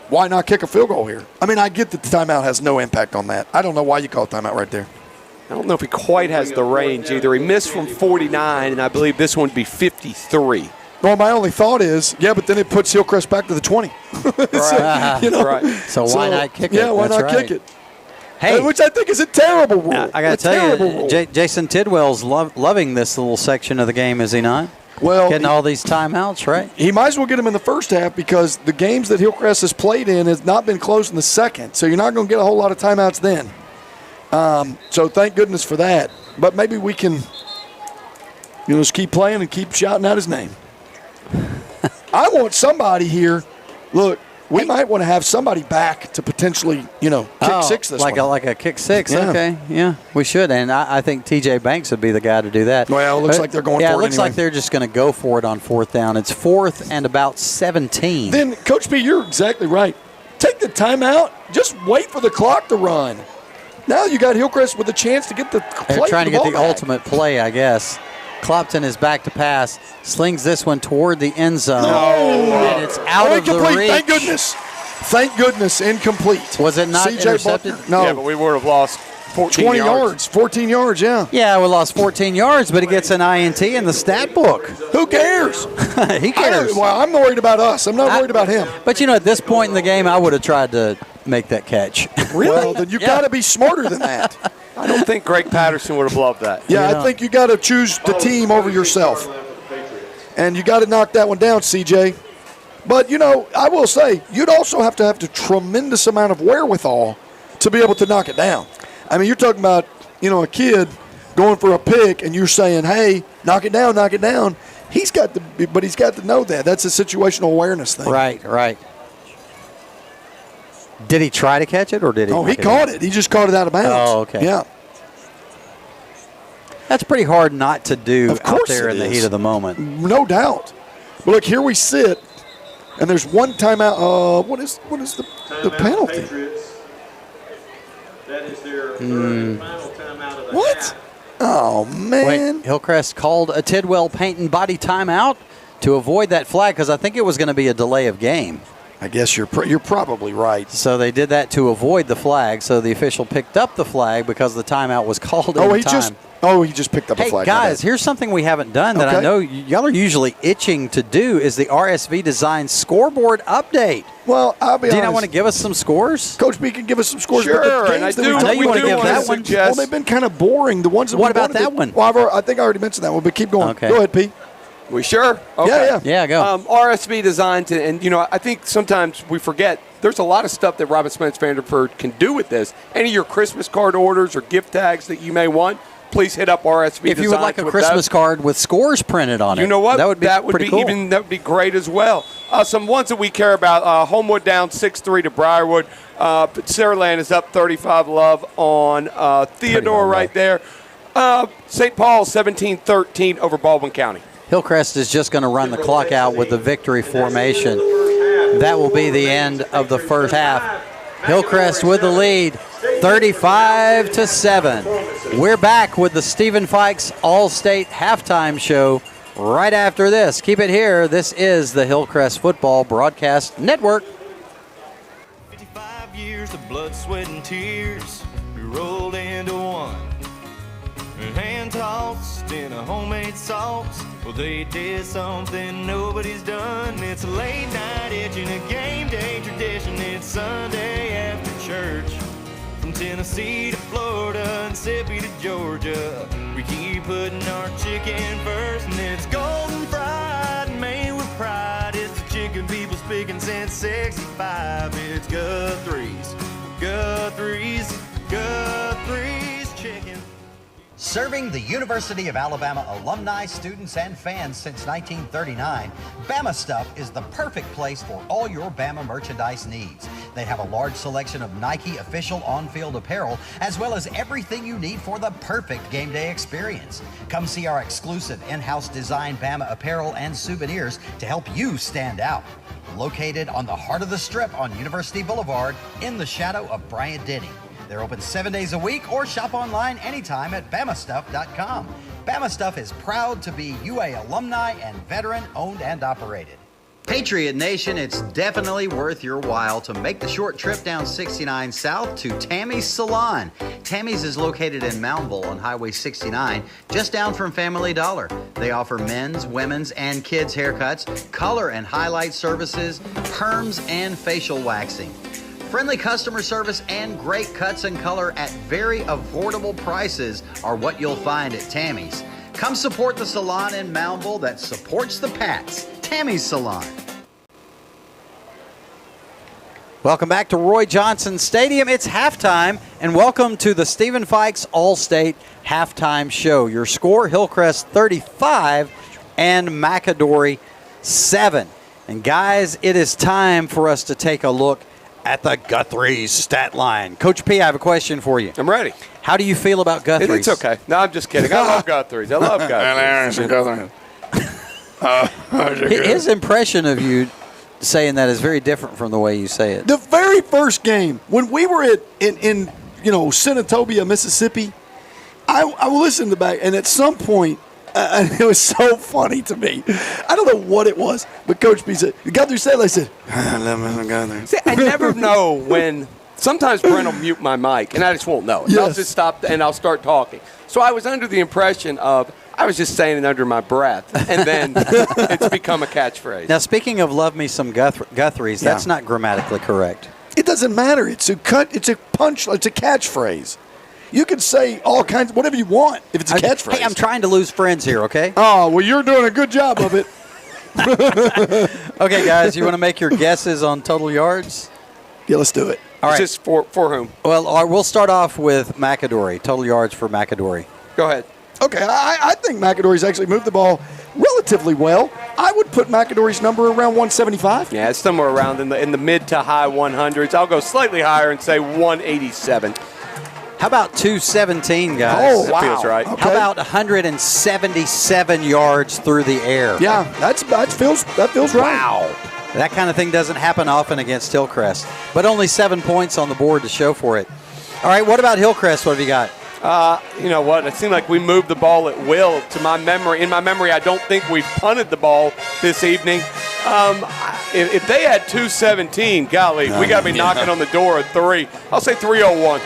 Why not kick a field goal here? I get that the timeout has no impact on that. I don't know why you call a timeout right there. I don't know if he quite has the range either. He missed from 49, and I believe this one would be 53. Well, my only thought is, but then it puts Hillcrest back to the 20. So why not kick it? Yeah, why not kick it? Hey, which I think is a terrible rule. I got to tell you, Jason Tidwell's loving this little section of the game, is he not? Well, getting all these timeouts, right? He might as well get them in the first half because the games that Hillcrest has played in has not been close in the second. So you're not going to get a whole lot of timeouts then. So thank goodness for that. But maybe we can, just keep playing and keep shouting out his name. I want somebody here. Look, we might want to have somebody back to potentially, kick six this one. Like a kick six. Yeah. Okay, yeah, we should. And I think TJ Banks would be the guy to do that. Well, it looks like they're going for it Yeah, it looks anyway. like they're just going to go for it on fourth down. It's 4th and about 17. Then, Coach B, you're exactly right. Take the timeout. Just wait for the clock to run. Now you got Hillcrest with a chance to get the play. They're trying to get the back. ultimate play, I guess. Clopton is back to pass, slings this one toward the end zone, and it's out of the Incomplete. reach. Thank goodness. Thank goodness, incomplete. Was it not CJ intercepted? Buckner? No. Yeah, but we would have lost 14 20 yards. yards, 14 yards, yeah. Yeah, we lost 14 yards, but he gets an INT in the stat book. Who cares? He cares. Well, I'm worried about us. I'm not worried about him. But, at this point in the game, I would have tried to make that catch. Really? Well, then you got to be smarter than that. I don't think Greg Patterson would have loved that. Yeah, I think you got to choose the team over yourself. And you got to knock that one down, CJ. But, I will say, you'd also have to have a tremendous amount of wherewithal to be able to knock it down. I mean, you're talking about, a kid going for a pick and you're saying, hey, knock it down, knock it down. He's got to know that. That's a situational awareness thing. Right. Did he try to catch it or did he? Oh, he caught it. He just caught it out of bounds. Oh, okay. Yeah. That's pretty hard not to do out there in the is. heat of the moment. No doubt. But look, here we sit, and there's one timeout. What is the penalty? That is their third and final timeout of the What? half. Oh, man. Wait, Hillcrest called a Tidwell Painton body timeout to avoid that flag because I think it was going to be a delay of game. I guess you're probably right. So they did that to avoid the flag. So the official picked up the flag because the timeout was called in time. He just picked up a Hey, flag. guys, here's something we haven't done that I know y'all are usually itching to do is the RSV Design scoreboard update. Well, I'll be honest. Do you not want to give us some scores? Coach B can give us some scores. Sure, but the and I games that do. we I know you want to give that one. Well, they've been kind of boring. The ones that What we about wanted that to- one? Well, I think I already mentioned that one, but keep going. Okay. Go ahead, P. We sure? Okay. Yeah. Go. RSV designed to, and I think sometimes we forget there's a lot of stuff that Robert Spence Vanderford can do with this. Any of your Christmas card orders or gift tags that you may want, please hit up RSV. If you would like a Christmas card with scores printed on it, you know what? That would be pretty cool. That would be great as well. Some ones that we care about: Homewood down 6-3 to Briarwood. Saraland is up 35-love on Theodore right there. St. Paul 17-13 over Baldwin County. Hillcrest is just going to run the clock out with the victory formation. That will be the end of the first half. Hillcrest with the lead, 35-7. We're back with the Stephen Fikes All-State Halftime Show right after this. Keep it here. This is the Hillcrest Football Broadcast Network. 55 years of blood, sweat, and tears, we rolled into one. Hand tossed in a homemade sauce. Well, they did something nobody's done. It's a late night itching, a game day tradition. It's Sunday after church. From Tennessee to Florida, Mississippi to Georgia, we keep putting our chicken first, and it's golden fried and made with pride. It's the chicken people speaking since '65. It's Guthrie's chicken. Serving the University of Alabama alumni, students, and fans since 1939, Bama Stuff is the perfect place for all your Bama merchandise needs. They have a large selection of Nike official on-field apparel, as well as everything you need for the perfect game day experience. Come see our exclusive in-house designed Bama apparel and souvenirs to help you stand out. Located on the heart of the Strip on University Boulevard, in the shadow of Bryant-Denny. They're open 7 days a week or shop online anytime at BamaStuff.com. Bama Stuff is proud to be UA alumni and veteran owned and operated. Patriot Nation, it's definitely worth your while to make the short trip down 69 South to Tammy's Salon. Tammy's is located in Moundville on Highway 69, just down from Family Dollar. They offer men's, women's, and kids' haircuts, color and highlight services, perms, and facial waxing. Friendly customer service and great cuts and color at very affordable prices are what you'll find at Tammy's. Come support the salon in Moundville that supports the Pats, Tammy's Salon. Welcome back to Roy Johnson Stadium. It's halftime, and welcome to the Stephen Fikes All-State Halftime Show. Your score, Hillcrest 35 and McAdory 7. And guys, it is time for us to take a look at the Guthrie's stat line. Coach P, I have a question for you. I'm ready. How do you feel about Guthrie's? It's okay. No, I'm just kidding. I love Guthrie's. I love Guthrie's. His impression of you saying that is very different from the way you say it. The very first game, when we were in Senatobia, Mississippi, I listened to back, and at some point, and it was so funny to me. I don't know what it was, but Coach B said, Guthrie said, I said, I love Mr. Guthrie. See, I never know when. Sometimes Brent will mute my mic, and I just won't know. Yes. I'll just stop, and I'll start talking. So I was under the impression of I was just saying it under my breath, and then it's become a catchphrase. Now, speaking of love me some Guthrie's, that's not grammatically correct. It doesn't matter. It's a punch. It's a catchphrase. You can say all kinds, whatever you want if it's a catchphrase. Hey, I'm trying to lose friends here, okay? Oh, well, you're doing a good job of it. Okay, guys, you want to make your guesses on total yards? Yeah, let's do it. All right. Just for whom? Well, we'll start off with McAdory. Total yards for McAdory. Go ahead. Okay, I think McAdory's actually moved the ball relatively well. I would put McAdory's number around 175. Yeah, it's somewhere around in the mid to high 100s. I'll go slightly higher and say 187. How about 217, guys? Oh, wow. That feels right. Okay. How about 177 yards through the air? Yeah, that feels right. Wow. That kind of thing doesn't happen often against Hillcrest, but only 7 points on the board to show for it. All right, what about Hillcrest? What have you got? You know what? It seemed like we moved the ball at will. To my memory, in my memory, I don't think we've punted the ball this evening. If they had 217, golly, we got to be knocking on the door at 3. I'll say 301.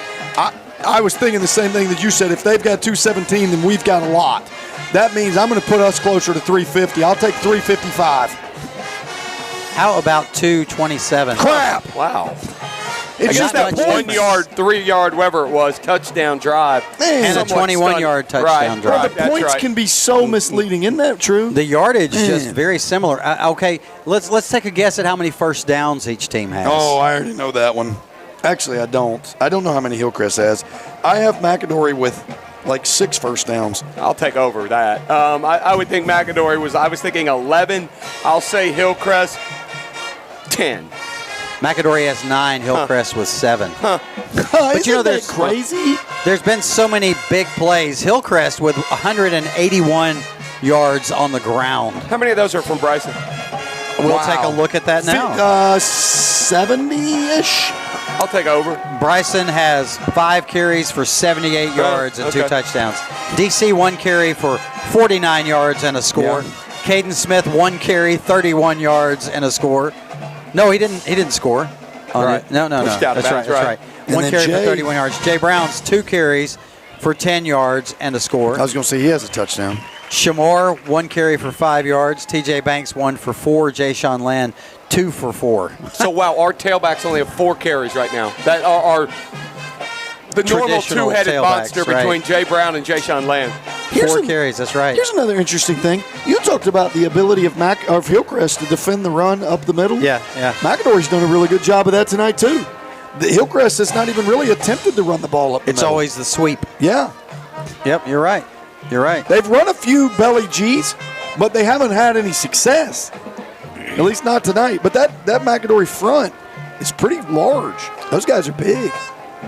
I was thinking the same thing that you said. If they've got 217, then we've got a lot. That means I'm going to put us closer to 350. I'll take 355. How about 227? Crap! Wow. It's just that 1 yard, 3 yard, whatever it was, touchdown drive. Man. And a 21-yard touchdown drive. Well, the points can be so misleading. Isn't that true? The yardage just very similar. Okay, let's take a guess at how many first downs each team has. Oh, I already know that one. Actually, I don't. I don't know how many Hillcrest has. I have McAdory with like 6 first downs. I'll take over that. I would think McAdory was, I was thinking 11. I'll say Hillcrest 10. McAdory has 9. Hillcrest was 7. But you know, there's crazy. There's been so many big plays. Hillcrest with 181 yards on the ground. How many of those are from Bryson? We'll take a look at that now. 70-ish. I'll take over. Bryson has 5 carries for 78 yards and 2 touchdowns. DC 1 carry for 49 yards and a score. Yeah. Caden Smith 1 carry, 31 yards and a score. No, he didn't score. Right. No. That's right. 1 carry for 31 yards. Jay Brown's 2 carries for 10 yards and a score. I was going to say he has a touchdown. Shamar 1 carry for 5 yards. TJ Banks 1 for 4. Jay Sean Land 2 for 4. So, wow, our tailbacks only have 4 carries right now. That are the normal two-headed monster between Jay Brown and Jay Sean Land. 4 carries, that's right. Here's another interesting thing. You talked about the ability of Hillcrest to defend the run up the middle. Yeah. McAdory's done a really good job of that tonight, too. The Hillcrest has not even really attempted to run the ball up the middle. It's always the sweep. Yeah. Yep, you're right. They've run a few belly G's, but they haven't had any success. At least not tonight. But that McAdory front is pretty large. Those guys are big.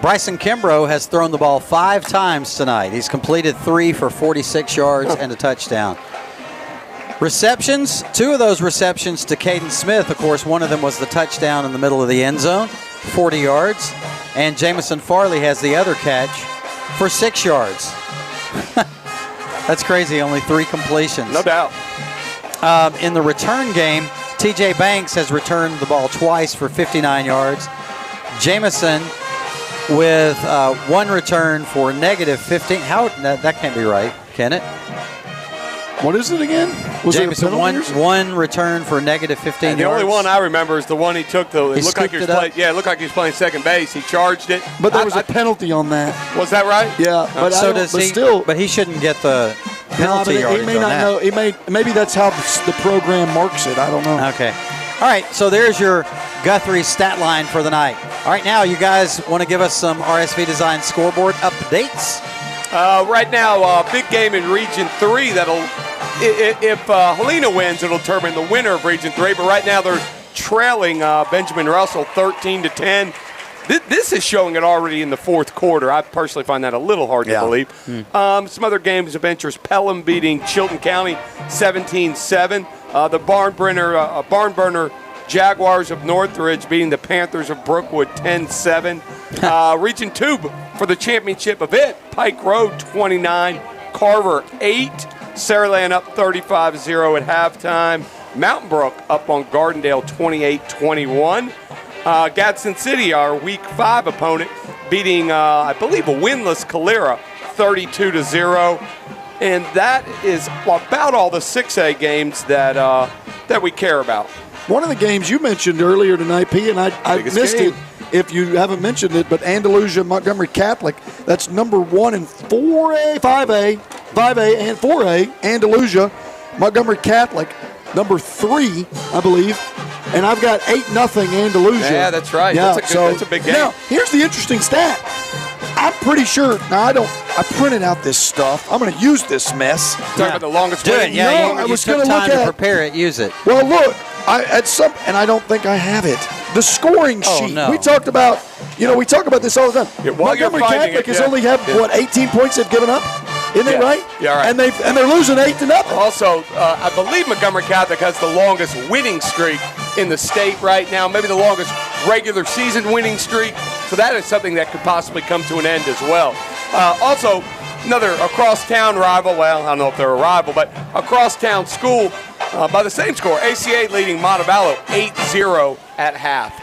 Bryson Kimbrough has thrown the ball 5 times tonight. He's completed 3 for 46 yards and a touchdown. Receptions, 2 of those receptions to Caden Smith. Of course, one of them was the touchdown in the middle of the end zone, 40 yards. And Jamison Farley has the other catch for 6 yards. That's crazy, only 3 completions. No doubt. In the return game, TJ Banks has returned the ball twice for 59 yards. Jamison with 1 return for negative 15. That can't be right, can it? What is it again? Was Jamison one return for negative 15 the yards. only one I remember is the one he took. It looked like he was playing second base. He charged it. But there was a penalty on that. Was that right? Yeah. But he shouldn't get the penalty He yardage may on not that. know. Maybe that's how the program marks it. I don't know. Okay. All right, so there's your Guthrie stat line for the night. All right, now you guys want to give us some RSV Design scoreboard updates? Right now, big game in Region 3. If Helena wins, it'll determine the winner of Region 3. But right now they're trailing Benjamin Russell 13-10. This is showing it already in the fourth quarter. I personally find that a little hard to believe. Some other games of interest: Pelham beating Chilton County 17-7. The barn burner Jaguars of Northridge beating the Panthers of Brookwood 10-7. Region 2 for the championship event: Pike Road 29, Carver 8, Saraland up 35-0 at halftime. Mountain Brook up on Gardendale 28-21. Gadsden City, our Week 5 opponent, beating, I believe, a winless Calera 32-0. And that is about all the 6A games that we care about. One of the games you mentioned earlier tonight, P, and I missed it if you haven't mentioned it, but Andalusia Montgomery Catholic, that's number 1 in 4A, 5A and 4A. Andalusia Montgomery Catholic, number 3, I believe. And I've got 8-0 Andalusia. Yeah, that's right. Yeah, that's a big game. Now, here's the interesting stat. I'm pretty sure. Now, I printed out this stuff. I'm going to use this mess. Talking about the longest Do it. winning. Yeah, No, I you was took gonna time look to at- prepare it. Use it. Well, look, and I don't think I have it. The scoring Oh, sheet. no. We talked about, we talk about this all the time. Yeah, while you're Montgomery finding Catholic it, has yeah. only had, Yeah. 18 points they've given up? Isn't it Yeah. right? Yeah, right. And they're losing 8-0. Also, I believe Montgomery Catholic has the longest winning streak in the state right now, maybe the longest regular season winning streak. So that is something that could possibly come to an end as well. Also, another across-town rival, well, I don't know if they're a rival, but across-town school by the same score, ACA leading Montevallo 8-0 at half.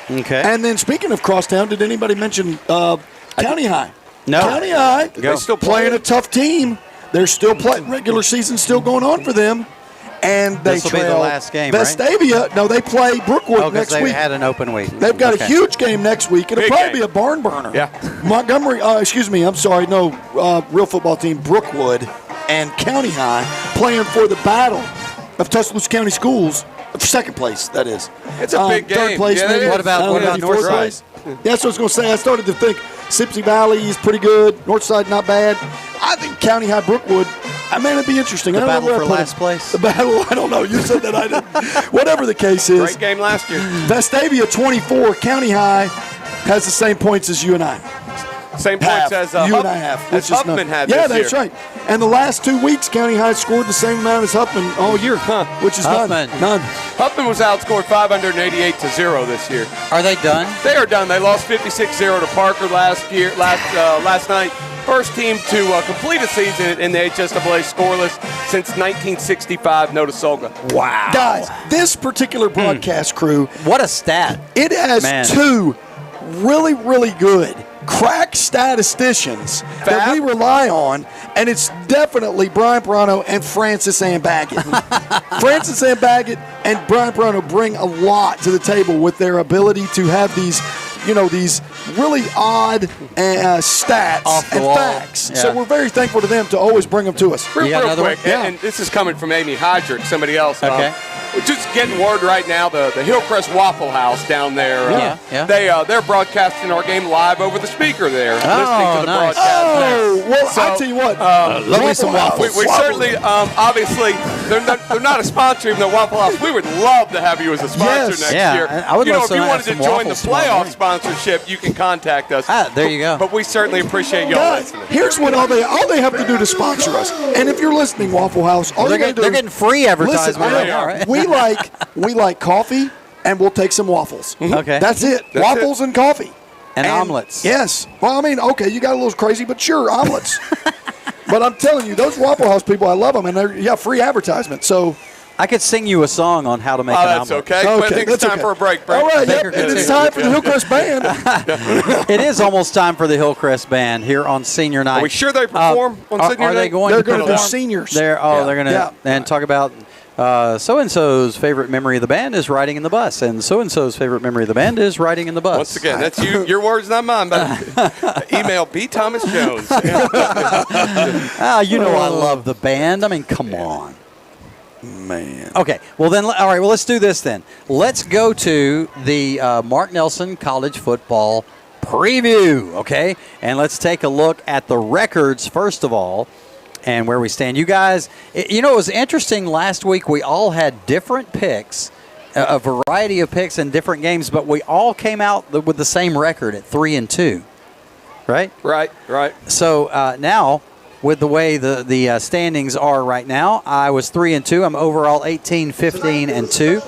Okay. And then speaking of crosstown, did anybody mention County High? No. County High. They still playing a tough team. They're still playing. Regular season still going on for them. And they This will be the trail last game, right? Vestavia. No, they play Brookwood Because next they week. had an open week. They've got Okay. a huge game next week. It'll Big probably game. be a barn burner. Yeah. Montgomery, I'm sorry, no, real football team, Brookwood and County High playing for the battle of Tuscaloosa County Schools. Second place, that is. It's a big Third game. place, Yeah, maybe. it is. What about maybe fourth Northside? place. That's what I was going to say. I started to think Sipsey Valley is pretty good. Northside, not bad. I think County High Brookwood, it'd be interesting. The I don't know battle where I for put last it. place? The battle, I don't know. You said that I didn't. Whatever the case is. Great game last year. Vestavia 24, County High has the same points as you and I. Same points as you and I have. as which is Huffman nuts. had Yeah, this year. that's right. And the last 2 weeks, County High scored the same amount as Huffman all year, which is Huffman. none. Huffman was outscored 588-0 this year. Are they done? They are done. They lost 56-0 to Parker last night. First team to complete a season in the HSAA scoreless since 1965, Notasulga. Wow. Guys, this particular broadcast crew, What a stat. it has Man. 2 really, really good crack statisticians that we rely on, and it's definitely Brian Perano and Francis Ann Baggett. Francis Ann Baggett and Brian Perano bring a lot to the table with their ability to have these really odd stats Off the and wall. facts. Yeah. So we're very thankful to them to always bring them to us. Real another quick, one? Yeah. and this is coming from Amy Hydrick, somebody else. Okay. We're just getting word right now, the Hillcrest Waffle House down there. Yeah. They're broadcasting our game live over the speaker there, listening to the nice. broadcast there. Oh, well, So, I'll tell you what. love me some Waffle waffles. House. We certainly, obviously, they're not a sponsor, even though Waffle House. We would love to have you as a sponsor Yes. next Yeah, year. I would love if to you have wanted to some join the waffles tomorrow playoff morning. sponsorship, you can contact us. There you go. But we certainly appreciate y'all Guys, listening. here's what all they have to do to sponsor us. And if you're listening, Waffle House, all They're you gotta do getting, they're getting free advertisement listen, right they now, are. right? we like coffee, and we'll take some waffles. Okay. That's it. That's Waffles and coffee. And omelets. Yes. Well, I mean, okay, you got a little crazy, but sure, omelets. But I'm telling you, those Waffle House people, I love them, and they're free advertisement. So I could sing you a song on how to make an That's omelet. okay. But I think it's that's time okay. for a break, Brent. All right, yep, Baker and can it's sing. time for the Hillcrest Band. It is almost time for the Hillcrest Band here on Senior Night. Are we sure they perform on Senior Are they Night? going They're to going to perform? do seniors. They're going to Yeah. and talk about So-and-so's favorite memory of the band is riding in the bus, and so-and-so's favorite memory of the band is riding in the bus. Once again, that's your words, not mine. But email B. Thomas Jones. I love the band. I mean, come on. Man. Okay, well then, all right, well, let's do this then. Let's go to the Mark Nelson College Football Preview, okay? And let's take a look at the records, first of all, and where we stand. You guys, it was interesting last week. We all had different picks, a variety of picks in different games, but we all came out with the same record at 3-2, right? Right. So now, with the way the standings are right now, I was 3-2. I'm overall 18, 15, and 2.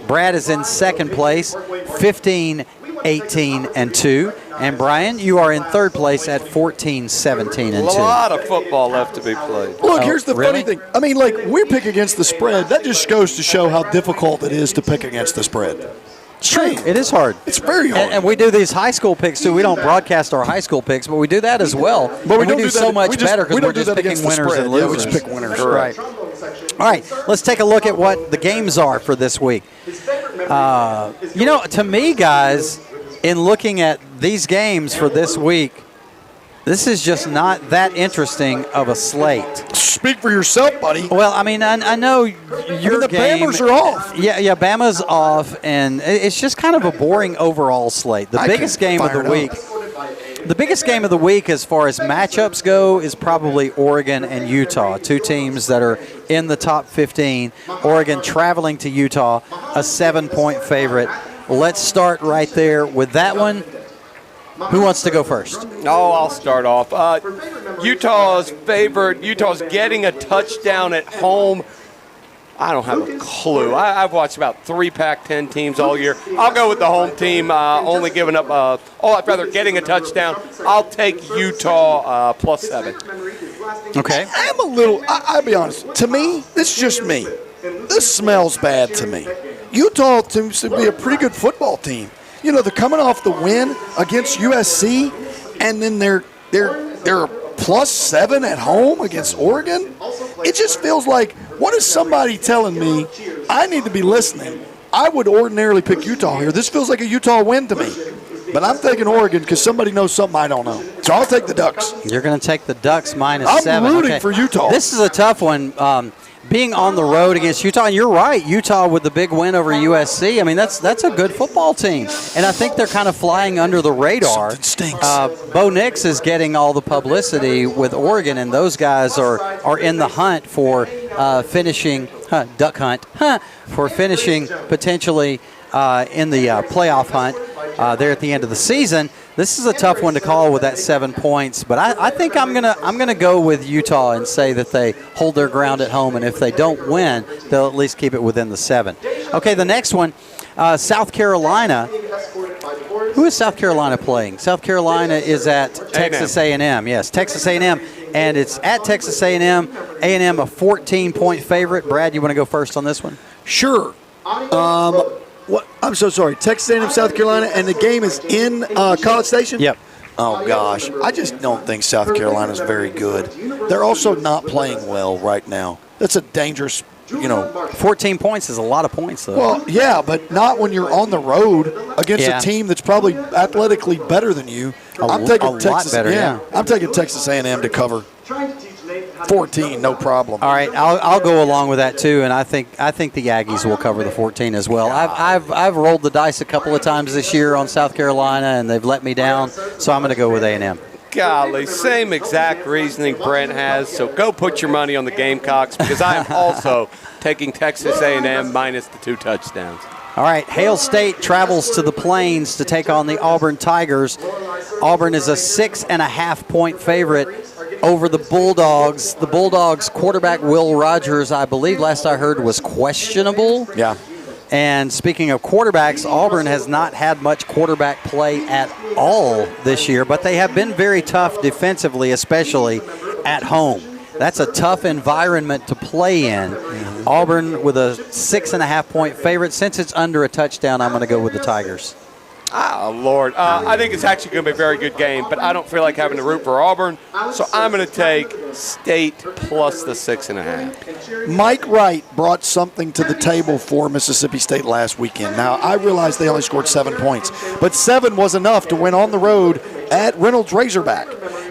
Brad is in second place, 15, 18, and 2. And Brian, you are in third place at 14, 17, and 2. A lot of football left to be played. Look, here's the really? funny thing. I mean, like, we pick against the spread. That just goes to show how difficult it is to pick against the spread. True. It is hard. It's very hard. And we do these high school picks, too. We don't broadcast our high school picks, but we do that as well. But we do do so that, much better because we're just picking winners and losers. Yeah, we just pick winners. Right. All right, let's take a look at what the games are for this week. To me, guys, in looking at these games for this week, this is just not that interesting of a slate. Speak for yourself, buddy. Well, I mean, I know your the game. Bammers are off. Yeah, Bama's off, and it's just kind of a boring overall slate. The biggest game of the week. The biggest game of the week as far as matchups go is probably Oregon and Utah, two teams that are in the top 15. Oregon traveling to Utah, a 7-point favorite. Let's start right there with that one. Who wants to go first? Oh, I'll start off. Utah's favored. Utah's getting a touchdown at home. I don't have a clue. I've watched about 3 Pac-10 teams all year. I'll go with the home team, only giving up, I'd rather getting a touchdown. I'll take Utah +7. Okay. I'll be honest. To me, this is just me. This smells bad to me. Utah seems to be a pretty good football team. They're coming off the win against USC, and then they're +7 at home against Oregon. It just feels like, what is somebody telling me I need to be listening? I would ordinarily pick Utah here. This feels like a Utah win to me. But I'm taking Oregon because somebody knows something I don't know. So I'll take the Ducks. You're going to take the Ducks -7. I'm rooting for Utah. This is a tough one. Being on the road against Utah, and you're right, Utah with the big win over USC. I mean, that's a good football team, and I think they're kind of flying under the radar. Something stinks. Bo Nix is getting all the publicity with Oregon, and those guys are in the hunt for finishing duck hunt for finishing potentially in the playoff hunt there at the end of the season. This is a tough one to call with that 7 points, but I think I'm gonna go with Utah and say that they hold their ground at home, and if they don't win, they'll at least keep it within the 7. Okay, the next one, South Carolina. Who is South Carolina playing? South Carolina is at Texas A&M. Yes, Texas A&M, and it's at Texas A&M. A&M a 14-point favorite. Brad, you want to go first on this one? Sure. What? I'm so sorry. Texas A&M, South Carolina, and the game is in College Station? Yep. Oh, gosh. I just don't think South Carolina's very good. They're also not playing well right now. That's a dangerous, 14 points is a lot of points, though. Well, yeah, but not when you're on the road against a team that's probably athletically better than you. I'm taking Texas. I'm taking Texas A&M to cover. 14, no problem. All right, I'll go along with that too, and I think the Aggies will cover the 14 as well. I've rolled the dice a couple of times this year on South Carolina, and they've let me down, so I'm going to go with A&M. Golly, same exact reasoning Brent has. So go put your money on the Gamecocks because I am also taking Texas A&M minus the 2 touchdowns. All right, Hail State travels to the Plains to take on the Auburn Tigers. Auburn is a 6.5-point favorite over the Bulldogs. The Bulldogs quarterback Will Rogers, I believe last I heard, was questionable. Yeah. And speaking of quarterbacks, Auburn has not had much quarterback play at all this year, but they have been very tough defensively, especially at home. That's a tough environment to play in. Auburn with a 6.5-point favorite. Since it's under a touchdown, I'm going to go with the Tigers. Oh, Lord. I think it's actually going to be a very good game, but I don't feel like having to root for Auburn, so I'm going to take State plus the 6.5. Mike Wright brought something to the table for Mississippi State last weekend. Now, I realize they only scored 7 points, but 7 was enough to win on the road at Reynolds Razorback.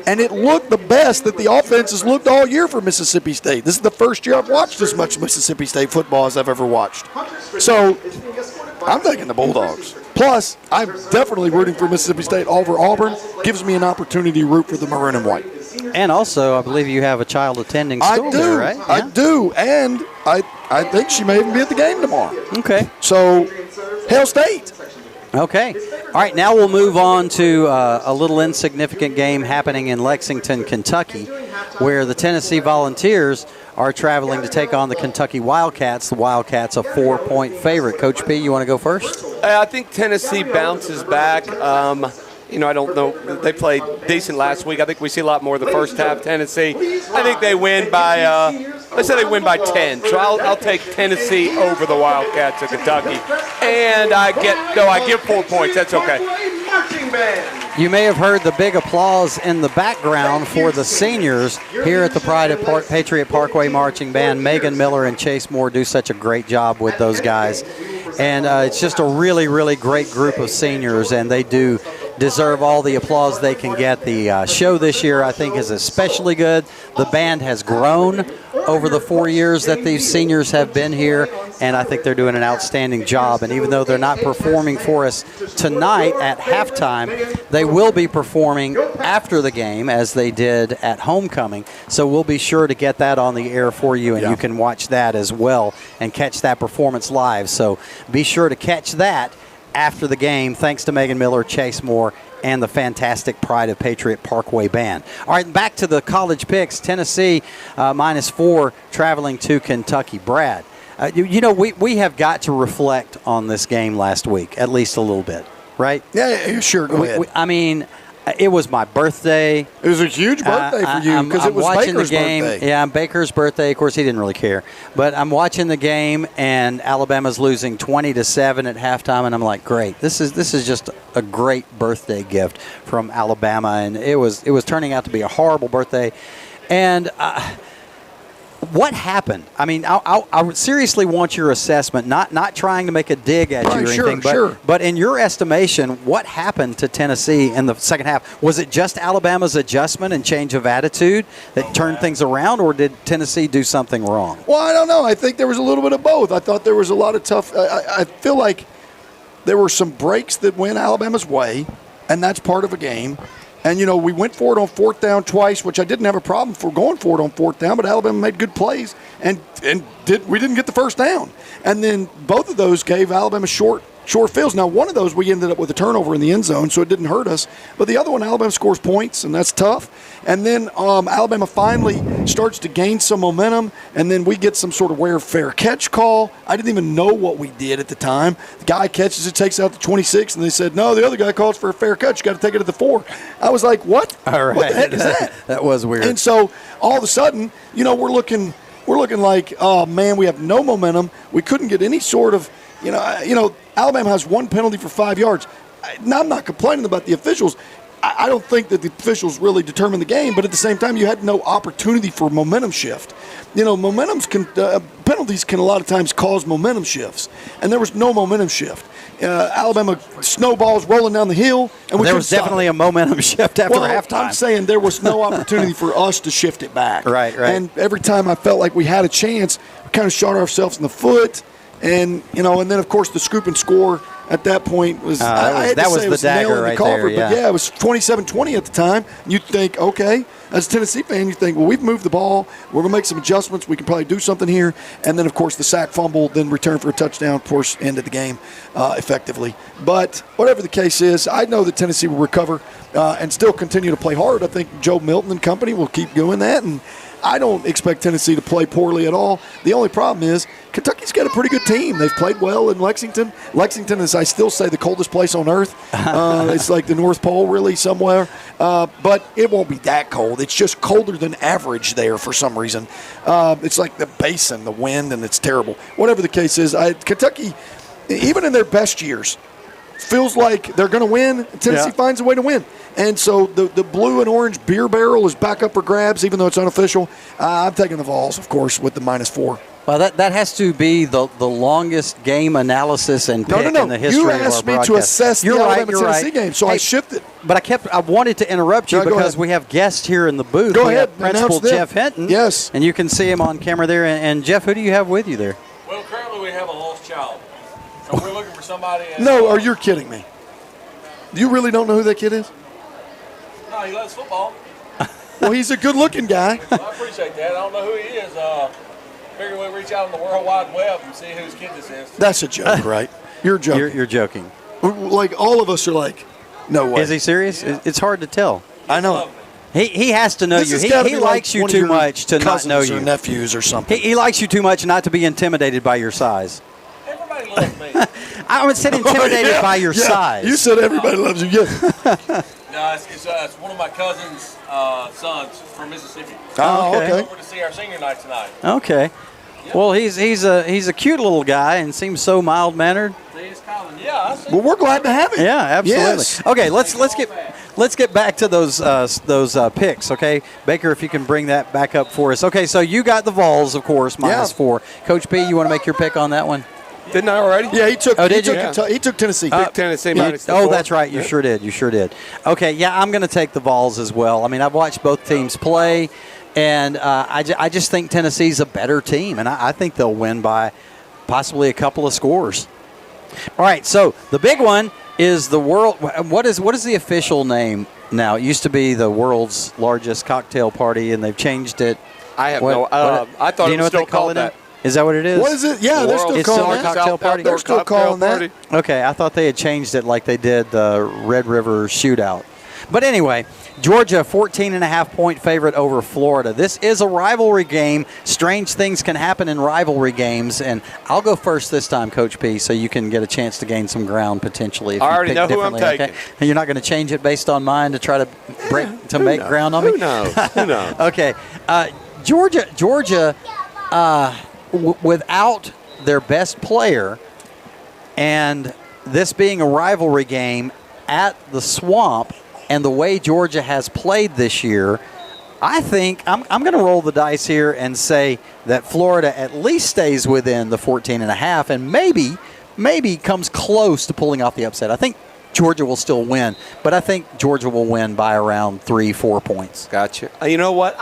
And it looked the best that the offenses looked all year for Mississippi State. This is the first year I've watched as much Mississippi State football as I've ever watched. So I'm taking the Bulldogs. Plus, I'm definitely rooting for Mississippi State over Auburn. Gives me an opportunity to root for the maroon and white. And also, I believe you have a child attending school there, right? I do, and I think she may even be at the game tomorrow. Okay. So, Hail State. Okay. All right, now we'll move on to a little insignificant game happening in Lexington, Kentucky, where the Tennessee Volunteers are traveling to take on the Kentucky Wildcats. The Wildcats a 4-point favorite. Coach P, you want to go first? I think Tennessee bounces back. I don't know. They played decent last week. I think we see a lot more of the first half. Tennessee, I think they win by, let's say they win by 10. So I'll take Tennessee over the Wildcats of Kentucky. And I give 4 points. That's okay. You may have heard the big applause in the background for the seniors here at the Pride of Patriot Parkway Marching Band. Megan Miller and Chase Moore do such a great job with those guys. And it's just a really, really great group of seniors, and they do deserve all the applause they can get. The show this year, I think, is especially good. The band has grown over the 4 years that these seniors have been here, and I think they're doing an outstanding job. And even though they're not performing for us tonight at halftime, they will be performing after the game as they did at homecoming. So we'll be sure to get that on the air for you, and you can watch that as well and catch that performance live. So be sure to catch that after the game, thanks to Megan Miller, Chase Moore, and the fantastic Pride of Patriot Parkway Band. All right, back to the college picks. Tennessee -4 traveling to Kentucky. Brad, we have got to reflect on this game last week, at least a little bit, right? Yeah, sure. Go ahead. It was my birthday. It was a huge birthday for you because it was Baker's birthday. Yeah, Baker's birthday. Of course, he didn't really care. But I'm watching the game, and Alabama's losing 20-7 at halftime, and I'm like, great. This is just a great birthday gift from Alabama, and it was turning out to be a horrible birthday. And what happened? I mean, I seriously want your assessment, not trying to make a dig at you or anything, but in your estimation, what happened to Tennessee in the second half? Was it just Alabama's adjustment and change of attitude that turned things around, or did Tennessee do something wrong? Well, I don't know. I think there was a little bit of both. I thought there was a lot of tough I feel like there were some breaks that went Alabama's way, and that's part of a game. And, we went for it on fourth down twice, which I didn't have a problem for going for it on fourth down, but Alabama made good plays and we didn't get the first down. And then both of those gave Alabama short fields. Now, one of those we ended up with a turnover in the end zone, so it didn't hurt us. But the other one, Alabama scores points, and that's tough. And then Alabama finally starts to gain some momentum, and then we get some sort of fair catch call. I didn't even know what we did at the time. The guy catches it, takes out the 26, and they said, no, the other guy calls for a fair catch. You got to take it at the 4. I was like, what? All right. What the heck is that? That was weird. And so all of a sudden, we're looking like, oh, man, we have no momentum. We couldn't get any sort of, Alabama has one penalty for 5 yards. Now, I'm not complaining about the officials. I don't think that the officials really determined the game, but at the same time, you had no opportunity for momentum shift. Penalties can a lot of times cause momentum shifts, and there was no momentum shift. Alabama snowballs rolling down the hill, and there was definitely a momentum shift after halftime. I'm saying there was no opportunity for us to shift it back. Right. And every time I felt like we had a chance, we kind of shot ourselves in the foot. And and then of course the scoop and score at that point was that was the dagger right there. Yeah. But it was 27-20 at the time. You'd think, okay, as a Tennessee fan, you think, well, we've moved the ball. We're gonna make some adjustments. We can probably do something here. And then of course the sack fumble, then return for a touchdown. Of course, ended the game effectively. But whatever the case is, I know that Tennessee will recover and still continue to play hard. I think Joe Milton and company will keep doing that, and I don't expect Tennessee to play poorly at all. The only problem is Kentucky's got a pretty good team. They've played well in Lexington. Lexington is, I still say, the coldest place on earth. It's like the North Pole, really, somewhere. But it won't be that cold. It's just colder than average there for some reason. It's like the basin, the wind, and it's terrible. Whatever the case is, Kentucky, even in their best years, feels like they're going to win. Tennessee finds a way to win. And so the blue and orange beer barrel is back up for grabs, even though it's unofficial. I'm taking the Vols, of course, with the -4. Well, that has to be the longest game analysis and pick in the history of our broadcast. You asked me to assess the Alabama-Tennessee game, so I shifted. But I wanted to interrupt you because we have guests here in the booth. Go we ahead, have Principal Jeff Hinton. Yes. And you can see him on camera there. And Jeff, who do you have with you there? Well, currently we have a lost child. So we're looking for somebody. No, are you kidding me? You really don't know who that kid is? No, he loves football. Well, he's a good-looking guy. Well, I appreciate that. I don't know who he is. Figure we'll reach out on the World Wide Web and see whose kid this is. That's a joke, right? You're joking. You're joking. Like, all of us are like, no way. Is he serious? It's hard to tell. I know. He has to know you. He likes you too much to not know you. Or nephews or something. He likes you too much not to be intimidated by your size. Everybody loves me. I would say intimidated by your size. You said everybody loves you. Yes. No, it's one of my cousin's sons from Mississippi. Oh, okay. Over to see our senior night tonight. Okay. Well, he's a cute little guy and seems so mild-mannered. Yeah, I see. Well, we're glad to have him. Yeah, absolutely. Yes. Okay, let's get back to those picks. Okay, Baker, if you can bring that back up for us. Okay, so you got the Vols, of course, -4. Coach B, you want to make your pick on that one? Didn't I already? Yeah, he took. Oh, did you? He took Tennessee. Tennessee Oh, that's right. You sure did. You sure did. Okay, yeah, I'm going to take the Vols as well. I mean, I've watched both teams play, and I just think Tennessee's a better team, and I think they'll win by possibly a couple of scores. All right, so the big one is the world. What is the official name now? It used to be the world's largest cocktail party, and they've changed it. I have I thought it was still called that. Is that what it is? What is it? Yeah, they're still calling it cocktail party. They're still calling that. Okay, I thought they had changed it like they did the Red River Shootout. But anyway, Georgia 14.5-point favorite over Florida. This is a rivalry game. Strange things can happen in rivalry games, and I'll go first this time, Coach P, so you can get a chance to gain some ground potentially. If I you already pick know who I'm differently, taking. And you're not going to change it based on mine to try to make ground on me? Who knows? Who knows? Okay, Georgia. Without their best player, and this being a rivalry game at the Swamp, and the way Georgia has played this year, I think I'm going to roll the dice here and say that Florida at least stays within the 14.5 and maybe comes close to pulling off the upset. I think Georgia will still win, but I think Georgia will win by around 3-4 points. Gotcha. You know what?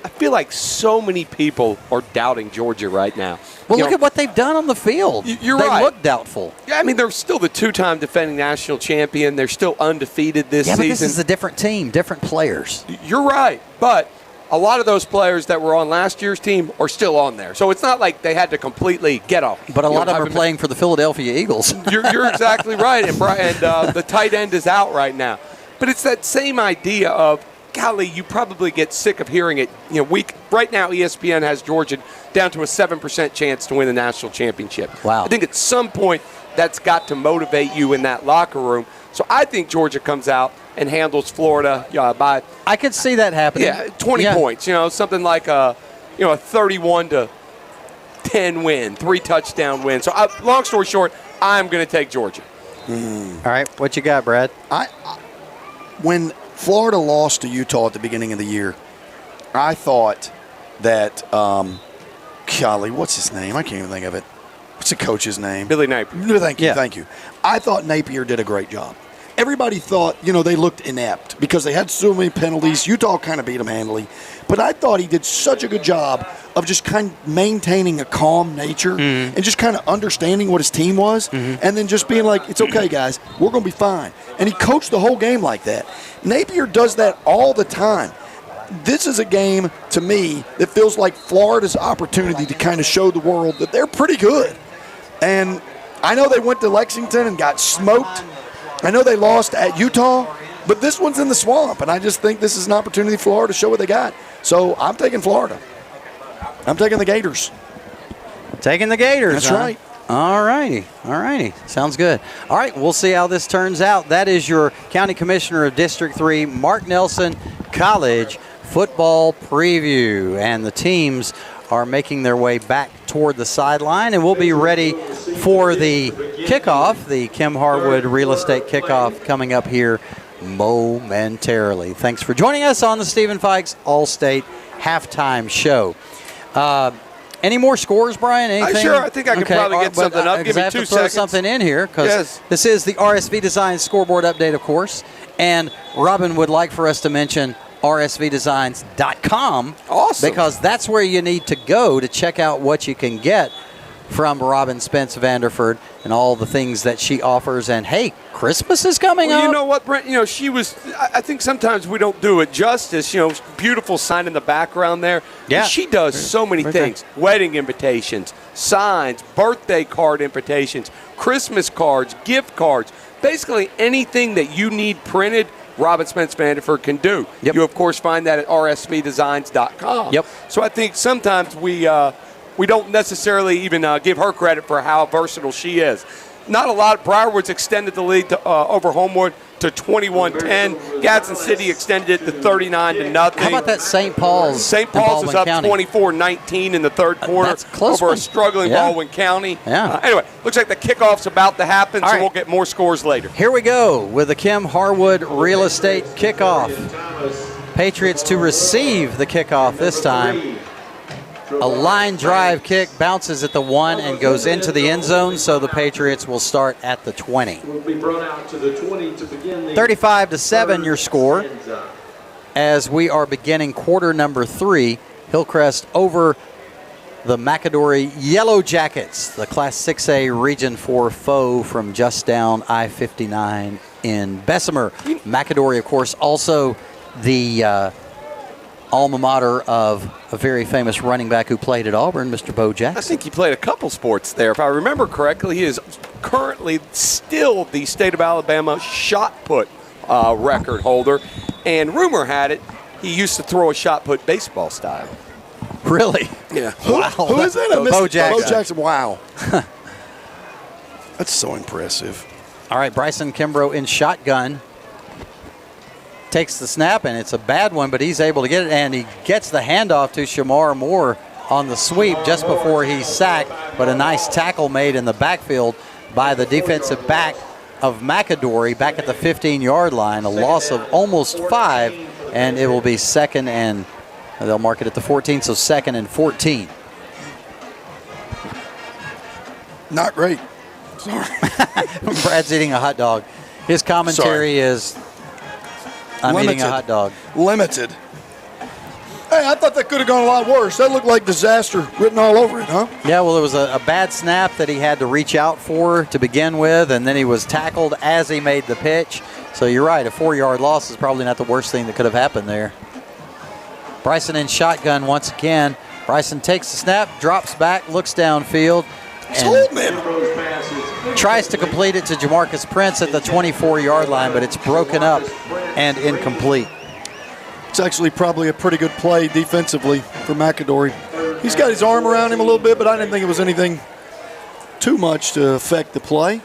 I feel like so many people are doubting Georgia right now. Well, look at what they've done on the field. You're right. They look doubtful. Yeah, I mean, they're still the two-time defending national champion. They're still undefeated this season. Yeah, but this is a different team, different players. You're right, but a lot of those players that were on last year's team are still on there. So it's not like they had to completely get off. But a lot of them are playing for the Philadelphia Eagles. You're exactly right, and the tight end is out right now. But it's that same idea of, golly, you probably get sick of hearing it. Right now, ESPN has Georgia down to a 7% chance to win the national championship. Wow. I think at some point that's got to motivate you in that locker room. So I think Georgia comes out and handles Florida by. I could see that happening. Yeah, 20 points. Something like a 31-10 win, 3-touchdown win. So long story short, I'm going to take Georgia. All right, what you got, Brad? When Florida lost to Utah at the beginning of the year, I thought that, golly, what's his name? I can't even think of it. What's the coach's name? Billy Napier. Thank you. I thought Napier did a great job. Everybody thought, they looked inept because they had so many penalties. Utah kind of beat them handily. But I thought he did such a good job of just kind of maintaining a calm nature and just kind of understanding what his team was and then just being like, it's okay, guys. We're going to be fine. And he coached the whole game like that. Napier does that all the time. This is a game, to me, that feels like Florida's opportunity to kind of show the world that they're pretty good. And I know they went to Lexington and got smoked. I know they lost at Utah, but this one's in the Swamp, and I just think this is an opportunity for Florida to show what they got. So I'm taking Florida. I'm taking the Gators. Taking the Gators. That's right. All righty. Sounds good. All right, we'll see how this turns out. That is your County Commissioner of District 3, Mark Nelson, College football preview. And the teams are making their way back toward the sideline, and we'll be ready for the kickoff, the Kim Harwood Real Estate Kickoff coming up here momentarily. Thanks for joining us on the Stephen Fikes All-State Halftime Show. Any more scores, Brian? Anything? Sure, I think I can probably get something up. Give me 2 seconds. I have to throw something in here because this is the RSV Design scoreboard update, of course. And Robin would like for us to mention rsvdesigns.com. Awesome. Because that's where you need to go to check out what you can get from Robin Spence Vanderford and all the things that she offers. And, hey, Christmas is coming up. You know what, Brent? I think sometimes we don't do it justice. Beautiful sign in the background there. Yeah. She does so many things. Wedding invitations, signs, birthday card invitations, Christmas cards, gift cards. Basically anything that you need printed, Robin Spence Vanderford can do. Yep. You, of course, find that at rsvdesigns.com. Yep. So I think sometimes we don't necessarily even give her credit for how versatile she is. Not a lot. Briarwood's extended the lead to, over Homewood to 21-10. Gadsden City extended it to 39-0. How about that St. Paul's? St. Paul's is up 24-19 in the third quarter over a struggling Baldwin County. Yeah. Anyway, looks like the kickoff's about to happen, so we'll get more scores later. Here we go with the Kim Harwood Real Estate Kickoff. Patriots to receive the kickoff this time. A line drive kick bounces at the 1 and goes into the end zone, so the Patriots will start at the 20. 35-7 your score as we are beginning quarter number 3. Hillcrest over the McAdory Yellow Jackets, the Class 6A Region 4 foe from just down I-59 in Bessemer. McAdory, of course, also the alma mater of a very famous running back who played at Auburn, Mr. Bo Jackson. I think he played a couple sports there. If I remember correctly, he is currently still the state of Alabama shot put record holder. And rumor had it, he used to throw a shot put baseball style. Really? Yeah. Who is that? Bo Jackson. Bo Jackson. Wow. That's so impressive. All right, Bryson Kimbrough in shotgun. Takes the snap, and it's a bad one, but he's able to get it, and he gets the handoff to Shamar Moore on the sweep just before he's sacked, but a nice tackle made in the backfield by the defensive back of McAdory back at the 15-yard line, a loss of almost 5, and it will be second and they'll mark it at the 14, so second and 14. Not great. Sorry. Brad's eating a hot dog. His commentary is, I'm eating a hot dog. Limited. Hey, I thought that could have gone a lot worse. That looked like disaster written all over it, huh? Yeah, well, it was a bad snap that he had to reach out for to begin with, and then he was tackled as he made the pitch. So you're right, a 4-yard loss is probably not the worst thing that could have happened there. Bryson in shotgun once again. Bryson takes the snap, drops back, looks downfield, and tries to complete it to Jamarcus Prince at the 24-yard line, but it's broken up and incomplete. It's actually probably a pretty good play defensively for McAdory. He's got his arm around him a little bit, but I didn't think it was anything too much to affect the play.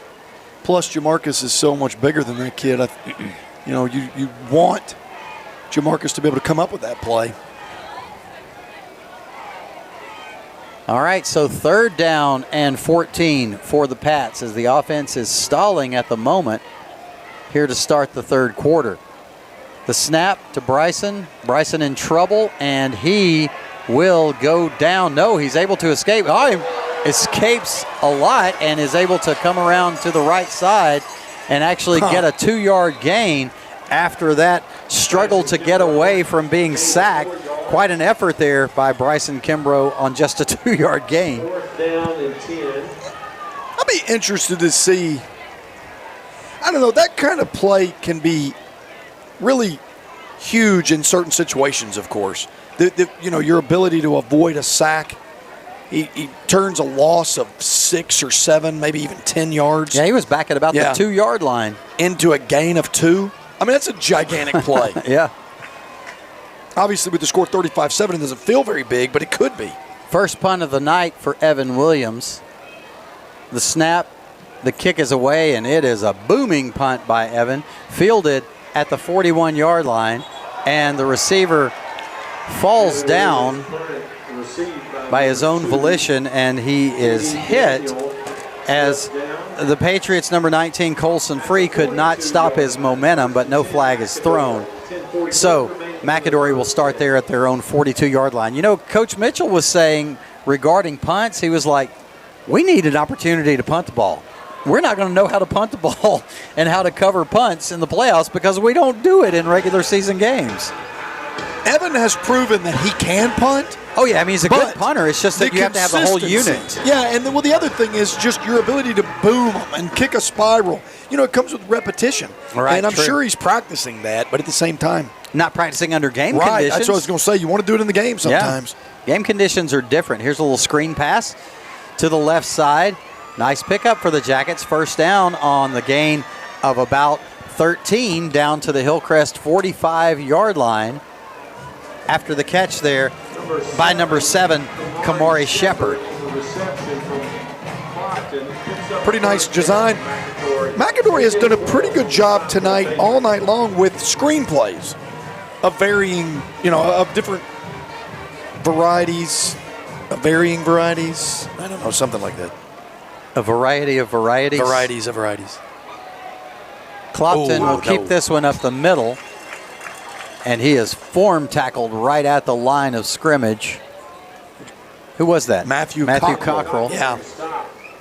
Plus, Jamarcus is so much bigger than that kid. You want Jamarcus to be able to come up with that play. All right, so 3rd down and 14 for the Pats as the offense is stalling at the moment here to start the third quarter. The snap to Bryson. Bryson in trouble, and he will go down. No, he's able to escape. Oh, he escapes a lot and is able to come around to the right side and actually get a 2-yard gain after that struggle to get away from being sacked. Quite an effort there by Bryson Kimbrough on just a 2-yard gain. I'll be interested to see. I don't know, that kind of play can be really huge in certain situations, of course. Your ability to avoid a sack. He turns a loss of 6 or 7, maybe even 10 yards. Yeah, he was back at about the 2-yard line. Into a gain of 2. I mean, that's a gigantic play. Yeah. Obviously, with the score 35-7, it doesn't feel very big, but it could be. First punt of the night for Evan Williams. The snap, the kick is away, and it is a booming punt by Evan. Fielded at the 41-yard line, and the receiver falls down by his own volition, and he is hit as the Patriots' number 19, Colson Free, could not stop his momentum, but no flag is thrown. So McAdory will start there at their own 42-yard line. You know, Coach Mitchell was saying regarding punts, he was like, we need an opportunity to punt the ball. We're not going to know how to punt the ball and how to cover punts in the playoffs because we don't do it in regular season games. Evan has proven that he can punt. Oh, yeah, I mean, he's a good punter. It's just that you have to have the whole unit. Yeah, and the other thing is just your ability to boom them and kick a spiral. You know, it comes with repetition. Right, and I'm sure he's practicing that, but at the same time. Not practicing under game conditions. Right, that's what I was going to say. You want to do it in the game sometimes. Yeah. Game conditions are different. Here's a little screen pass to the left side. Nice pickup for the Jackets. First down on the gain of about 13 down to the Hillcrest 45-yard line. After the catch there by number 7, Kamari Shepard. Pretty nice design. McAdory has done a pretty good job tonight, all night long, with screenplays of varying, of different varieties, varying varieties. I don't know, something like that. A variety of varieties. Varieties of varieties. Clopton will keep this one up the middle. And he is form tackled right at the line of scrimmage. Who was that? Matthew Cockrell. Yeah.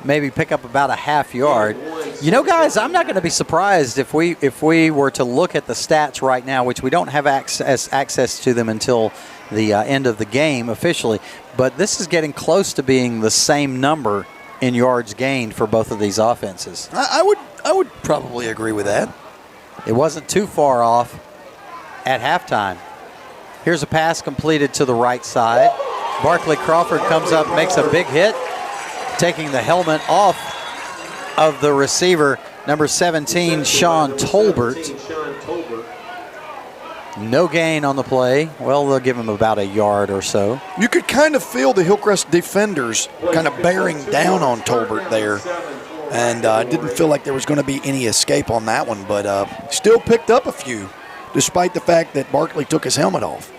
Maybe pick up about a half yard. You know, guys, I'm not going to be surprised if we were to look at the stats right now, which we don't have access to them until the end of the game officially. But this is getting close to being the same number in yards gained for both of these offenses. I would probably agree with that. It wasn't too far off at halftime. Here's a pass completed to the right side. Barkley Crawford comes up, makes a big hit, taking the helmet off of the receiver, number 17, Sean Tolbert. No gain on the play. Well, they'll give him about a yard or so. You could kind of feel the Hillcrest defenders kind of bearing down on Tolbert there. And I didn't feel like there was going to be any escape on that one, but still picked up a few, despite the fact that Barkley took his helmet off.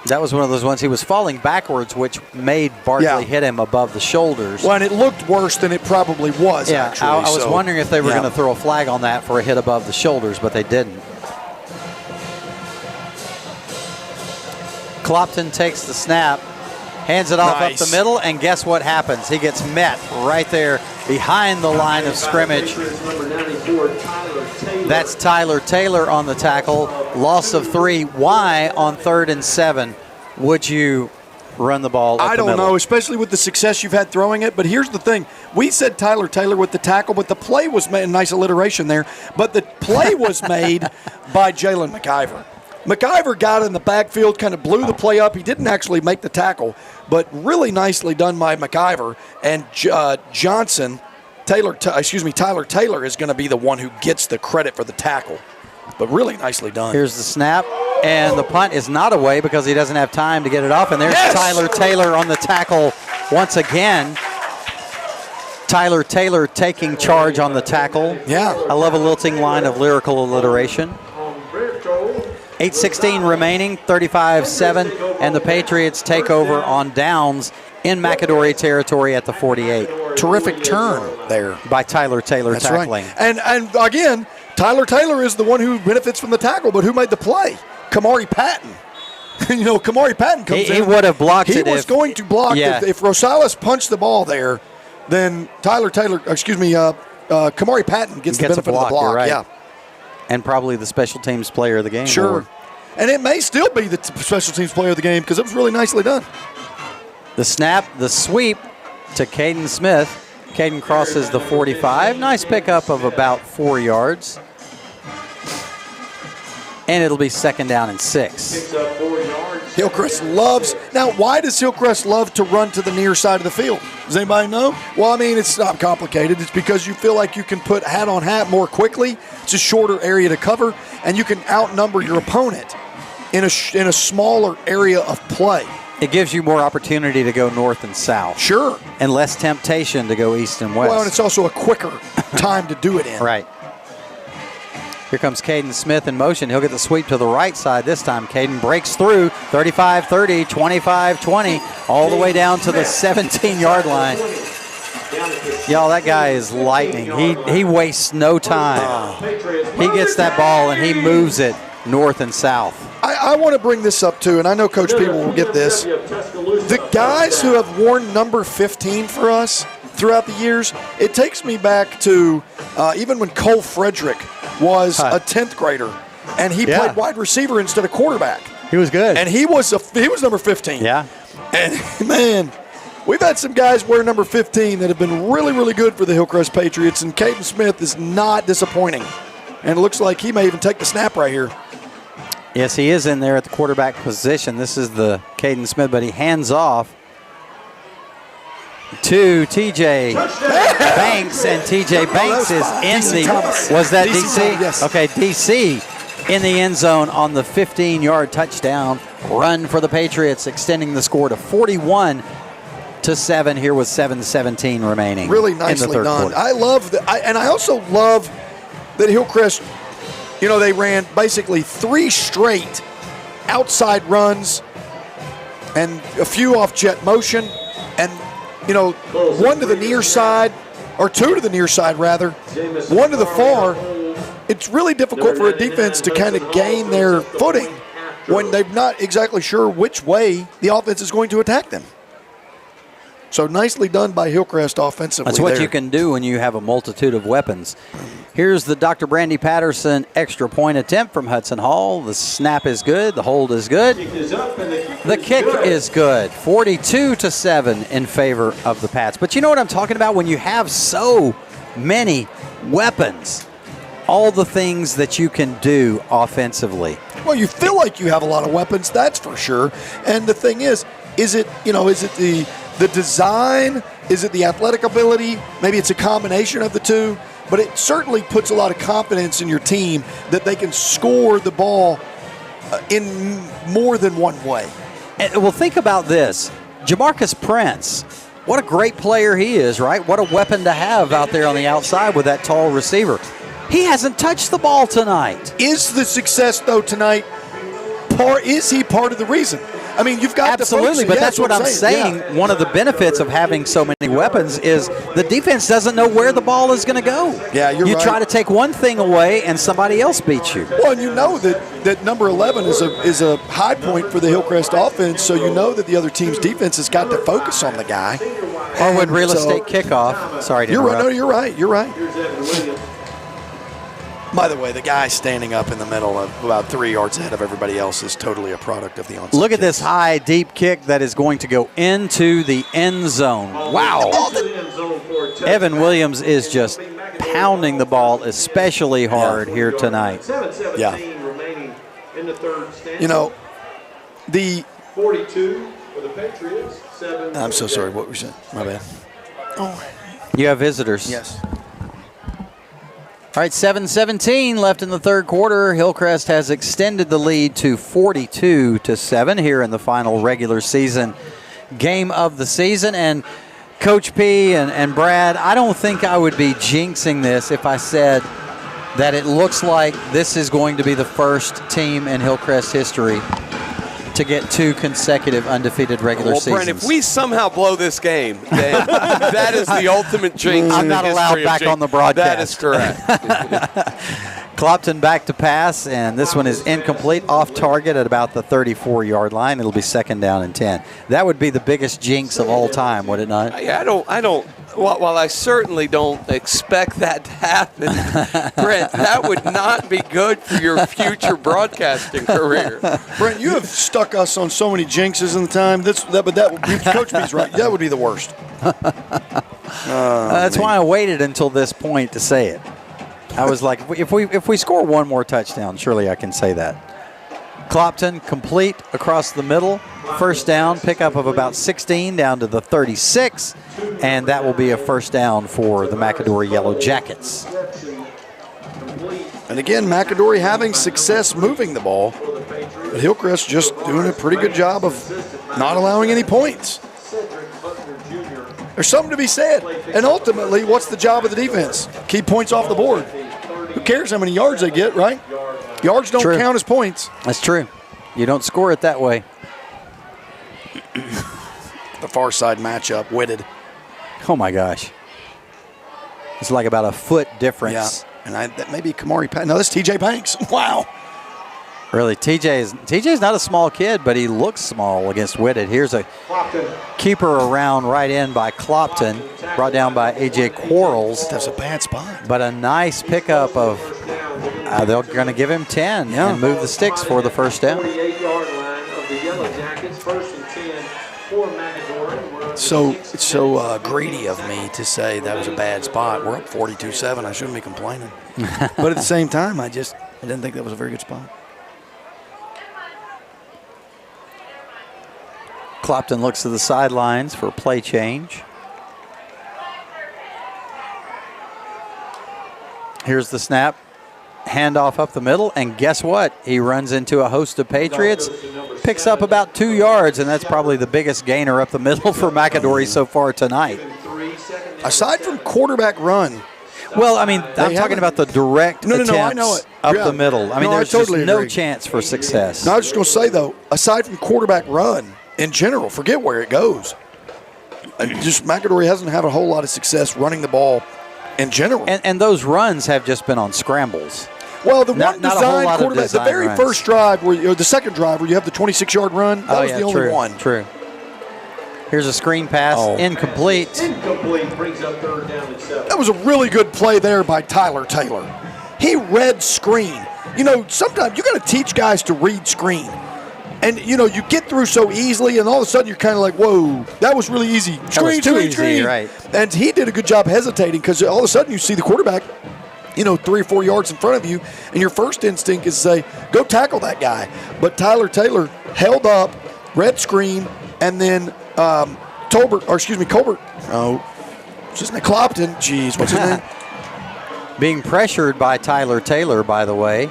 That was one of those ones he was falling backwards, which made Barkley hit him above the shoulders. Well, and it looked worse than it probably was, actually. I was wondering if they were going to throw a flag on that for a hit above the shoulders, but they didn't. Clopton takes the snap, hands it off up the middle, and guess what happens? He gets met right there behind the line of scrimmage. That's Tyler Taylor on the tackle. Loss of 3. Why on 3rd and 7 would you run the ball up I don't know, especially with the success you've had throwing it. But here's the thing. We said Tyler Taylor with the tackle, but the play was made, nice alliteration there, but the play was made by Jalen McIver. McIver got in the backfield, kind of blew the play up. He didn't actually make the tackle, but really nicely done by McIver. And Tyler Taylor is going to be the one who gets the credit for the tackle. But really nicely done. Here's the snap, and the punt is not away because he doesn't have time to get it off. And there's Tyler Taylor on the tackle once again. Tyler Taylor taking charge on the tackle. Yeah. I love a lilting line of lyrical alliteration. 8:16 remaining, 35-7, and the Patriots take over on downs in McAdory territory at the 48. Terrific turn there by Tyler Taylor. That's tackling. Right. And again, Tyler Taylor is the one who benefits from the tackle, but who made the play? Kamari Patton. Kamari Patton comes in. He would have blocked it. He was going to block it. If Rosales punched the ball there, then Kamari Patton gets the benefit of the block. Right. Yeah. And probably the special teams player of the game. Sure. And it may still be the special teams player of the game because it was really nicely done. The snap, the sweep to Caden Smith. Caden crosses the 45. Nice pickup of about 4 yards. And it'll be 2nd down and 6. Hillcrest loves. Now, why does Hillcrest love to run to the near side of the field? Does anybody know? Well, I mean, it's not complicated. It's because you feel like you can put hat on hat more quickly. It's a shorter area to cover, and you can outnumber your opponent in a smaller area of play. It gives you more opportunity to go north and south. Sure. And less temptation to go east and west. Well, and it's also a quicker time to do it in. Right. Here comes Caden Smith in motion. He'll get the sweep to the right side this time. Caden breaks through 35-30, 25-20, all the way down to the 17-yard line. Y'all, that guy is lightning. He wastes no time. He gets that ball and he moves it north and south. I want to bring this up too, and I know Coach People will get this. The guys who have worn number 15 for us throughout the years, it takes me back to even when Cole Frederick was a 10th grader, and he played wide receiver instead of quarterback. He was good. And he was number 15. Yeah. And, man, we've had some guys wear number 15 that have been really, really good for the Hillcrest Patriots, and Caden Smith is not disappointing. And it looks like he may even take the snap right here. Yes, he is in there at the quarterback position. This is the Caden Smith, but he hands off to TJ Banks, and TJ Banks is in the was that DC? Yes. Okay, DC in the end zone on the 15-yard touchdown run for the Patriots, extending the score to 41-7 here with 7:17 remaining. Really nicely in the third done. quarter. I love that, and I also love that Hillcrest, they ran basically 3 straight outside runs and a few off jet motion, and 1 to the near side, or 2 to the near side rather, 1 to the far. It's really difficult for a defense to kind of gain their footing when they're not exactly sure which way the offense is going to attack them. So nicely done by Hillcrest offensively. That's what you can do when you have a multitude of weapons. Here's the Dr. Brandy Patterson extra point attempt from Hudson Hall. The snap is good. The hold is good. The kick is good. 42-7 in favor of the Pats. But you know what I'm talking about? When you have so many weapons, all the things that you can do offensively. Well, you feel like you have a lot of weapons, that's for sure. And the thing is it the design? Is it the athletic ability? Maybe it's a combination of the two. But it certainly puts a lot of confidence in your team that they can score the ball in more than one way. And, well, think about this. Jamarcus Prince, what a great player he is, right? What a weapon to have out there on the outside with that tall receiver. He hasn't touched the ball tonight. Is the success, though, tonight, is he part of the reason? I mean, you've got absolutely, but that's what I'm saying. Yeah. One of the benefits of having so many weapons is the defense doesn't know where the ball is going to go. Yeah, you're right. You try to take one thing away, and somebody else beats you. Well, and you know that number 11 is a high point for the Hillcrest offense, so you know that the other team's defense has got to focus on the guy. Or with real estate kickoff. Sorry to interrupt. No, you're right. You're right. By the way, the guy standing up in the middle of about 3 yards ahead of everybody else is totally a product of the onside. Look at this high, deep kick that is going to go into the end zone. Wow. Evan Williams is just pounding the ball especially hard here tonight. Yeah. The 42 for the Patriots. I'm so sorry. What was that? My bad. Oh. You have visitors. Yes. All right, 7:17 left in the third quarter. Hillcrest has extended the lead to 42-7 here in the final regular season game of the season. And Coach P and Brad, I don't think I would be jinxing this if I said that it looks like this is going to be the first team in Hillcrest history to get 2 consecutive undefeated regular seasons. Brent, if we somehow blow this game, then that is the ultimate jinx. I'm not allowed back on the broadcast. That is correct. Clopton back to pass, and this one is incomplete, off target at about the 34-yard line. It'll be 2nd down and 10. That would be the biggest jinx of all time, would it not? I don't. While I certainly don't expect that to happen, Brent, that would not be good for your future broadcasting career. Brent, you have stuck us on so many jinxes in the time. Coach B's right. That would be the worst. That's why I waited until this point to say it. I was like, if we score one more touchdown, surely I can say that. Clopton complete across the middle. 1st down, pickup of about 16 down to the 36, and that will be a 1st down for the McAdory Yellow Jackets. And again, McAdory having success moving the ball, but Hillcrest just doing a pretty good job of not allowing any points. There's something to be said. And ultimately, what's the job of the defense? Keep points off the board. Who cares how many yards they get, right? Yards don't count as points. That's true. You don't score it that way. The far side matchup, Whitted. Oh, my gosh. It's like about a foot difference. Yeah, and that may be Kamari Patton. No, that's T.J. Banks. Wow. Really, TJ's not a small kid, but he looks small against Whitted. Here's a keeper around right in by Clopton, brought down by A.J. Quarles. That's a bad spot. But a nice pickup of, they're going to give him 10 and move the sticks for the first down. 48-yard line of the Yellow Jackets, 1st and 10 for McAdory. It's so greedy of me to say that was a bad spot. We're up 42-7. I shouldn't be complaining. But at the same time, I didn't think that was a very good spot. Clopton looks to the sidelines for a play change. Here's the snap. Handoff up the middle, and guess what? He runs into a host of Patriots, picks up about 2 yards, and that's probably the biggest gainer up the middle for McAdory so far tonight. Aside from quarterback run. Well, I mean, I'm talking about the direct attempts I know it. up the middle. I mean, there's just no chance for success. No, I was just going to say, though, aside from quarterback run, in general, forget where it goes. Just McAdory hasn't had a whole lot of success running the ball in general. And those runs have just been on scrambles. Well, the one design quarterback, the very runs. first drive, the second drive where you have the 26-yard run, that was the only one. True. Here's a screen pass, incomplete. Incomplete, brings up 3rd down and 7. That was a really good play there by Tyler Taylor. He read screen. You know, sometimes you got to teach guys to read screen. And, you know, you get through so easily, and all of a sudden you're kind of like, whoa, that was really easy. Screen. Right. And he did a good job hesitating because all of a sudden you see the quarterback, 3 or 4 yards in front of you, and your first instinct is to say, go tackle that guy. But Tyler Taylor held up, read screen, and then Colbert. Oh, what's his name? Clopton. Jeez, what's his name? Being pressured by Tyler Taylor, by the way.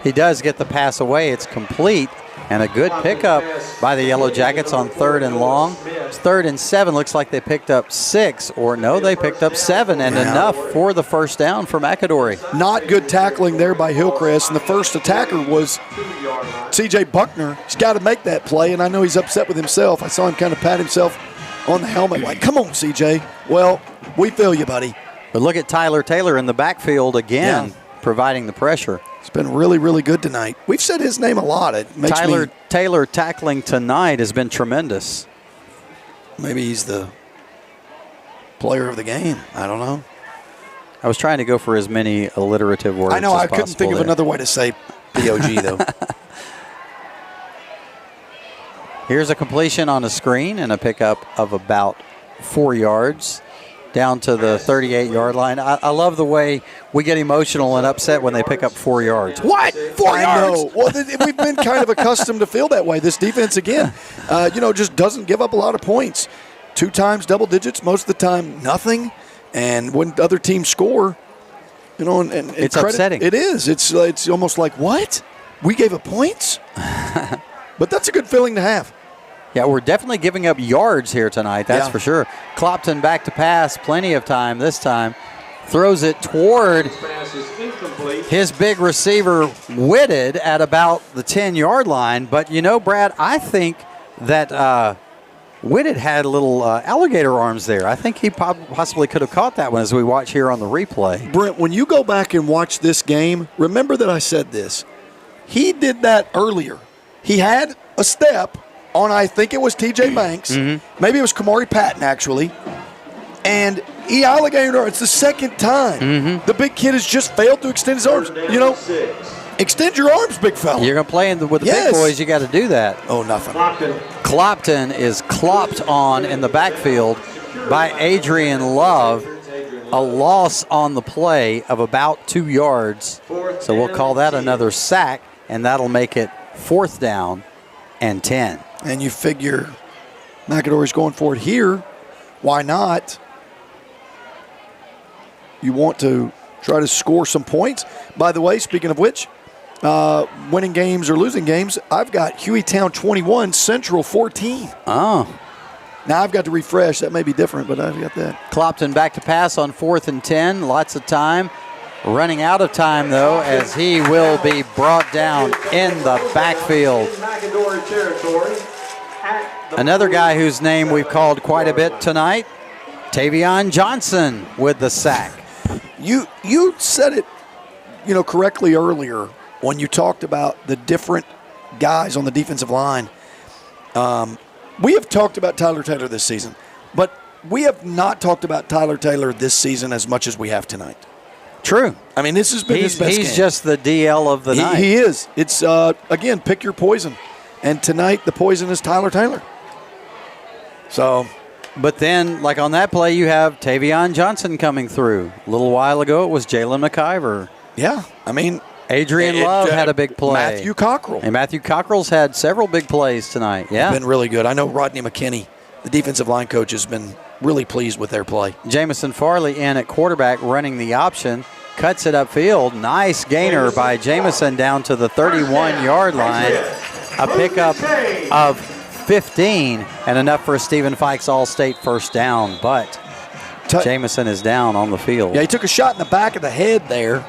He does get the pass away. It's complete. And a good pickup by the Yellow Jackets on 3rd and long. It's 3rd and 7. Looks like they picked up 6. Or no, they picked up 7 and enough for the first down for McAdory. Not good tackling there by Hillcrest. And the first attacker was C.J. Buckner. He's got to make that play, and I know he's upset with himself. I saw him kind of pat himself on the helmet like, come on, C.J. Well, we feel you, buddy. But look at Tyler Taylor in the backfield again, providing the pressure. He's been really, really good tonight. We've said his name a lot. It makes Tyler Taylor tackling tonight has been tremendous. Maybe he's the player of the game. I don't know. I was trying to go for as many alliterative words as possible. I know. I couldn't think of another way to say POG, though. Here's a completion on a screen and a pickup of about 4 yards. Down to the 38-yard line. I love the way we get emotional and upset when they pick up 4 yards. What? 4 yards? Know. Well, we've been kind of accustomed to feel that way. This defense, again, just doesn't give up a lot of points. 2 times double digits, most of the time nothing. And when other teams score, and it's upsetting. It is. It's almost like, what? We gave up points? But that's a good feeling to have. Yeah, we're definitely giving up yards here tonight, that's for sure. Clopton back to pass, plenty of time this time. Throws it toward his big receiver, Whitted, at about the 10-yard line. But, Brad, I think that Whitted had little alligator arms there. I think he possibly could have caught that one as we watch here on the replay. Brent, when you go back and watch this game, remember that I said this. He did that earlier. He had a step on, I think it was T.J. Banks. Mm-hmm. Maybe it was Kamari Patton, actually. And he alligator, it's the second time. Mm-hmm. The big kid has just failed to extend his arms. Extend your arms, big fella. You're going to play with the big boys, you got to do that. Oh, nothing. Clopton is clopped on in the backfield by Adrian Love. A loss on the play of about 2 yards. So we'll call that another sack, and that'll make it 4th down and 10. And you figure McAdory's going for it here. Why not? You want to try to score some points. By the way, speaking of which, winning games or losing games, I've got Hueytown 21, Central 14. Oh. Now I've got to refresh. That may be different, but I've got that. Clopton back to pass on 4th and 10. Lots of time. Running out of time, though, as he will be brought down in the backfield. Another guy whose name we've called quite a bit tonight, Tavion Johnson with the sack. You said it, correctly earlier when you talked about the different guys on the defensive line. We have talked about Tyler Taylor this season, but we have not talked about Tyler Taylor this season as much as we have tonight. True. I mean, this has been his best game. He's just the DL of the night. He is. It's, again, pick your poison. And tonight, the poison is Tyler Taylor. So, but then, like on that play, you have Tavion Johnson coming through. A little while ago, it was Jalen McIver. Yeah, I mean, Adrian Love had a big play. Matthew Cockrell. And Matthew Cockrell's had several big plays tonight. Yeah, been really good. I know Rodney McKinney, the defensive line coach, has been really pleased with their play. Jamison Farley in at quarterback, running the option, cuts it upfield. Nice gainer by Jamison down to the 31-yard line. A pickup of 15 and enough for a Stephen Fikes All-State first down, but Jamison is down on the field. Yeah, he took a shot in the back of the head there.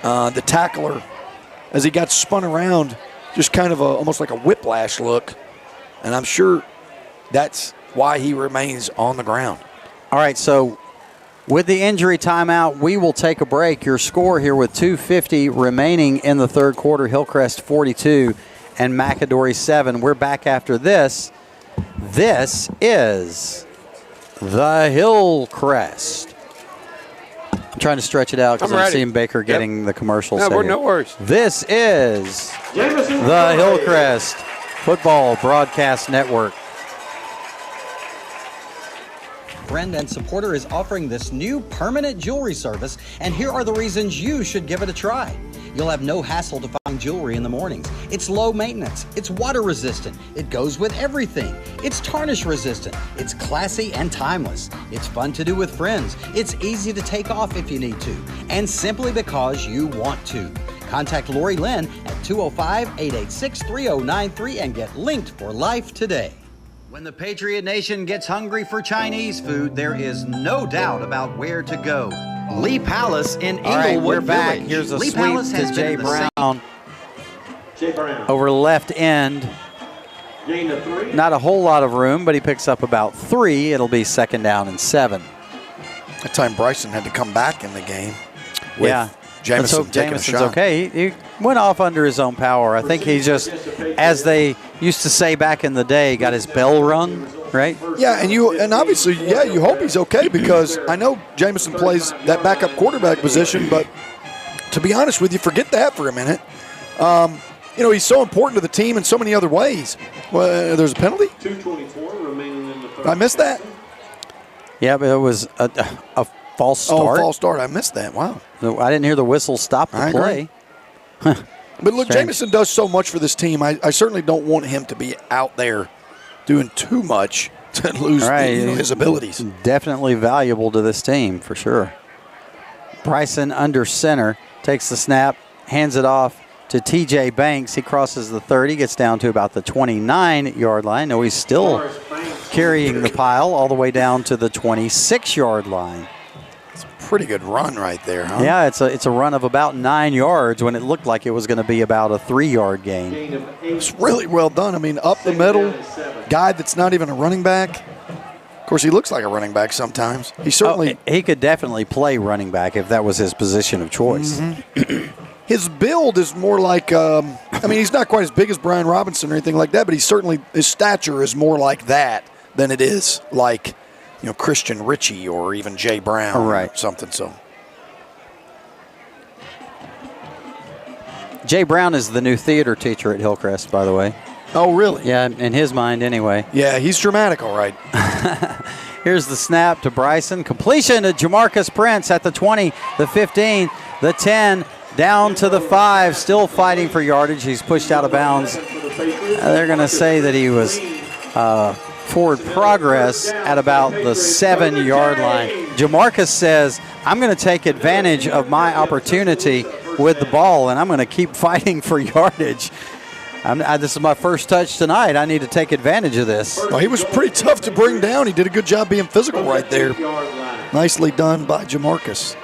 The tackler, as he got spun around, just kind of almost like a whiplash look, and I'm sure that's why he remains on the ground. All right, so with the injury timeout, we will take a break. Your score here with 2:50 remaining in the third quarter, Hillcrest 42 and McAdory 7. We're back after this. This is the Hillcrest. I'm trying to stretch it out because I'm seeing Baker getting the commercial. No worries. This is the Hillcrest Football Broadcast Network. Friend and supporter is offering this new permanent jewelry service, and here are the reasons you should give it a try. You'll have no hassle to find jewelry in the mornings. It's low maintenance. It's water resistant. It goes with everything. It's tarnish resistant. It's classy and timeless. It's fun to do with friends. It's easy to take off if you need to, and simply because you want to. Contact Lori Lynn at 205-886-3093 and get linked for life today. When the Patriot Nation gets hungry for Chinese food, there is no doubt about where to go. Lee Palace in Inglewood All right, we're back. Village. Here's a Lee sweep Palace to has Jay been the Brown. Jay Brown. Over left end. Gain of 3. Not a whole lot of room, but he picks up about 3. It'll be 2nd down and 7. That time Bryson had to come back in the game. Yeah. Let's hope Jamison's okay. He went off under his own power. I think he just, as they used to say back in the day, got his bell rung, right? Yeah, and obviously, you hope he's okay, because I know Jamison plays that backup quarterback position, but to be honest with you, forget that for a minute. He's so important to the team in so many other ways. Well, there's a penalty? 2:24 remaining in the third. I missed that? Yeah, but it was a false start. Oh, false start. I missed that. Wow. I didn't hear the whistle stop the play. But look, Jamison does so much for this team. I certainly don't want him to be out there doing too much to lose his abilities. Definitely valuable to this team for sure. Bryson under center, takes the snap, hands it off to TJ Banks. He crosses the 30, gets down to about the 29-yard line. No, he's still carrying the pile all the way down to the 26-yard line. Pretty good run right there, huh? Yeah, it's a run of about 9 yards when it looked like it was going to be about a 3-yard gain. It's really well done. I mean, up the middle, guy that's not even a running back. Of course, he looks like a running back sometimes. He certainly he could definitely play running back if that was his position of choice. Mm-hmm. His build is more like, he's not quite as big as Brian Robinson or anything like that, but his stature is more like that than it is like, Christian Ritchie or even Jay Brown or something. So Jay Brown is the new theater teacher at Hillcrest, by the way. Oh, really? Yeah, in his mind anyway. Yeah, he's dramatic, all right. Here's the snap to Bryson. Completion to Jamarcus Prince at the 20, the 15, the 10, down to the 5, still fighting for yardage. He's pushed out of bounds. They're going to say that he was forward progress at about the 7-yard line. Jamarcus says, I'm going to take advantage of my opportunity with the ball, and I'm going to keep fighting for yardage. This is my first touch tonight. I need to take advantage of this. Well, he was pretty tough to bring down. He did a good job being physical right there. Nicely done by Jamarcus.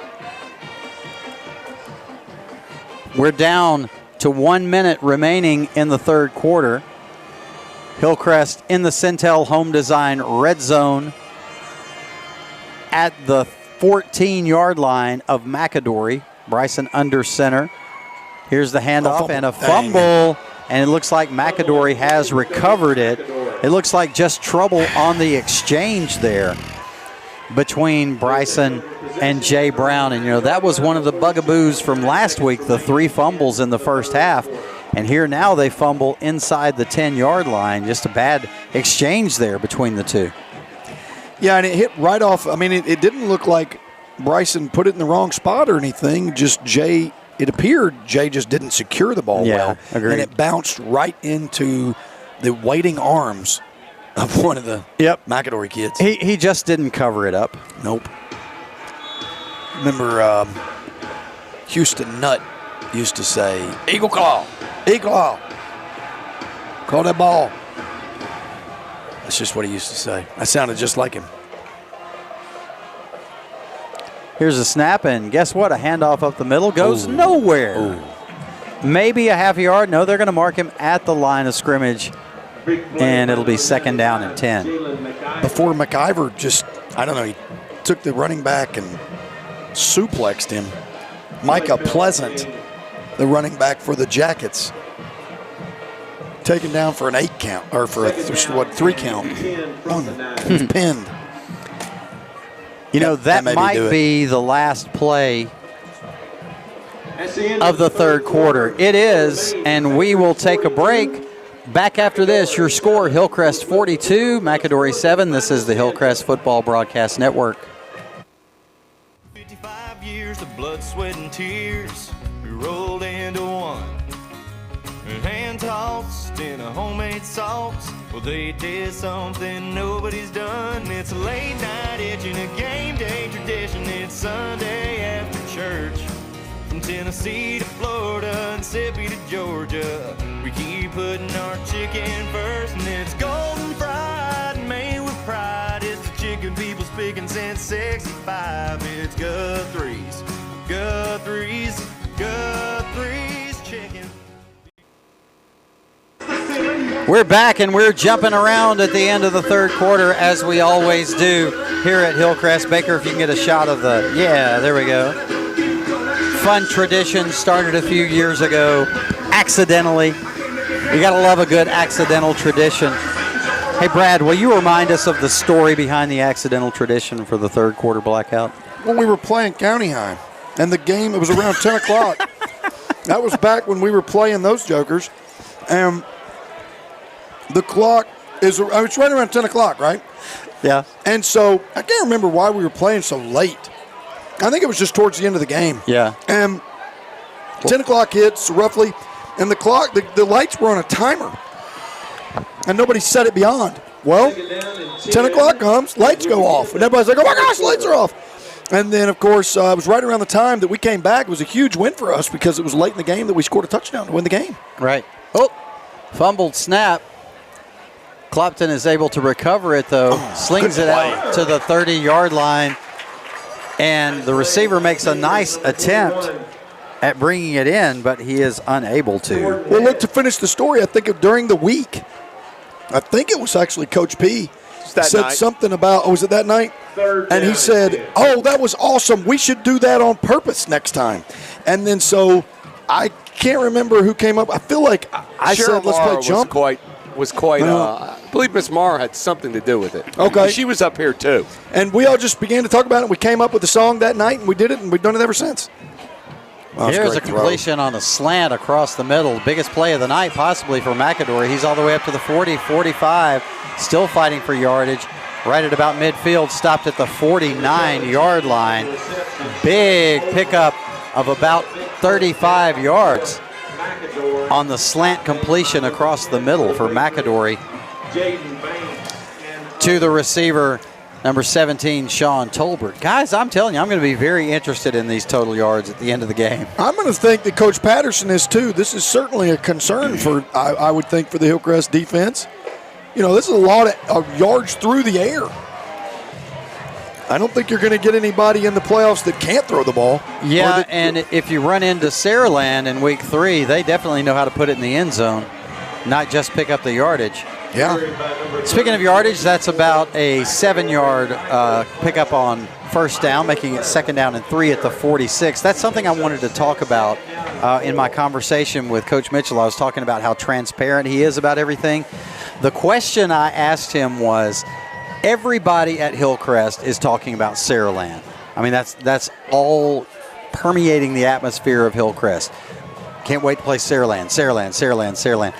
We're down to 1 minute remaining in the third quarter. Hillcrest in the Centel Home Design red zone at the 14-yard line of McAdory. Bryson under center. Here's the handoff and a fumble, and it looks like McAdory has recovered it. It looks like just trouble on the exchange there between Bryson and Jay Brown. And, that was one of the bugaboos from last week, the 3 fumbles in the first half. And here now they fumble inside the 10-yard line. Just a bad exchange there between the two. Yeah, and it hit right off. I mean, it didn't look like Bryson put it in the wrong spot or anything. Just Jay, it appeared Jay just didn't secure the ball well. Agreed. And it bounced right into the waiting arms of one of the McAdory kids. He just didn't cover it up. Nope. Remember Houston Nutt used to say, Eagle Claw, Eagle Claw. Call that ball. That's just what he used to say. I sounded just like him. Here's a snap, and guess what? A handoff up the middle goes nowhere. Maybe a half yard. No, they're going to mark him at the line of scrimmage, and it'll be 2nd down and 10. Before McIver just, I don't know, he took the running back and suplexed him. Micah Pleasant, the running back for the Jackets, taken down for an 8 count, or for a 3 count. Pinned. That might be the last play of the third quarter. It is, and we will take a break. Back after this, your score, Hillcrest 42, McAdory 7. This is the Hillcrest Football Broadcast Network. 55 years of blood, sweat, and tears, we rolled into one. Hand tossed in a homemade sauce. Well, they did something nobody's done. It's a late night itching, a game day tradition. It's Sunday after church. From Tennessee to Florida, Mississippi to Georgia, we keep putting our chicken first, and it's golden fried and made with pride. It's the chicken people speaking since 65. It's Guthrie's, Guthrie's, Guthrie's chicken. We're back, and we're jumping around at the end of the third quarter, as we always do here at Hillcrest. Baker, if you can get a shot of there we go. Fun tradition started a few years ago, accidentally. You got to love a good accidental tradition. Hey, Brad, will you remind us of the story behind the accidental tradition for the third quarter blackout? When we were playing County High, and the game, it was around 10 o'clock. That was back when we were playing those jokers. And the clock it's right around 10 o'clock, right? Yeah. And so I can't remember why we were playing so late. I think it was just towards the end of the game. Yeah. And 10 o'clock hits roughly, and the clock, the lights were on a timer, and nobody set it beyond. Well, 10 o'clock comes, lights go off, and everybody's like, oh my gosh, lights are off. And then, of course, it was right around the time that we came back. It was a huge win for us because it was late in the game that we scored a touchdown to win the game. Right. Oh, fumbled snap. Clopton is able to recover it, though. Slings it out to the 30-yard line. And the receiver makes a nice attempt at bringing it in, but he is unable to. Well, look, to finish the story, I think during the week, I think it was actually Coach P said something about, was it that night? And he said, oh, that was awesome. We should do that on purpose next time. And then so I can't remember who came up. I feel like I said, let's play jump. Was quite I believe Miss Marr had something to do with it. Okay. She was up here, too. And we all just began to talk about it. We came up with the song that night, and we did it, and we've done it ever since. Well, here's a completion on a slant across the middle. Biggest play of the night, possibly, for McAdory. He's all the way up to the 40, 45, still fighting for yardage. Right at about midfield, stopped at the 49-yard line. Big pickup of about 35 yards on the slant completion across the middle for McAdory to the receiver, number 17, Sean Tolbert. Guys, I'm telling you, I'm going to be very interested in these total yards at the end of the game. I'm going to think that Coach Patterson is too. This is certainly a concern for, I would think, for the Hillcrest defense. This is a lot of yards through the air. I don't think you're going to get anybody in the playoffs that can't throw the ball. Yeah, and if you run into Saraland in week 3, they definitely know how to put it in the end zone, not just pick up the yardage. Yeah. Speaking of yardage, that's about a 7-yard pickup on first down, making it 2nd down and 3 at the 46. That's something I wanted to talk about in my conversation with Coach Mitchell. I was talking about how transparent he is about everything. The question I asked him was, everybody at Hillcrest is talking about Saraland. I mean, that's all permeating the atmosphere of Hillcrest. Can't wait to play Saraland.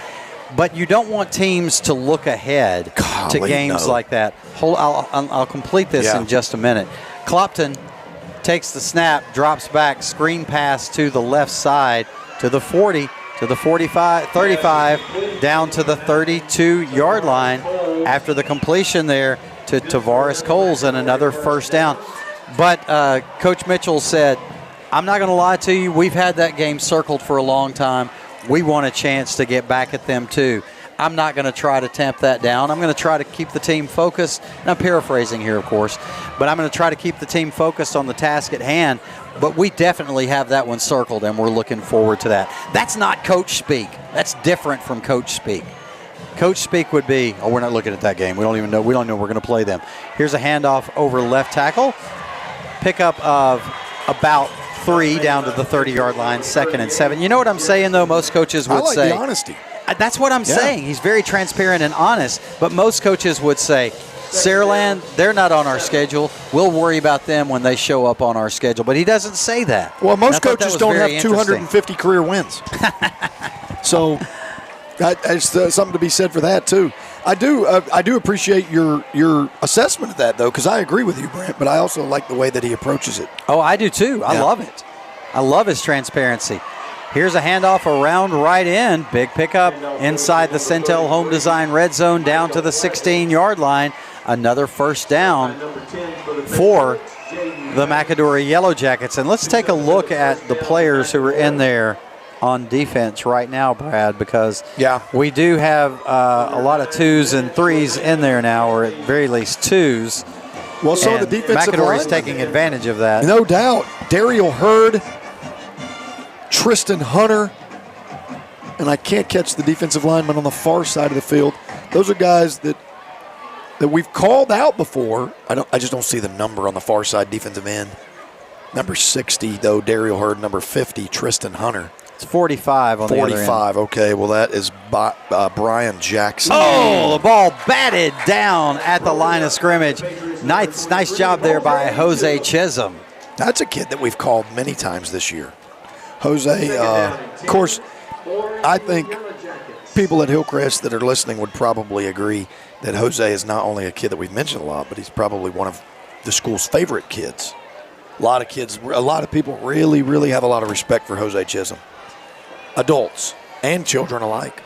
But you don't want teams to look ahead to games like that. I'll complete this in just a minute. Clopton takes the snap, drops back, screen pass to the left side, to the 40, to the 45, 35, down to the 32-yard line after the completion there to Tavares Coles and another first down. But Coach Mitchell said, I'm not going to lie to you, we've had that game circled for a long time. We want a chance to get back at them too. I'm not going to try to tamp that down. I'm going to try to keep the team focused. And I'm paraphrasing here, of course, but I'm going to try to keep the team focused on the task at hand. But we definitely have that one circled, and we're looking forward to that. That's not coach speak. That's different from coach speak. Coach speak would be, we're not looking at that game. We don't even know. We don't know we're going to play them. Here's a handoff over left tackle. Pickup of about 3 down to the 30-yard line, 2nd and 7. You know what I'm saying, though? Most coaches would say. I like the honesty. That's what I'm saying. He's very transparent and honest, but most coaches would say, Saraland, they're not on our schedule. We'll worry about them when they show up on our schedule. But he doesn't say that. Well, most coaches don't have 250 career wins. So that's something to be said for that, too. I do appreciate your assessment of that, though, because I agree with you, Brent, but I also like the way that he approaches it. Oh, I do, too. I love it. I love his transparency. Here's a handoff around right end. Big pickup inside the Centel Home Design red zone down to the 16-yard line. Another first down for the McAdory Yellow Jackets. And let's take a look at the players who are in there on defense right now, Brad, because we do have a lot of 2s and 3s in there now, or at very least 2s. Well, so the defensive line, McAdory's taking advantage of that. No doubt. Daryl Hurd, Tristan Hunter, and I can't catch the defensive lineman on the far side of the field. Those are guys that we've called out before. I just don't see the number on the far side defensive end. Number 60, though, Daryl Hurd. Number 50, Tristan Hunter. It's 45 on the other end. 45, okay. Well, that is Brian Jackson. Oh, the ball batted down at the line of scrimmage. Nice job there by Jose Chisholm. That's a kid that we've called many times this year. Jose, of course, I think people at Hillcrest that are listening would probably agree that Jose is not only a kid that we've mentioned a lot, but he's probably one of the school's favorite kids. A lot of people really, really have a lot of respect for Jose Chisholm. Adults and children alike.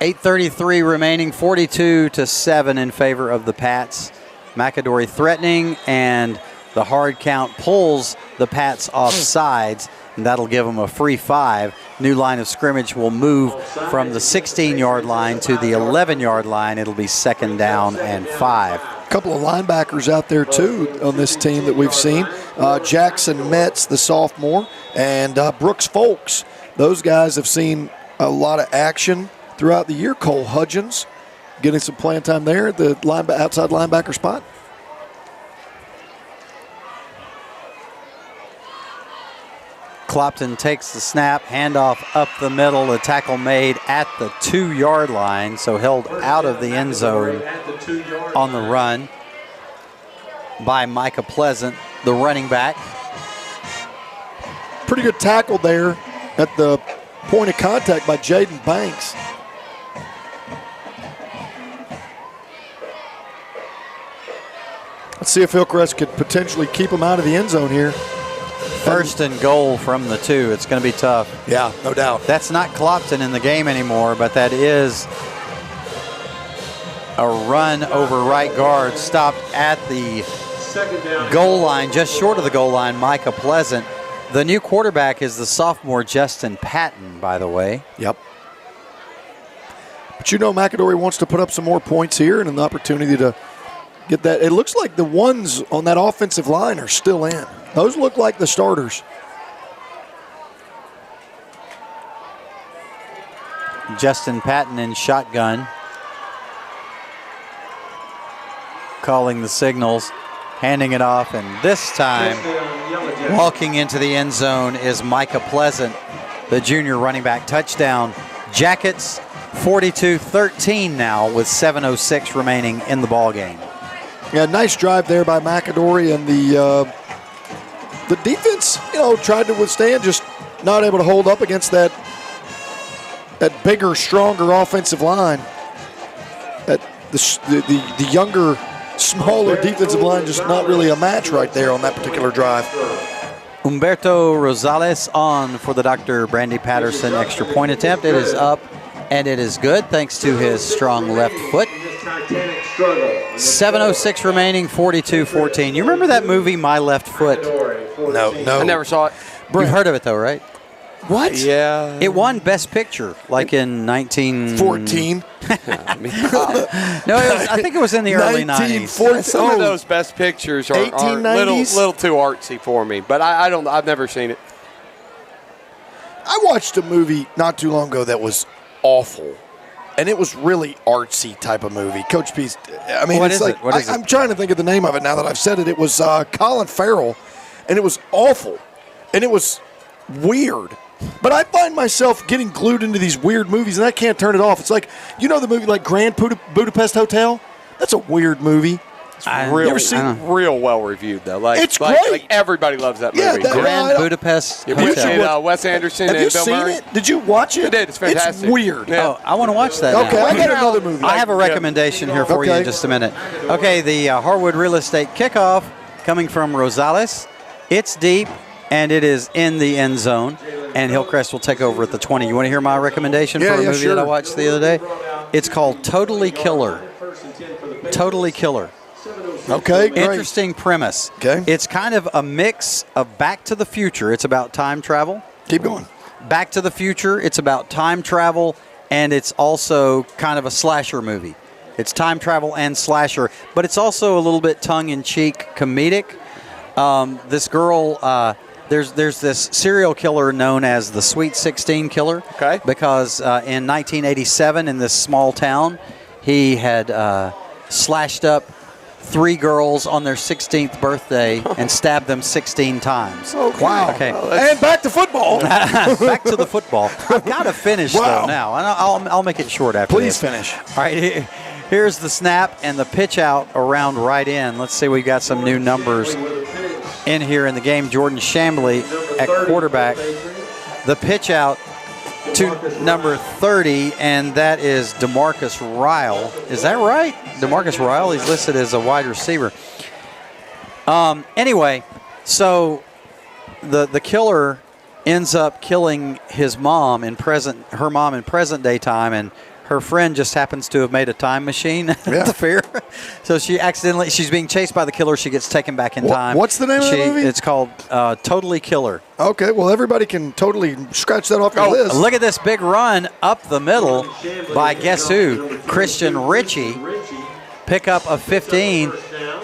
8:33 remaining, 42-7 in favor of the Pats. McAdory threatening, and the hard count pulls the Pats off sides, and that'll give them a free 5. New line of scrimmage will move from the 16-yard line to the 11-yard line. It'll be 2nd down and 5. A couple of linebackers out there, too, on this team that we've seen. Jackson Metz, the sophomore, and Brooks Folks. Those guys have seen a lot of action throughout the year. Cole Hudgens getting some playing time there at the outside linebacker spot. Clopton takes the snap, handoff up the middle, the tackle made at the 2-yard line, so held out of the end zone on the run by Micah Pleasant, the running back. Pretty good tackle there at the point of contact by Jaden Banks. Let's see if Hillcrest could potentially keep him out of the end zone here. 1st and goal from the 2. It's going to be tough. Yeah, no doubt. That's not Clopton in the game anymore, but that is a run over right guard, stopped at the goal line, just short of the goal line, Micah Pleasant. The new quarterback is the sophomore Justin Patton, by the way. Yep. But you know McAdory wants to put up some more points here and an opportunity to get that. It looks like the ones on that offensive line are still in. Those look like the starters. Justin Patton in shotgun. calling the signals, handing it off, and this time walking into the end zone is Micah Pleasant, the junior running back. Touchdown. Jackets 42-13 now with 7:06 remaining in the ball game. Yeah, nice drive there by McAdory, and the defense, tried to withstand, just not able to hold up against that bigger, stronger offensive line. The younger, smaller defensive line, just not really a match right there on that particular drive. Humberto Rosales on for the Dr. Brandy Patterson extra point attempt. It is up, and it is good thanks to his strong left foot. 7:06 remaining, 42-14. You remember that movie, My Left Foot? No. I never saw it. You've heard of it, though, right? What? Yeah. It won Best Picture, like in 14. No, I think it was in the early 90s. Some of those Best Pictures are little too artsy for me, but I've never seen it. I watched a movie not too long ago that was awful, and it was really artsy type of movie. Coach P's, What is it? I'm trying to think of the name of it now that I've said it. It was Colin Farrell, and it was awful, and it was weird. But I find myself getting glued into these weird movies, and I can't turn it off. It's like, the movie like Grand Budapest Hotel? That's a weird movie. Real well reviewed, though. It's great. Like everybody loves that movie. Grand Budapest Hotel. Wes Anderson Have and you Bill seen Murray. it? Did you watch it? I did. It's fantastic. It's weird. Yeah. Oh, I want to watch that Okay, now. I got another movie. I have a recommendation here for you in just a minute. Okay, the Harwood Real Estate Kickoff coming from Rosales. It's deep, and it is in the end zone, and Hillcrest will take over at the 20. You want to hear my recommendation for a movie that I watched the other day? It's called Totally Killer. Totally Killer. Okay, great. Interesting premise. Okay. It's kind of a mix of Back to the Future. It's about time travel. Keep going. Back to the Future, it's about time travel, and it's also kind of a slasher movie. It's time travel and slasher, but it's also a little bit tongue-in-cheek comedic. This girl, there's this serial killer known as the Sweet 16 Killer. Okay. Because in 1987 in this small town, he had slashed up 3 girls on their 16th birthday and stabbed them 16 times. Oh, wow. Okay. And back to football. Back to the football. I've got to finish, though, now. I'll make it short after Please this. finish. All right, here's the snap and the pitch out around right in. Let's see, we've got some new numbers in here in the game. Jordan Chambly at quarterback. The pitch out to number 30, and that is DeMarcus Ryle. Is that right? DeMarcus Ryle, he's listed as a wide receiver. Anyway, so the killer ends up killing her mom in present day time, and her friend just happens to have made a time machine at the fair. So she's being chased by the killer. She gets taken back in time. What's the name of the movie? It's called Totally Killer. Okay, well, everybody can totally scratch that off your list. Look at this big run up the middle by guess who? Christian Ritchie. Pick up a 15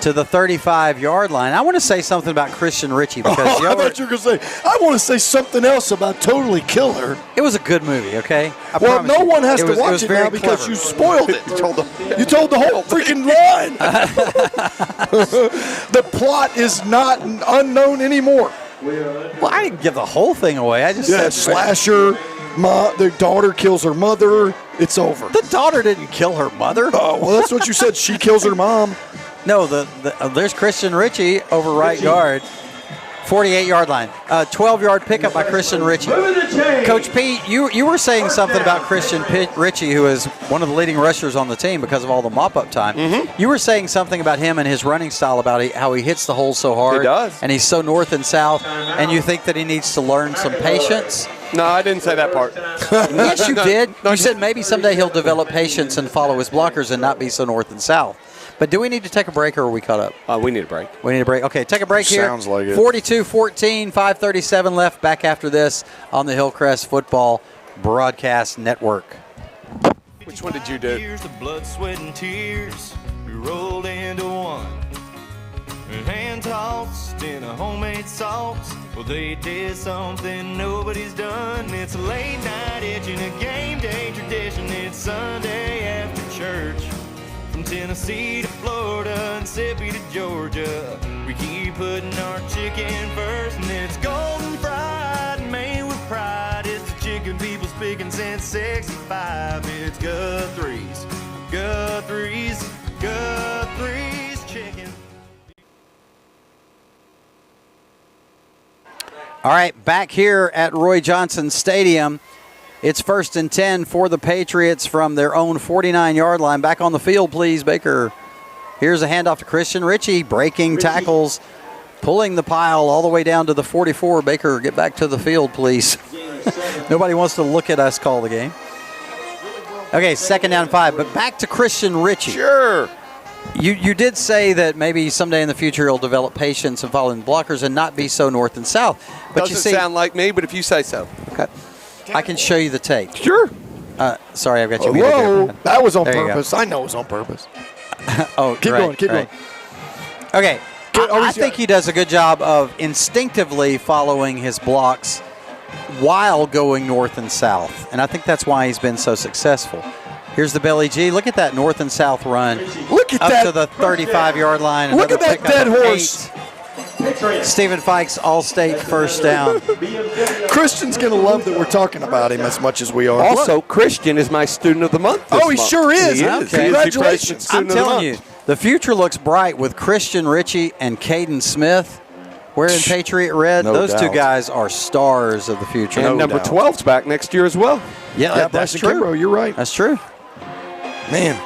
to the 35-yard line. I want to say something about Christian Ritchie because I thought you were going to say, I want to say something else about Totally Killer. It was a good movie, okay? Well, no one has to watch it now because you spoiled it. You told the whole freaking line. The plot is not unknown anymore. Well, I didn't give the whole thing away. I just said slasher. Their daughter kills her mother. It's over. The daughter didn't kill her mother. Oh, well, that's what you said. She kills her mom. No, there's Christian Ritchie over right guard. 48-yard line. 12-yard pickup by Christian Ritchie. Coach P, you were saying something about Christian Ritchie, who is one of the leading rushers on the team because of all the mop-up time. Mm-hmm. You were saying something about him and his running style, about how he hits the hole so hard. He does. And he's so north and south, and you think that he needs to learn some patience. No, I didn't say that part. Yes, you did. You said maybe someday he'll develop patience and follow his blockers and not be so north and south. But do we need to take a break, or are we caught up? We need a break. We need a break. Okay, take a break here. Sounds like it. 42-14, 5:37 left. Back after this on the Hillcrest Football Broadcast Network. Which one did you do? Years of blood, sweat, and tears, we rolled into one. And hand tossed in a homemade sauce. Well, they did something nobody's done. It's a late night itch and a game day tradition. It's Sunday after church. From Tennessee to Florida and Mississippi to Georgia. We keep putting our chicken first, and it's golden fried and made with pride. It's the chicken people speaking since 65. It's Guthrie's chicken. All right, back here at Roy Johnson Stadium. It's 1st and 10 for the Patriots from their own 49-yard line. Back on the field, please, Baker. Here's a handoff to Christian Ritchie, breaking tackles, pulling the pile all the way down to the 44. Baker, get back to the field, please. Nobody wants to look at us call the game. Okay, 2nd down 5, but back to Christian Ritchie. Sure. You did say that maybe someday in the future he'll develop patience and following blockers and not be so north and south. But Doesn't you see, sound like me, but if you say so. Okay. I can show you the tape. Sure. Sorry, I've got you. Whoa, that was on There you purpose. I know it was on purpose. Oh, keep going. Okay, I think he does a good job of instinctively following his blocks while going north and south, and I think that's why he's been so successful. Here's the belly G. Look at that north and south run. Look at up that. to the 35-yard line. Look at that dead horse. Stephen Fikes, All-State first down. Christian's going to love that we're talking about him as much as we are. Also, Christian is my student of the month this he month. sure is. He Okay. is. He is the Congratulations. student I'm of the telling month. you, the future looks bright with Christian Ritchie and Caden Smith wearing Patriot red. No Those two doubt. guys are stars of the future. And number 12's back next year as well. Yeah, Yeah, that's Bryson true. Kimbrough, you're right. That's true. Man,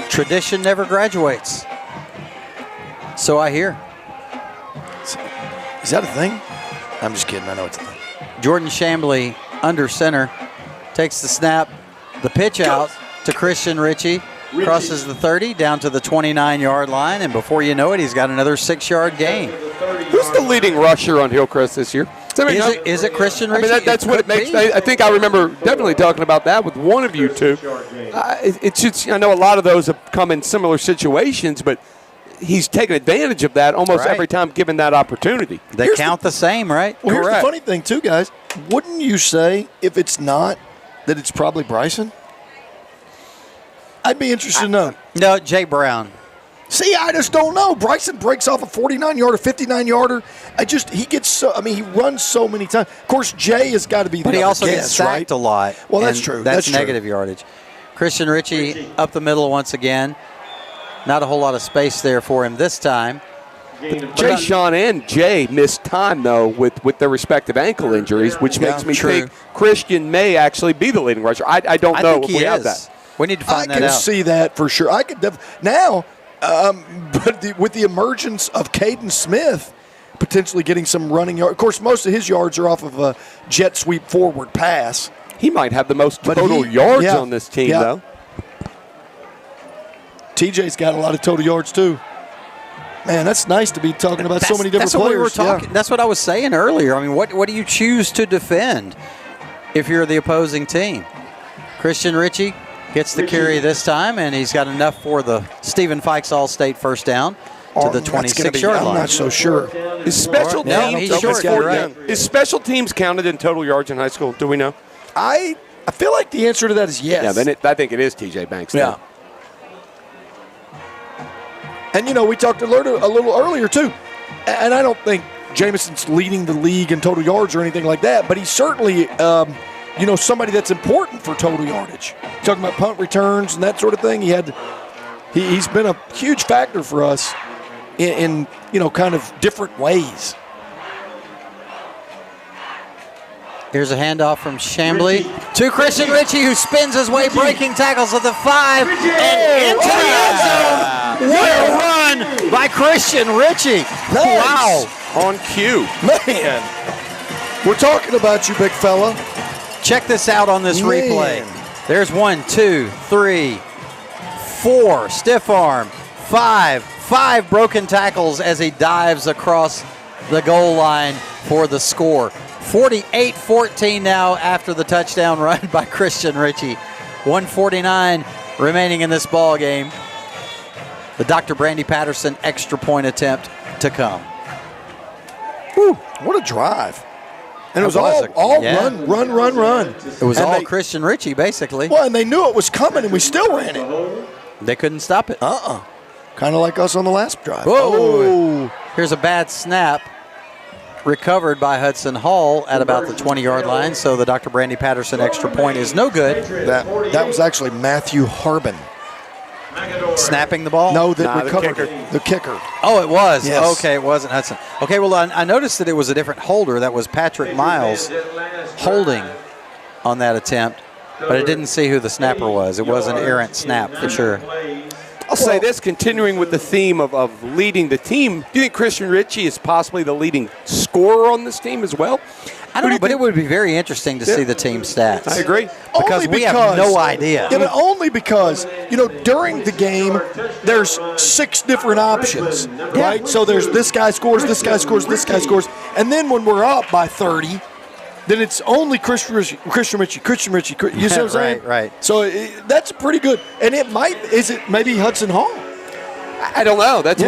Tradition never graduates. So I hear. is that a thing? I'm just kidding. I know it's a thing. Jordan Chambly under center takes the snap, the pitch out to Christian Ritchie, crosses the 30 down to the 29-yard line, and before you know it, he's got another 6-yard gain. Who's the leading rusher on Hillcrest this year? Is it Christian Ritchie? I mean, that's what it makes. I think I remember definitely talking about that with one of you two. It's just, I know a lot of those have come in similar situations, but he's taken advantage of that almost every time given that opportunity. They count the same, right? Well, here's the funny thing, too, guys. Wouldn't you say, if it's not, that it's probably Bryson? I'd be interested to know. No, Jay Brown. See, I just don't know. Bryson breaks off a 49-yarder, 59-yarder. He runs so many times. Of course, Jay has got to be the But he other also guess, gets sacked right? a lot. Well, that's and true. That's negative yardage. Christian Ritchie up the middle once again. Not a whole lot of space there for him this time. Jay Sean and Jay missed time, though, with their respective ankle injuries, which makes me think Christian may actually be the leading rusher. I don't know if we have that. We need to find that out. I can see that for sure. I could now, but with the emergence of Caden Smith potentially getting some running yards. Of course, most of his yards are off of a jet sweep forward pass. He might have the most total yards on this team, though. TJ's got a lot of total yards, too. Man, that's nice to be talking about so many different players. We were talking. That's what I was saying earlier. I mean, what do you choose to defend if you're the opposing team? Christian Ritchie gets the carry this time, and he's got enough for the Stephen Fikes All-State first down to the 26-yard line. I'm not so sure. Is special teams counted in total yards in high school? Do we know? I feel like the answer to that is yes. Yeah, then I think it is TJ Banks. Yeah. And, we talked a little earlier, too. And I don't think Jameson's leading the league in total yards or anything like that, but he's certainly, somebody that's important for total yardage. Talking about punt returns and that sort of thing. He's been a huge factor for us in kind of different ways. Here's a handoff from Chambly to Christian Ritchie, who spins his way, breaking tackles at the 5 and into the end zone. What a run by Christian Ritchie. Nice. Wow. On cue. Man, we're talking about you, big fella. Check this out on this replay. There's 1, 2, 3, 4, stiff arm, 5 broken tackles as he dives across the goal line for the score. 48-14 now after the touchdown run by Christian Ritchie. 1:49 remaining in this ball game. The Dr. Brandy Patterson extra point attempt to come. Whew, what a drive. And it was all run. It was all Christian Ritchie, basically. Well, and they knew it was coming, and we still ran it. They couldn't stop it. Kind of like us on the last drive. Whoa. Here's a bad snap. Recovered by Hudson Hall at about the 20-yard line, so the Dr. Brandy Patterson extra point is no good. That was actually Matthew Harbin. Snapping the ball? No, recovered the kicker. Oh, it was? Yes. Okay, it wasn't Hudson. Okay, well, I noticed that it was a different holder. That was Patrick Miles holding on that attempt, but I didn't see who the snapper was. It was an errant snap for sure. I'll say this, continuing with the theme of leading the team, do you think Christian Ritchie is possibly the leading scorer on this team as well? I don't know, but it would be very interesting to see the team stats. I agree. Because we have no idea. Yeah, but only because, during the game, there's 6 different options, right? So there's this guy scores, this guy scores, this guy scores. And then when we're up by 30, then it's only Christian Ritchie. You see what I'm saying? Right. So that's pretty good. And is it maybe Hudson Hall? I don't know. That's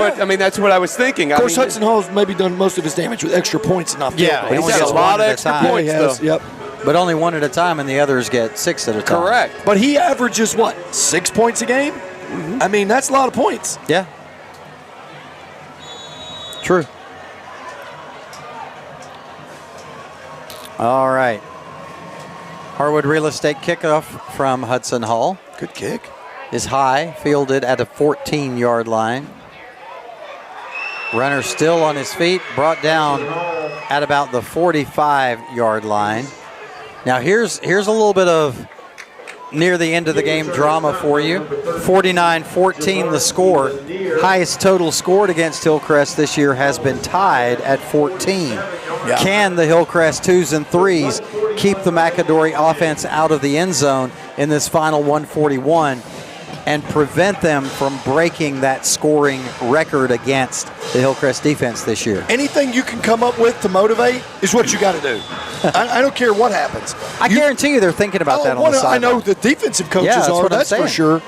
what I was thinking. Of course, Hudson Hall's maybe done most of his damage with extra points and off field. Yeah, he's got a lot of extra points, though. Yep. But only one at a time, and the others get 6 at a time. Correct. But he averages, 6 points a game? Mm-hmm. I mean, that's a lot of points. Yeah. True. All right. Harwood Real Estate kickoff from Hudson Hall. Good kick. Is high, fielded at a 14-yard line. Runner still on his feet, brought down at about the 45-yard line. Now here's a little bit of near the end of the game drama for you. 49-14 the score. Highest total scored against Hillcrest this year has been tied at 14. Yeah. Can the Hillcrest 2s and 3s keep the McAdory offense out of the end zone in this final 141 and prevent them from breaking that scoring record against the Hillcrest defense this year? Anything you can come up with to motivate is what you got to do. I don't care what happens. I guarantee you they're thinking about that on the sideline. I know the defensive coaches are, that's for sure.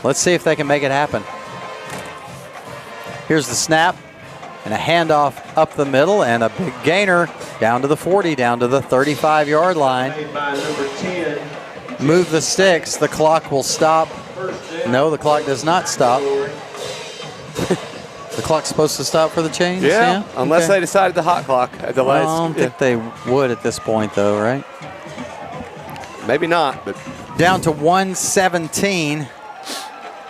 Let's see if they can make it happen. Here's the snap and a handoff up the middle and a big gainer down to the 40, down to the 35-yard line. Move the sticks. The clock will stop. No, the clock does not stop. The clock's supposed to stop for the change? Yeah, unless they decided the hot clock at the last. I don't think they would at this point, though, right? Maybe not, but down to 117.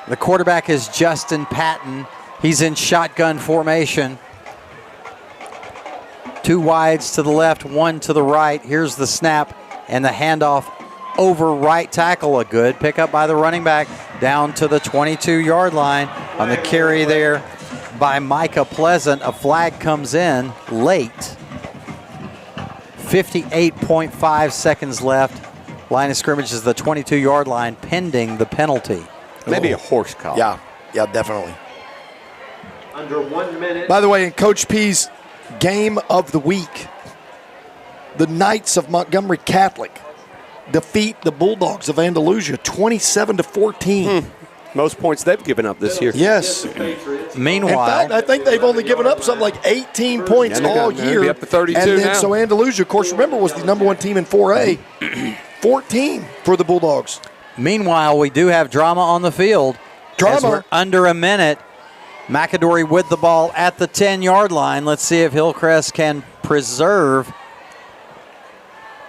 The quarterback is Justin Patton. He's in shotgun formation. 2 wides to the left, 1 to the right. Here's the snap and the handoff over right tackle. A good pickup by the running back down to the 22-yard line on the carry there by Micah Pleasant. A flag comes in late. 58.5 seconds left. Line of scrimmage is the 22-yard line pending the penalty. Maybe a horse collar. Yeah, definitely. Under 1 minute. By the way, in Coach P's game of the week, the Knights of Montgomery Catholic defeat the Bulldogs of Andalusia 27-14. Most points they've given up this year. Yes. Meanwhile, in fact, I think they've only given up something like 18 points all year. Be up to 32 and then, now. So Andalusia, of course, remember, was the number 1 team in 4A. 14 for the Bulldogs. Meanwhile, we do have drama on the field. As we're under a minute. McAdory with the ball at the 10-yard line. Let's see if Hillcrest can preserve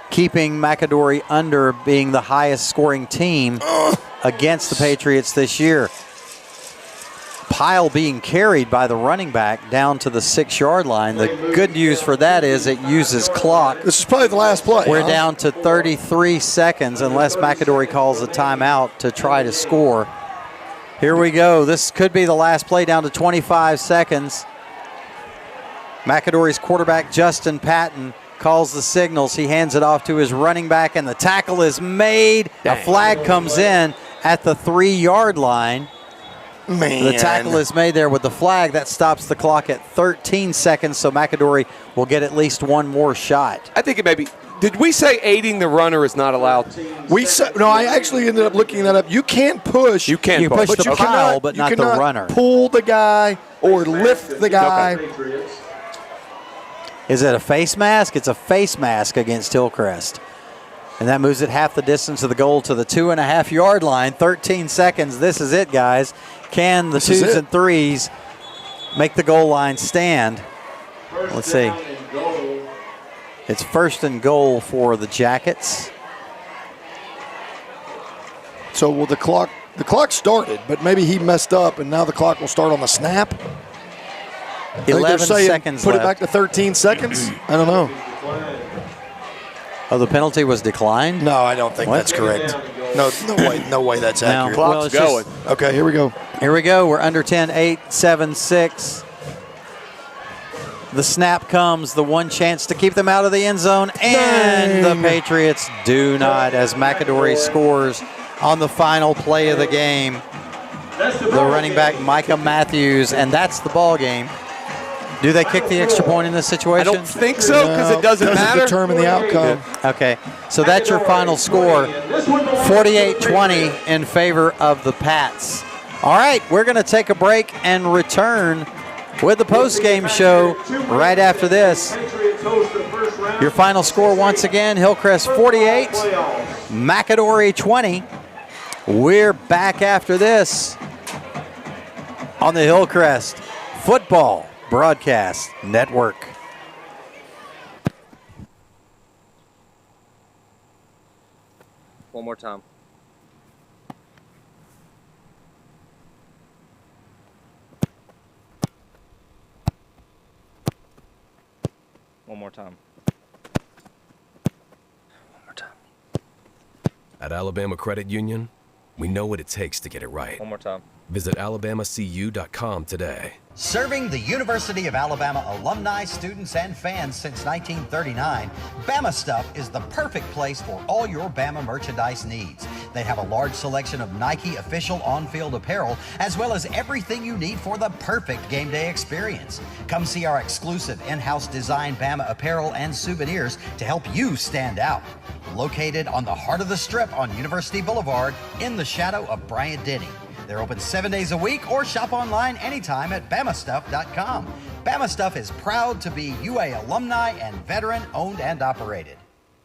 keeping McAdory under being the highest scoring team against the Patriots this year. Pile being carried by the running back down to the 6-yard line. The good news for that is it uses clock. This is probably the last play. We're down to 33 seconds unless McAdory calls a timeout to try to score. Here we go. This could be the last play, down to 25 seconds. McAdory's quarterback, Justin Patton, calls the signals. He hands it off to his running back, and the tackle is made. A flag comes in at the 3-yard line. Man. The tackle is made there with the flag. That stops the clock at 13 seconds, so McAdory will get at least one more shot. I think it may be. Did we say aiding the runner is not allowed? No, I actually ended up looking that up. You can push. You can push the pile, but not the runner. Pull the guy or lift the guy. Okay. Is it a face mask? It's a face mask against Hillcrest. And that moves it half the distance of the goal to the 2.5-yard line. 13 seconds. This is it, guys. Can the twos and threes make the goal line stand? Let's see. It's 1st and goal for the Jackets. So will the clock started, but maybe he messed up, and now the clock will start on the snap. 11 seconds put left. it back to 13 seconds. I don't know. Oh, the penalty was declined? No, I don't think that's correct. No way that's accurate. Clock's going. Okay, here we go. Here we go. We're under 10, 8, 7, 6. The snap comes, the one chance to keep them out of the end zone, and the Patriots do not, as McAdory scores on the final play of the game. The running back, Micah Matthews, and that's the ball game. Do they kick the extra point in this situation? I don't think so, because it doesn't matter. Determine the outcome. Okay, so that's your final score, 48-20 in favor of the Pats. All right, we're going to take a break and return with the post-game show right after this. Your final score once again, Hillcrest 48, McAdory 20. We're back after this on the Hillcrest Football Broadcast Network. One more time. One more time. One more time. At Alabama Credit Union, we know what it takes to get it right. One more time. Visit alabamacu.com today. Serving the University of Alabama alumni, students, and fans since 1939, Bama Stuff is the perfect place for all your Bama merchandise needs. They have a large selection of Nike official on-field apparel, as well as everything you need for the perfect game day experience. Come see our exclusive in-house design Bama apparel and souvenirs to help you stand out. Located on the heart of the Strip on University Boulevard, in the shadow of Bryant-Denny. They're open 7 days a week, or shop online anytime at BamaStuff.com. Bama Stuff is proud to be UA alumni and veteran owned and operated.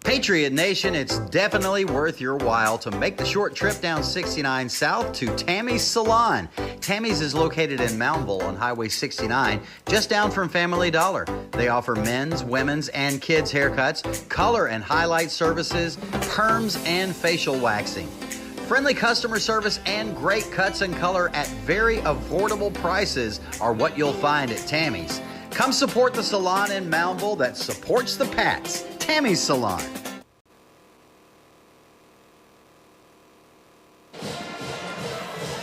Patriot Nation, it's definitely worth your while to make the short trip down 69 South to Tammy's Salon. Tammy's is located in Moundville on Highway 69, just down from Family Dollar. They offer men's, women's, and kids' haircuts, color and highlight services, perms, and facial waxing. Friendly customer service and great cuts and color at very affordable prices are what you'll find at Tammy's. Come support the salon in Moundville that supports the Pats. Tammy's Salon.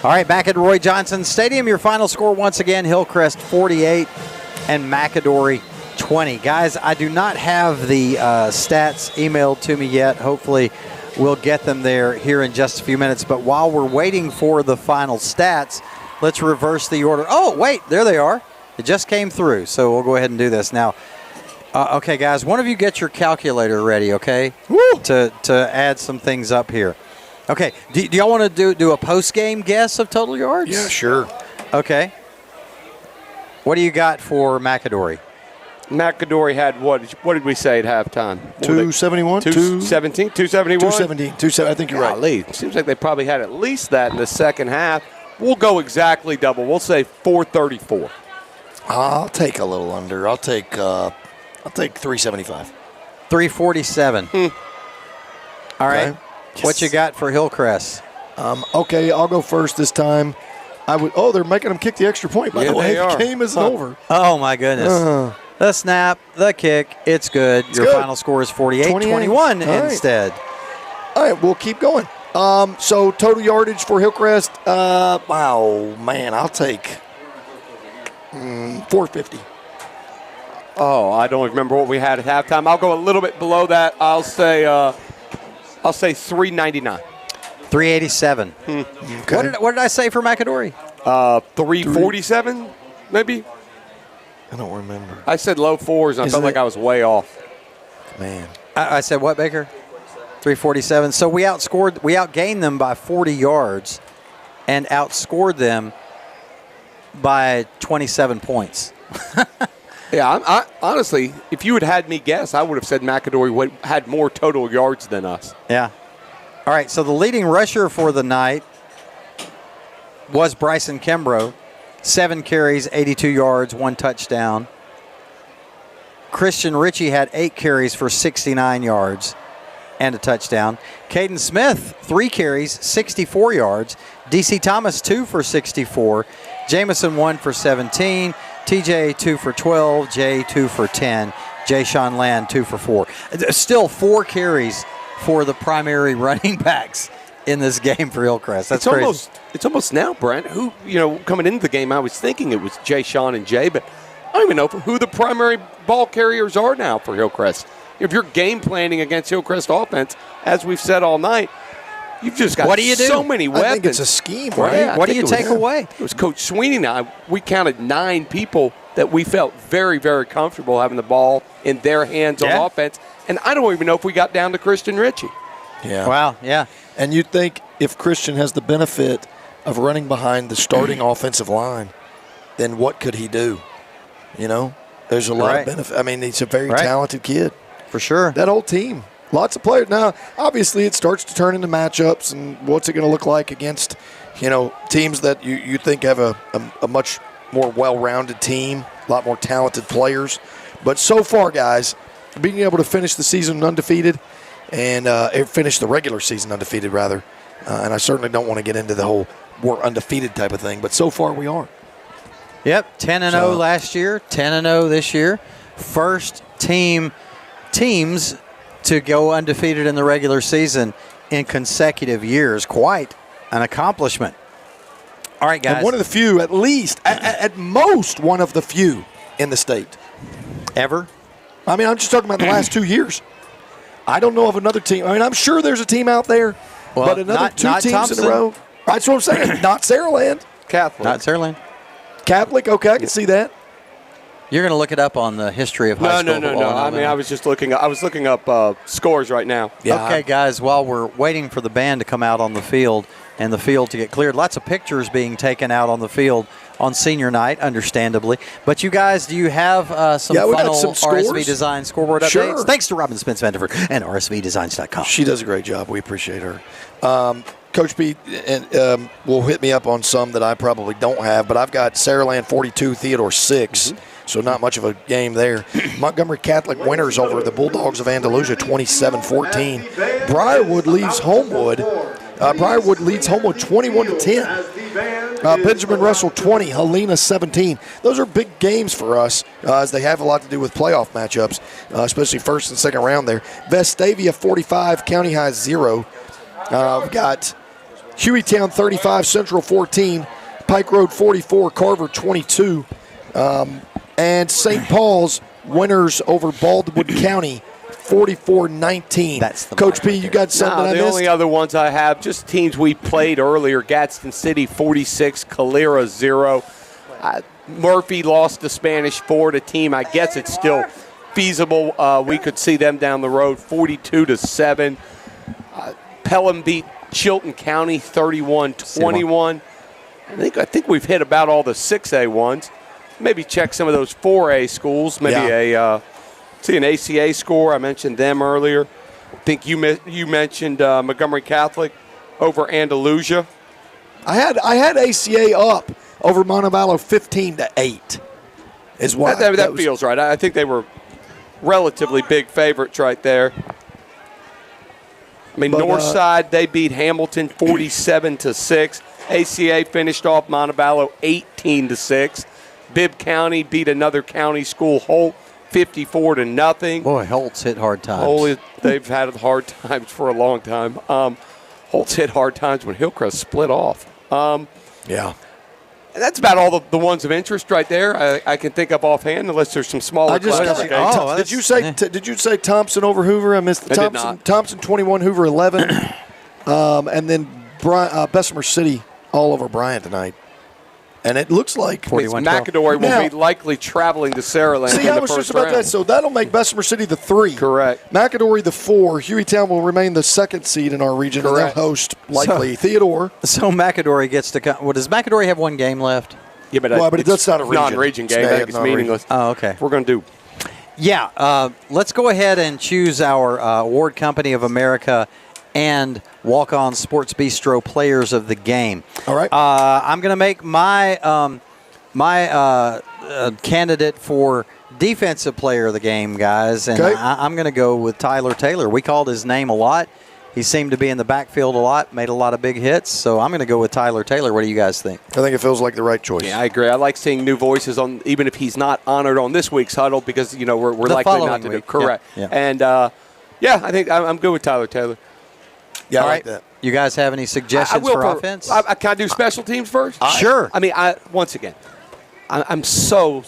All right, back at Roy Johnson Stadium, your final score once again, Hillcrest 48 and McAdory 20. Guys, I do not have the stats emailed to me yet. Hopefully we'll get them there here in just a few minutes. But while we're waiting for the final stats, let's reverse the order. Oh, wait, there they are. It just came through, so we'll go ahead and do this now. Okay, guys, one of you get your calculator ready, okay? Woo! To add some things up here. Okay, do y'all want to do a post-game guess of total yards? Yeah, sure. Okay. What do you got for McAdory? McAdory had what did we say at halftime? 271? 217? 271? 217. I think you're right. Seems like they probably had at least that in the second half. We'll go exactly double. We'll say 434. I'll take a little under. I'll take 375. 347. All right. Okay. Yes. What you got for Hillcrest? Okay, I'll go first this time. They're making them kick the extra point, by the way. The game isn't over. Oh, my goodness. The snap, the kick, it's good. Your final score is 48-21 instead. All right, we'll keep going. So total yardage for Hillcrest, I'll take 450. Oh, I don't remember what we had at halftime. I'll go a little bit below that. I'll say 399. 387. Okay. What did I say for McAdory? 347, maybe? I don't remember. I said low fours, and I felt like I was way off. Man. I said what, Baker? 347. So we outgained them by 40 yards and outscored them by 27 points. Yeah, I honestly, if you had me guess, I would have said McAdory had more total yards than us. Yeah. All right, so the leading rusher for the night was Bryson Kimbrough. 7 carries, 82 yards, 1 touchdown. Christian Ritchie had 8 carries for 69 yards and a touchdown. Caden Smith, 3 carries, 64 yards. DC Thomas, 2 for 64. Jamison, 1 for 17. TJ, 2 for 12. Jay, 2 for 10. Jay Sean Land, 2 for 4. Still 4 carries for the primary running backs in this game for Hillcrest. That's crazy. It's almost now, Brent, who, coming into the game, I was thinking it was Jay Sean and Jay, but I don't even know who the primary ball carriers are now for Hillcrest. If you're game planning against Hillcrest offense, as we've said all night, you've just got so many weapons. I think it's a scheme, right? Yeah, what do you take away? It was Coach Sweeney and I. We counted 9 people that we felt very, very comfortable having the ball in their hands on offense. And I don't even know if we got down to Christian Ritchie. Yeah. Wow, yeah. And you'd think if Christian has the benefit of running behind the starting offensive line, then what could he do? There's a lot of benefit. I mean, he's a very talented kid. For sure. That whole team. Lots of players. Now, obviously, it starts to turn into matchups, and what's it going to look like against, teams that you think have a much more well-rounded team, a lot more talented players. But so far, guys, being able to finish the season undefeated and finish the regular season undefeated, rather. And I certainly don't want to get into the whole we're undefeated type of thing, but so far we are. Yep, 10-0 last year, 10-0 this year. First teams to go undefeated in the regular season in consecutive years. Quite an accomplishment. All right, guys. And one of the few, at least, at most, one of the few in the state. Ever? I mean, I'm just talking about the last 2 years. I don't know of another team. I mean, I'm sure there's a team out there, but another two teams Thompson. in a row. That's what I'm saying. Not Saraland. Catholic. Not Saraland. Catholic, okay, I can see that. You're going to look it up on the history of high school football. No. I mean, I was just looking up scores right now. Yeah. Okay, guys, while we're waiting for the band to come out on the field and the field to get cleared, lots of pictures being taken out on the field on senior night, understandably. But you guys, do you have some final RSV Design scoreboard updates? Sure. Thanks to Robin Spence Vanderford and RSVDesigns.com. She does a great job. We appreciate her. Coach Pete will hit me up on some that I probably don't have, but I've got Saraland 42, Theodore 6, so not much of a game there. Montgomery Catholic winners over the Bulldogs of Andalusia 27-14. Briarwood leads Homewood 21-10. Benjamin Russell 20, Helena 17. Those are big games for us as they have a lot to do with playoff matchups, especially first and second round there. Vestavia 45, County High 0. We've got Hueytown 35, Central 14, Pike Road 44, Carver 22, and St. Paul's winners over Baldwin County 44-19. That's the Coach P, you got something I missed? The only other ones I have, just teams we played earlier, Gadsden City 46, Calera 0. Murphy lost to Spanish Fort, a team I guess it's still feasible. We could see them down the road 42-7. Pelham beat Chilton County 31-21. I think we've hit about all the 6A ones. Maybe check some of those 4A schools. Maybe see an ACA score. I mentioned them earlier. I think you mentioned Montgomery Catholic over Andalusia. I had ACA up over Montevallo 15-8. Is why that feels right. I think they were relatively big favorites right there. I mean, Northside, they beat Hamilton 47-6. ACA finished off Montevallo 18-6. Bibb County beat another county school, Holt, 54-0. Boy, Holt's hit hard times. Holy, they've had hard times for a long time. Holt's hit hard times when Hillcrest split off. Yeah. And that's about all the ones of interest right there. I can think of offhand, unless there's some smaller. Did you say Thompson over Hoover? I missed the Thompson. Thompson 21, Hoover 11, and then Bessemer City all over Bryant tonight. And it looks like McAdory will be likely traveling to Saraland. See, I was just about that. So that'll make Bessemer City the 3. Correct. McAdory the 4. Hueytown will remain the 2nd seed in our region. Correct. And they'll host likely Theodore. So McAdory gets to come. Does McAdory have one game left? Yeah, but, that's not a region. Non-region game. I think it's meaningless. Oh, okay. We're going to do. Yeah, let's go ahead and choose our Award Company of America and Walk-On Sports Bistro Players of the Game. All right. I'm going to make my candidate for Defensive Player of the Game, guys, and Okay. I'm going to go with Tyler Taylor. We called his name a lot. He seemed to be in the backfield a lot, made a lot of big hits, so I'm going to go with Tyler Taylor. What do you guys think? I think it feels like the right choice. Yeah, I agree. I like seeing new voices on, even if he's not honored on this week's huddle, because we're The likely following not to do week. correct. Yeah. And I think I'm good with Tyler Taylor. Yeah, All I right. like that. You guys have any suggestions for offense? Can I do special teams first? Sure. I mean, once again, I'm so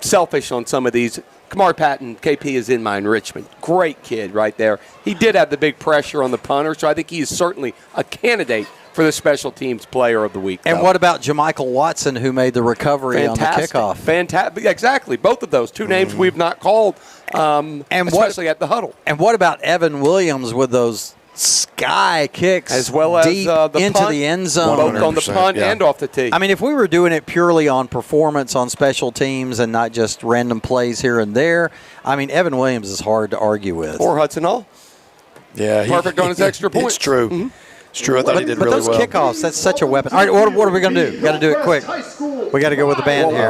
selfish on some of these. Kamar Patton, KP, is in my enrichment. Great kid right there. He did have the big pressure on the punter, so I think he is certainly a candidate for the special teams player of the week. And what about Jermichael Watson, who made the recovery on the kickoff? Fantastic. Exactly. Both of those. Two names we've not called, especially at the huddle. And what about Evan Williams with those sky kicks as well as deep the into punt, the end zone? both on the punt and off the tee. I mean, if we were doing it purely on performance on special teams and not just random plays here and there, I mean, Evan Williams is hard to argue with. Or Hudson Hall. Yeah, perfect on his extra point. It's true. Mm-hmm. It's true. I thought he did really well. But those kickoffs, that's such a weapon. All right, what are we going to do? We've got to do it quick. We got to go with the band here.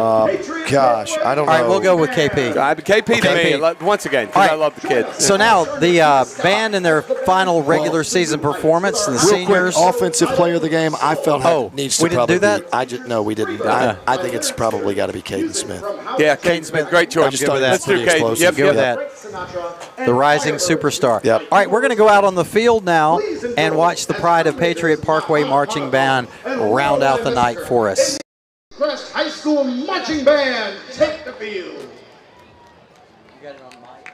Gosh, I don't know. All right, we'll go with KP. KP to me, once again, because I love the kids. So now the band in their final regular season performance, and the Real seniors. quick, offensive player of the game, I felt needs to we didn't probably do that? No, we didn't. I think it's probably got to be Caden Smith. Yeah, Caden Smith, great choice. I'm just telling you, Let's do pretty Caden. explosive. Yep, that. The rising superstar. Yep. All right, we're going to go out on the field now and watch the Pride of Patriot Parkway Marching Band round out the night for us. Hillcrest High School Marching Band, take the field. You got it on mic?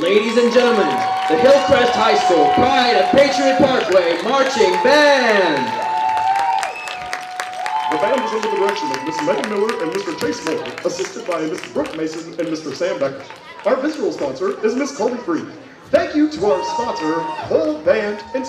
Ladies and gentlemen, the Hillcrest High School Pride of Patriot Parkway Marching Band. The band is under the direction of Miss Megan Miller and Mr. Chase Miller, assisted by Mr. Brooke Mason and Mr. Sam Becker. Our visual sponsor is Miss Colby Freed. Thank you to our sponsor, whole band, and